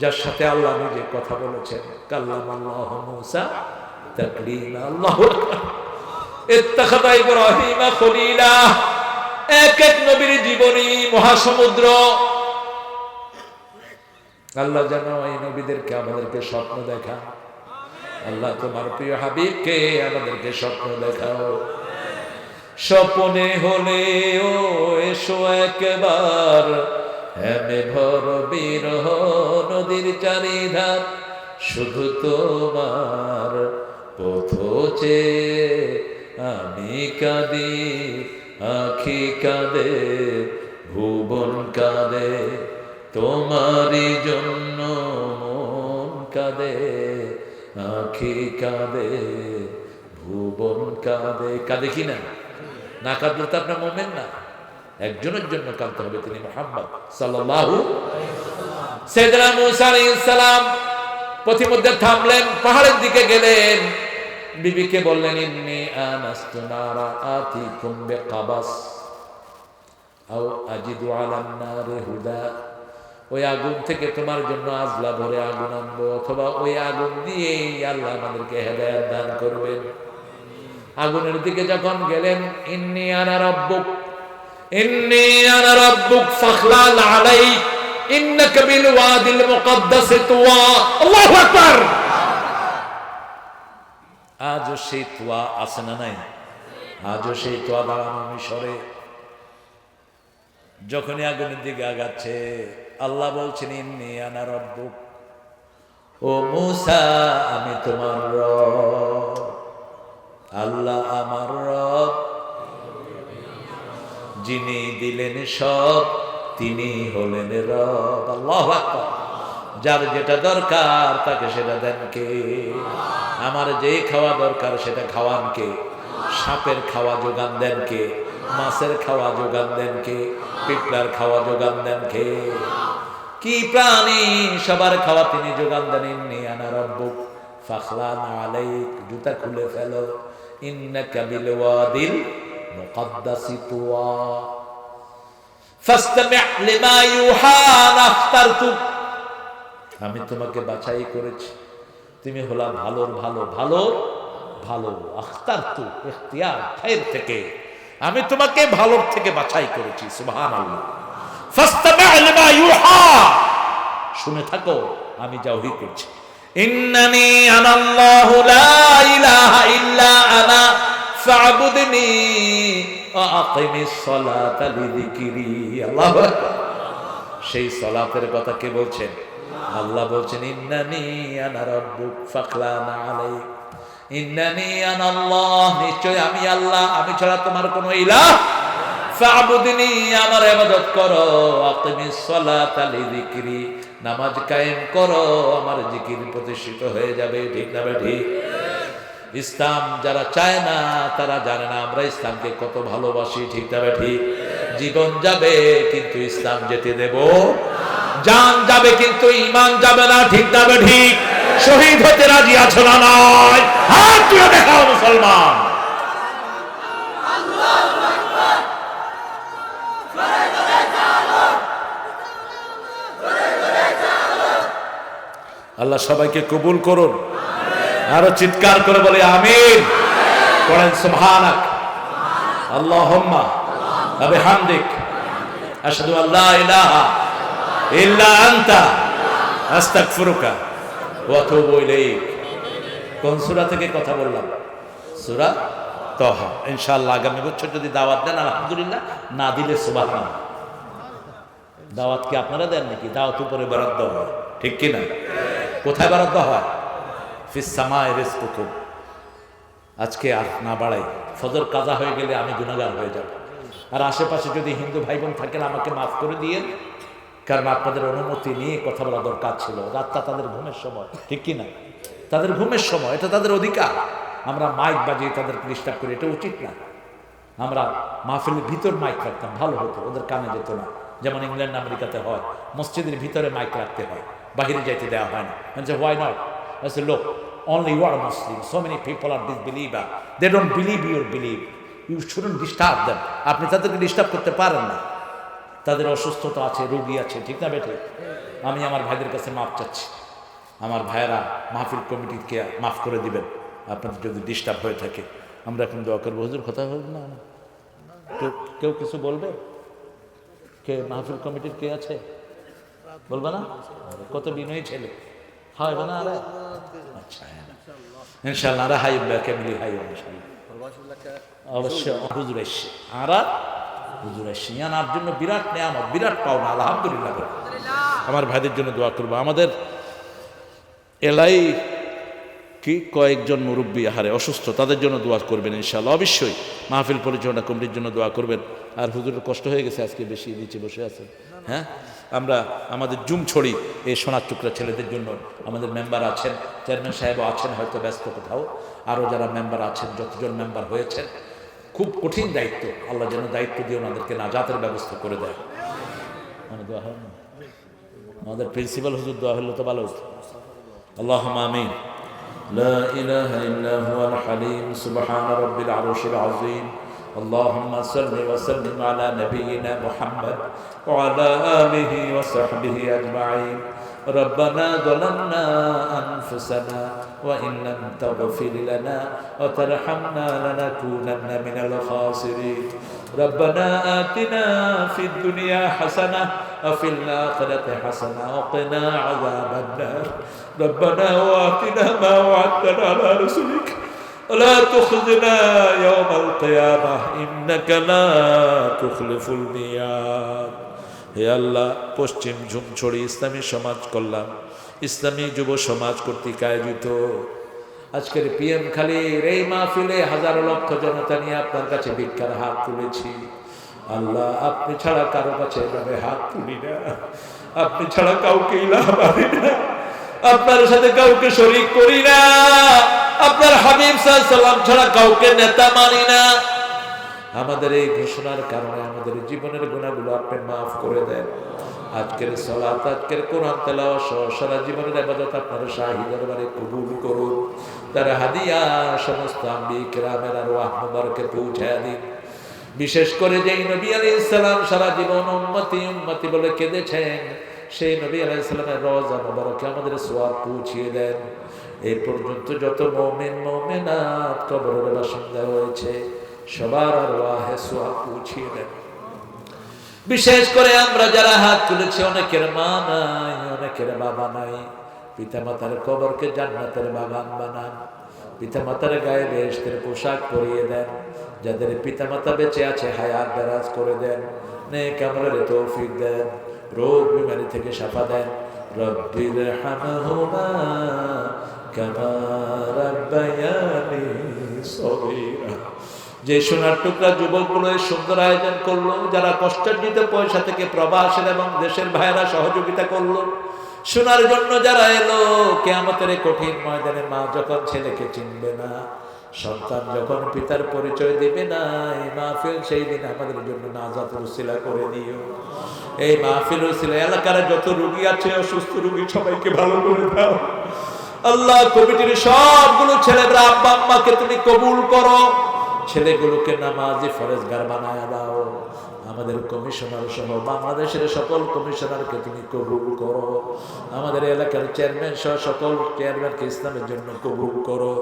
যার সাথে আল্লাহ নিজে কথা বলেছেন, কাল্লামাল্লাহু মুসা তাকলিমা। আল্লাহু আকবার। ইত্তাখাযা ইব্রাহিমা খলিলা। এক এক নবীর জীবনী মহাসমুদ্র। আল্লাহ যেন এই নবীদেরকে আমাদেরকে স্বপ্ন দেখা। আল্লাহ তোমার প্রিয় হাবিবকে আমাদেরকে স্বপ্ন দেখাও। স্বপ্নে হলে ও এসো একবার, হেমে ভর বিরহ নদীর চারিধার, শুধু তোমার পথ চেয়ে আমি কাঁদি, আখি কাঁদে, ভুবন কাঁদে, তোমারই জন্য মন কাঁদে, আখি কাঁদে, ভুবন কাঁদে। কাঁদে কি না? না কাঁদলে তো আপনার মোমেন না। একজনের জন্য কাঁদতে হবে, তিনি মুহাম্মদ সাল্লাল্লাহু। সাইয়েদনা মুসা আলাইহিস সালাম পথিমধ্যে থামলেন, পাহাড়ের দিকে গেলেন। বিবিকে বললেন ইন্নী আনাস্তু নারা আতিকুম বিকাবাস আও আজিদু আলান নারি হুদা, ওই আগুন থেকে তোমার জন্য আজলা ভরে আগুন আনবো, অথবা ওই আগুন দিয়েই আল্লাহ আমাদেরকে হেদায়েত দান করবেন। আগুনের দিকে যখন গেলেন, ইন্নী আনা রাব্বুক, ইন্নী আনা রাব্বুক ফাখলাল আলাইক ইন্নাকা বিল ওয়াদিল মুকদ্দাস তুওয়া। আল্লাহু আকবার। আজও সেই তুয়া আছে না নাই? আজও সেই তুয়া দাঁড়ানো মিশরে। যখনই আগুনের দিকে আগাচ্ছে, আল্লাহ বলছেন ইন্নী আনা রাব্বুক, ও মূসা আমি তোমার রব, আল্লাহ আমার রব, যিনি দিলেন সব তিনি হলেন রব। আল্লাহু আকবার। যার যেটা দরকার তাকে সেটা দেন কে? আমার যে খাওয়া দরকার সেটা খাওয়ান কে? সাপের খাওয়া যোগান দেন কে? মাছের খাওয়া যোগান দেন কে? পিঁপড়ার খাওয়া যোগান দেন কে? কি প্রাণী সবার খাওয়া তিনি যোগান দেন। ইন্নী আনা রাব্বুক ফাখলান আলাইক, জুতা খুলে ফেলো, ইন্নাকা বিল ওয়াদিল মুকদ্দাসি তুওয়া ফাসতামি' লিমা ইউহা আখতারতুক, আমি তোমাকে বাছাই করেছি, তুমি হলা ভালোর ভালো, ভালোর ভালো। আখতারতু ইখতিয়ার খায়র থেকে, আমি তোমাকে ভালোর থেকে বাছাই করেছি। সুবহানাল্লাহ। ফাসতামি' লিমা ইউহা, শুনে থাকো আমি যা ওহী করছি। ইন্নানি আনাল্লাহু লা ইলাহা ইল্লা আনা ফা'বুদনি ওয়া আকিমিস সালাতা লিযিকরি। আল্লাহু আকবার। সেই সালাতের কথা কে বলছেন? আল্লাহ বলছেন ইন্নানি আনা রাব্বুক ফাখলান আলাইক, ইন্নানি আনা আল্লাহ, নিশ্চয় আমি আল্লাহ, আমি ছাড়া তোমার কোনো ইলাহ। ফা'বুদনি, আমার ইবাদত করো। আকিমিস সালাতা লিযিকরি, নামাজ কায়েম করো, আমার জিকির প্রতিষ্ঠিত হয়ে যাবে। ঠিক না ঠিক? ইসলাম যারা চায় না তারা জানে না আমরা ইসলামকে কত ভালোবাসি। ঠিক না ঠিক? জীবন যাবে কিন্তু ইসলাম যেতে দেব, জান যাবে কিন্তু ঈমান যাবে না। ঠিক না ঠিক? শহীদ হতে রাজি আছো না নয়? হাত তুলে দেখাও মুসলমান। আল্লাহ সবাইকে কবুল করুন। আরো চিৎকার করে বলে আমিন। পড়েন সুবহানাক আল্লাহুম্মা ওয়া বিহামদিক আশহাদু আল্লা ইলাহা ইল্লা আনতা আস্তাগফিরুকা ওয়া আতুবু ইলাইক। কোন সূরা থেকে কথা বললাম? সূরা তাহা। ইনশাআল্লাহ আগামী বছর যদি দাওয়াত দেন আলহামদুলিল্লাহ, না দিলে সুবহানাল্লাহ। দাওয়াত কি আপনারা দেন নাকি? দাওয়াত উপরে বরাদ্দ হয়, ঠিক কি না? কোথায় বরাদ্দ হয়? ফিস সামায়ে রিজকুকুম। আজকে আর না বাড়াই, ফজর কাজা হয়ে গেলে আমি গুনাহগার হয়ে যাব। আর আশেপাশে যদি হিন্দু ভাই বোন থাকেন আমাকে মাফ করে দিয়েন, কারণ আপনাদের অনুমতি নিয়ে কথা বলা দরকার ছিল। রাতটা তাদের ঘুমের সময়, ঠিক কি না? তাদের ঘুমের সময়, এটা তাদের অধিকার। আমরা মাইক বাজিয়ে তাদেরকে ডিস্টার্ব করি, এটা উচিত না। আমরা মাহফিলের ভিতর মাইক রাখতাম, ভালো হতো, ওদের কানে যেত না। যেমন ইংল্যান্ড আমেরিকাতে হয়, মসজিদের ভিতরে মাইক রাখতে হয়, বাহিরে যাইতে দেওয়া হয় না। Why not? I said, look, only you are a Muslim. So many people are disbeliever. They don't believe your belief. You shouldn't disturb them. আপনি তাদেরকে ডিস্টার্ব করতে পারেন না। তাদের অসুস্থতা আছে, রোগী আছে, ঠিক না বেঠে? আমি আমার ভাইদের কাছে মাফ চাচ্ছি। আমার ভাইয়েরা মাহফিল কমিটিকে মাফ করে দিবেন আপনাদের যদি ডিস্টার্ব হয়ে থাকে। আমরা এখন দোয়া করবো। হুজুর কথা হবে না? কেউ কিছু বলবে? কে মাহফিল কমিটির কে আছে? বলবে না? কত বিনয়ী ছেলে। হয় না? আচ্ছা, ইনশাআল্লাহ আর হাই কেমলি হাই ইনশাআল্লাহ অবশ্য হুজুর এসে হুজুর এসে আনার জন্য বিরাট নেয়ামত, বিরাট পাওনা। আলহামদুলিল্লাহ। আমার ভাইদের জন্য দোয়া করবো। আমাদের এলাই কি কয়েকজন মুরব্বী আহারে অসুস্থ, তাদের জন্য দোয়া করবেন ইনশাআল্লাহ। অবশ্যই মাহফিল পরিচালনা কমিটির জন্য দোয়া করবেন। আর হুজুরের কষ্ট হয়ে গেছে, আজকে বেশি নিচে বসে আছেন। হ্যাঁ, আমরা আমাদের জুম ছড়ি এই সোনার টুকরা ছেলেদের জন্য আমাদের মেম্বার আছেন, চেয়ারম্যান সাহেবও আছেন, হয়তো ব্যস্ত কোথাও। আরও যারা মেম্বার আছেন, যতজন মেম্বার হয়েছেন, খুব কঠিন দায়িত্ব। আল্লাহ যেন দায়িত্ব দিয়ে ওনাদেরকে নাজাতের ব্যবস্থা করে দেয়। মানে দোয়া হয় না? আমাদের প্রিন্সিপাল হুজুর দোয়া হলো তো ভালো হতো। আল্লাহুম্মা আমিন। لا إله إلا هو الحليم سبحان رب العرش العظيم اللهم صل وسلم على نبينا محمد وعلى آله وصحبه أجمعين ربنا ظلمنا أنفسنا وإن لم تغفر لنا وترحمنا لنكونن من الخاسرين ربنا آتنا في الدنيا حسنة وفي الآخرة حسنة وقنا عذاب النار ربنا وآتنا ما وعدتنا على رسلك ولا تخزنا يوم القيامة إنك لا تخلف الميعاد হে আল্লাহ পশ্চিম ঝুমছড়ি ইসলামী সমাজ কল্যাণ ইসলামী যুব সমাজ কর্তৃক আয়োজিত আজকের পিএম খালির এই মাহফিলে হাজার লক্ষ জনতা নিয়ে আপনার কাছে ভিক্ষার হাত তুলেছি আল্লাহ আপনি ছাড়া কারো কাছে এভাবে হাত তুলি না আপনি ছাড়া কাউকে ইলাহ মানি না আপনার সাথে কাউকে শরীক করি না আপনার হাবিব সাল্লাল্লাহু আলাইহি সাল্লাম ছাড়া কাউকে নেতা মানি না আমাদের এই ঘোষণার কারণে আমাদের জীবনের গুনাহগুলো আপনি মাফ করে দেন আজকের সালাত আজকের কোরআন তেলাওয়াত সহ সারা জীবনের ইবাদত আপনার শাহী দরবারে কবুল করুন তার হাদিয়া সমস্ত আম্বিয়া কিরামের আরওয়াহ মুবারকে পৌঁছায় দিন বিশেষ করে যেই নবী আলাইহিস সালাম সারা জীবন উম্মতি উম্মতি বলে কেঁদেছেন সেই নবী আলাইহিস সালামের রওজা মুবারকে আমাদের সওয়াব পৌঁছিয়ে দেন এই পর্যন্ত যত মুমিন মুমিনাত কবরের বাসিন্দা হয়েছে সবার আরওয়াহে সওয়াব পৌঁছিয়ে দেন বিশেষ করে আমরা যারা হাত তুলেছি অনেকের মা নাই অনেকের বাবা নাই পিতামাতার কবরকে জান্নাতের বাগান বানান পিতামাতার গায়ে বেহেশতের পোশাক পরিয়ে দেন যাদের পিতামাতা বেঁচে আছে হায়াত দারাজ করে দেন নেক আমলের তৌফিক দেন রোগ বিমারি থেকে শাফা দেন রব্বির হামহুমা কামা রাব্বায়ানি সগীরা যে সোনার টুকরা যুবকগুলো এই সুন্দর আয়োজন করলো যারা কষ্টার্জিত পয়সা থেকে প্রবাসের এবং দেশের ভাইরা সহযোগিতা করলো শোনার জন্য যারা এলো কিয়ামতের কঠিন ময়দানে মা যখন ছেলেকে চিনবে না সন্তান যখন পিতার পরিচয় দিবে না এই মাহফিল সেই দিন আমাদের জন্য নাজাতের উসিলা করে দিও এই মাহফিল উসিলা এলাকার যত রোগী আছে অসুস্থ রোগী সবাইকে ভালো করে দাও আল্লাহ কমিটির সবগুলো ছেলেরা আব্বা আম্মাকে তুমি কবুল করো ছেলেগুলোকে নামাজি ফরেজগার বানায় দাও আমাদের কমিশনার সহ বাংলাদেশের সকল কমিশনারকে তুমি কবুল করো আমাদের এলাকার চেয়ারম্যান সহ সকল চেয়ারম্যানকে ইসলামের জন্য কবুল করো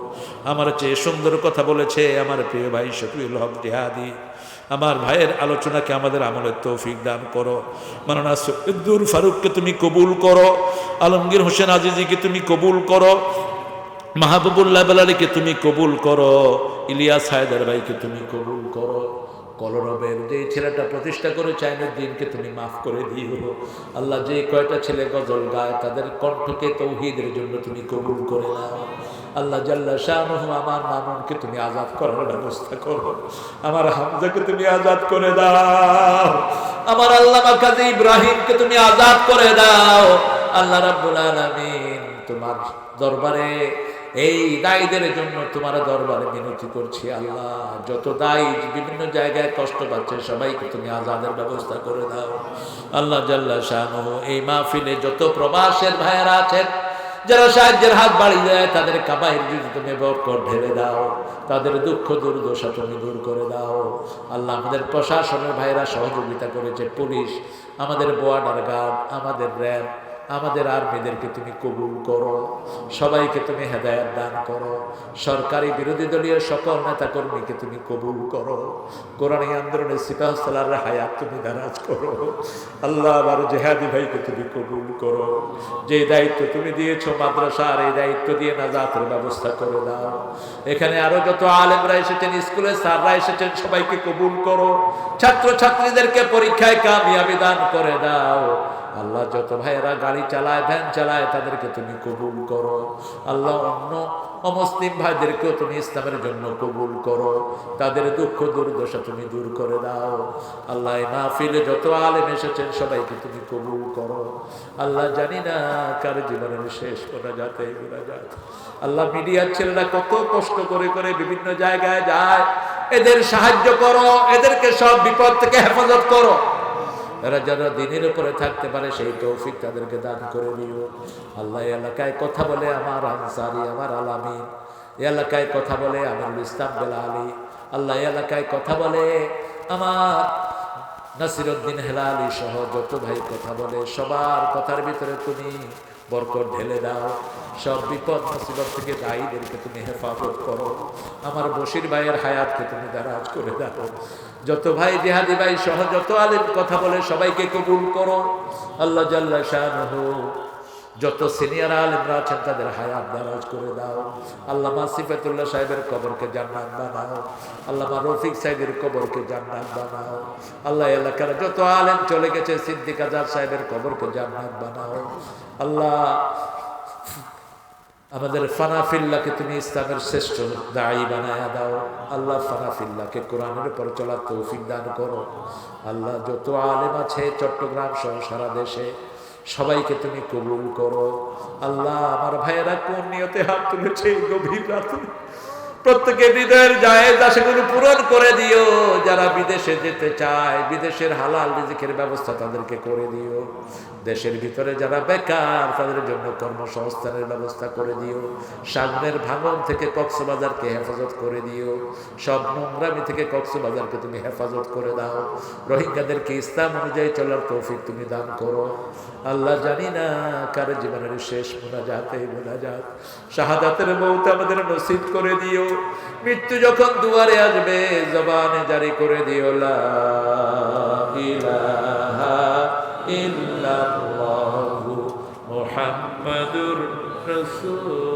আমার চেয়ে সুন্দর কথা বলেছে আমার প্রিয় ভাই শফিউল হক জিহাদি আমার ভাইয়ের আলোচনাকে আমাদের আমলের তৌফিক দান করো মাওলানা সৈয়দুর ফারুককে তুমি কবুল করো আলমগীর হোসেন আজিজিকে তুমি কবুল করো মাহবুবুল্লাহ বেলালিকে তুমি কবুল করো ইলিয়াস হায়দার ভাইকে তুমি কবুল করো কলরবের যে ছেলেটা প্রতিষ্ঠা করে চাইনুদ্দিনকে তুমি মাফ করে দিও আল্লাহ যে কয়টা ছেলে গজল গায় তাদের কণ্ঠকে তৌহিদের জন্য তুমি কবুল করে নাও আল্লাহ জাল্লা শানুহু আমার মামুনকে তুমি আজাদ করার ব্যবস্থা করো আমার হামজাকে তুমি আজাদ করে দাও আমার আল্লামা কাজী ইব্রাহিমকে তুমি আজাদ করে দাও আল্লাহ রাব্বুল আলামিন তোমার দরবারে এই দায়ীদের জন্য তোমার দরবারে মিনতি করছি আল্লাহ যত দায়ী বিভিন্ন জায়গায় কষ্ট পাচ্ছে সবাইকে তুমি আজাদের ব্যবস্থা করে দাও আল্লাহ জাল্লা শানুহু এই মাহফিলে যত প্রবাসের ভাইয়েরা আছেন যারা সাহায্যের হাত বাড়িয়ে দেয় তাদের কাবাইর যদি তুমি বরকত ঢেলে দাও তাদের দুঃখ দুর্দশা তুমি দূর করে দাও আল্লাহ আমাদের প্রশাসনের ভাইয়েরা সহযোগিতা করেছে পুলিশ আমাদের বর্ডার গার্ড আমাদের র্যাব আমাদের আর্মিদেরকে তুমি কবুল করো সবাইকে তুমি হেদায়েত দান করো সরকারি বিরোধী দলীয় সকল নেতা কর্মীকে তুমি কবুল করো কোরআনী আন্দোলনের সিপাহসালার হায়াত তুমি দারাজ করো আল্লাহ আবার জেহাদি ভাইকে তুমি কবুল করো যে দায়িত্ব তুমি দিয়েছো মাদ্রাসার এই দায়িত্ব দিয়ে নাজাতের ব্যবস্থা করে দাও এখানে আরো যত আলেমরা এসেছেন স্কুলের স্যাররা এসেছেন সবাইকে কবুল করো ছাত্র ছাত্রীদেরকে পরীক্ষায় কামিয়াবি দান করে দাও আল্লাহ যত ভাইয়েরা গাড়ি চালায় ভ্যান চালায় তাদেরকে তুমি কবুল করো আল্লাহ অন্য অমুসলিম ভাইদেরকেও তুমি ইসলামের জন্য কবুল করো তাদের দুঃখ দুর্দশা তুমি দূর করে দাও আল্লাহ এই মাহফিলে যত আলেম এসেছেন সবাইকে তুমি কবুল করো আল্লাহ জানি না কার জীবনের শেষ মোনাজাত এই মোনাজাত আল্লাহ মিডিয়ার ছেলেরা কত কষ্ট করে করে বিভিন্ন জায়গায় যায় এদের সাহায্য করো এদেরকে সব বিপদ থেকে হেফাজত করো এরা যারা দিনের উপরে থাকতে পারে সেই তৌফিক তাদেরকে দান করে দিও। আল্লাহ এই এলাকায় কথা বলে আমার আনসারি, আমার আলামিন, এই এলাকায় কথা বলে আমিরুল ইসলাম বেলালি, আল্লাহ এই এলাকায় কথা বলে আমার নাসিরউদ্দিন হেলালি সহ যত ভাই কথা বলে, সবার কথার ভিতরে তুমি বরকত ঢেলে দাও। সব বিপদ মুসিবত থেকে দায়ীদেরকে তুমি হেফাজত করো। আমার বশির ভাইয়ের হায়াতকে তুমি দারাজ করে দাও। যত ভাই জিহাদি ভাই সহ যত আলেম কথা বলে সবাইকে কবুল করো আল্লাহ জাল্লা শানুহু। যত সিনিয়র আলেমরা আছেন তাদের হায়াত দারাজ করে দাও। আল্লামা সিফাতুল্লাহ সাহেবের কবরকে জান্নাত বানাও। আল্লামা রফিক সাহেবের কবরকে জান্নাত বানাও। আল্লাহ এলাকার যত আলেম চলে গেছে সিদ্দিক আজহার সাহেবের কবরকে জান্নাত বানাও। আল্লাহ আমাদের ফানাফিল্লাহকে তুমি ইসলামের শ্রেষ্ঠ দায়ী বানায়া দাও। আল্লাহ ফানাফিল্লাহকে কোরআনের উপর চলার তৌফিক দান করো। আল্লাহ যত আলেম আছে চট্টগ্রাম সহ সারা দেশে সবাইকে তুমি কবুল করো। আল্লাহ আমার ভাইয়েরা কোন নিয়তে হাত তুলেছে এই গভীর রাতে, প্রত্যেকে হৃদয়ের জায়েজ আশাগুলো পূরণ করে দিও। যারা বিদেশে যেতে চায় বিদেশের হালাল রিজিকের ব্যবস্থা তাদেরকে করে দিও। দেশের ভিতরে যারা বেকার তাদের জন্য কর্মসংস্থানের ব্যবস্থা করে দিও। সামনের ভাঙন থেকে কক্সবাজারকে হেফাজত করে দিও। সব নোংরামি থেকে কক্সবাজারকে তুমি হেফাজত করে দাও। রোহিঙ্গাদেরকে ইসলাম অনুযায়ী চলার তৌফিক তুমি দান করো। আল্লাহ জানি না কার জীবনের শেষ মোনাজাত এই মোনাজাত, শাহাদাতের মৌত আমাদের নসিব করে দিও। মৃত্যু যখন দুয়ারে আসবে জবানে জারি করে দিও লা ইলাহা ইল্লাল্লাহু মুহাম্মাদুর রাসূল।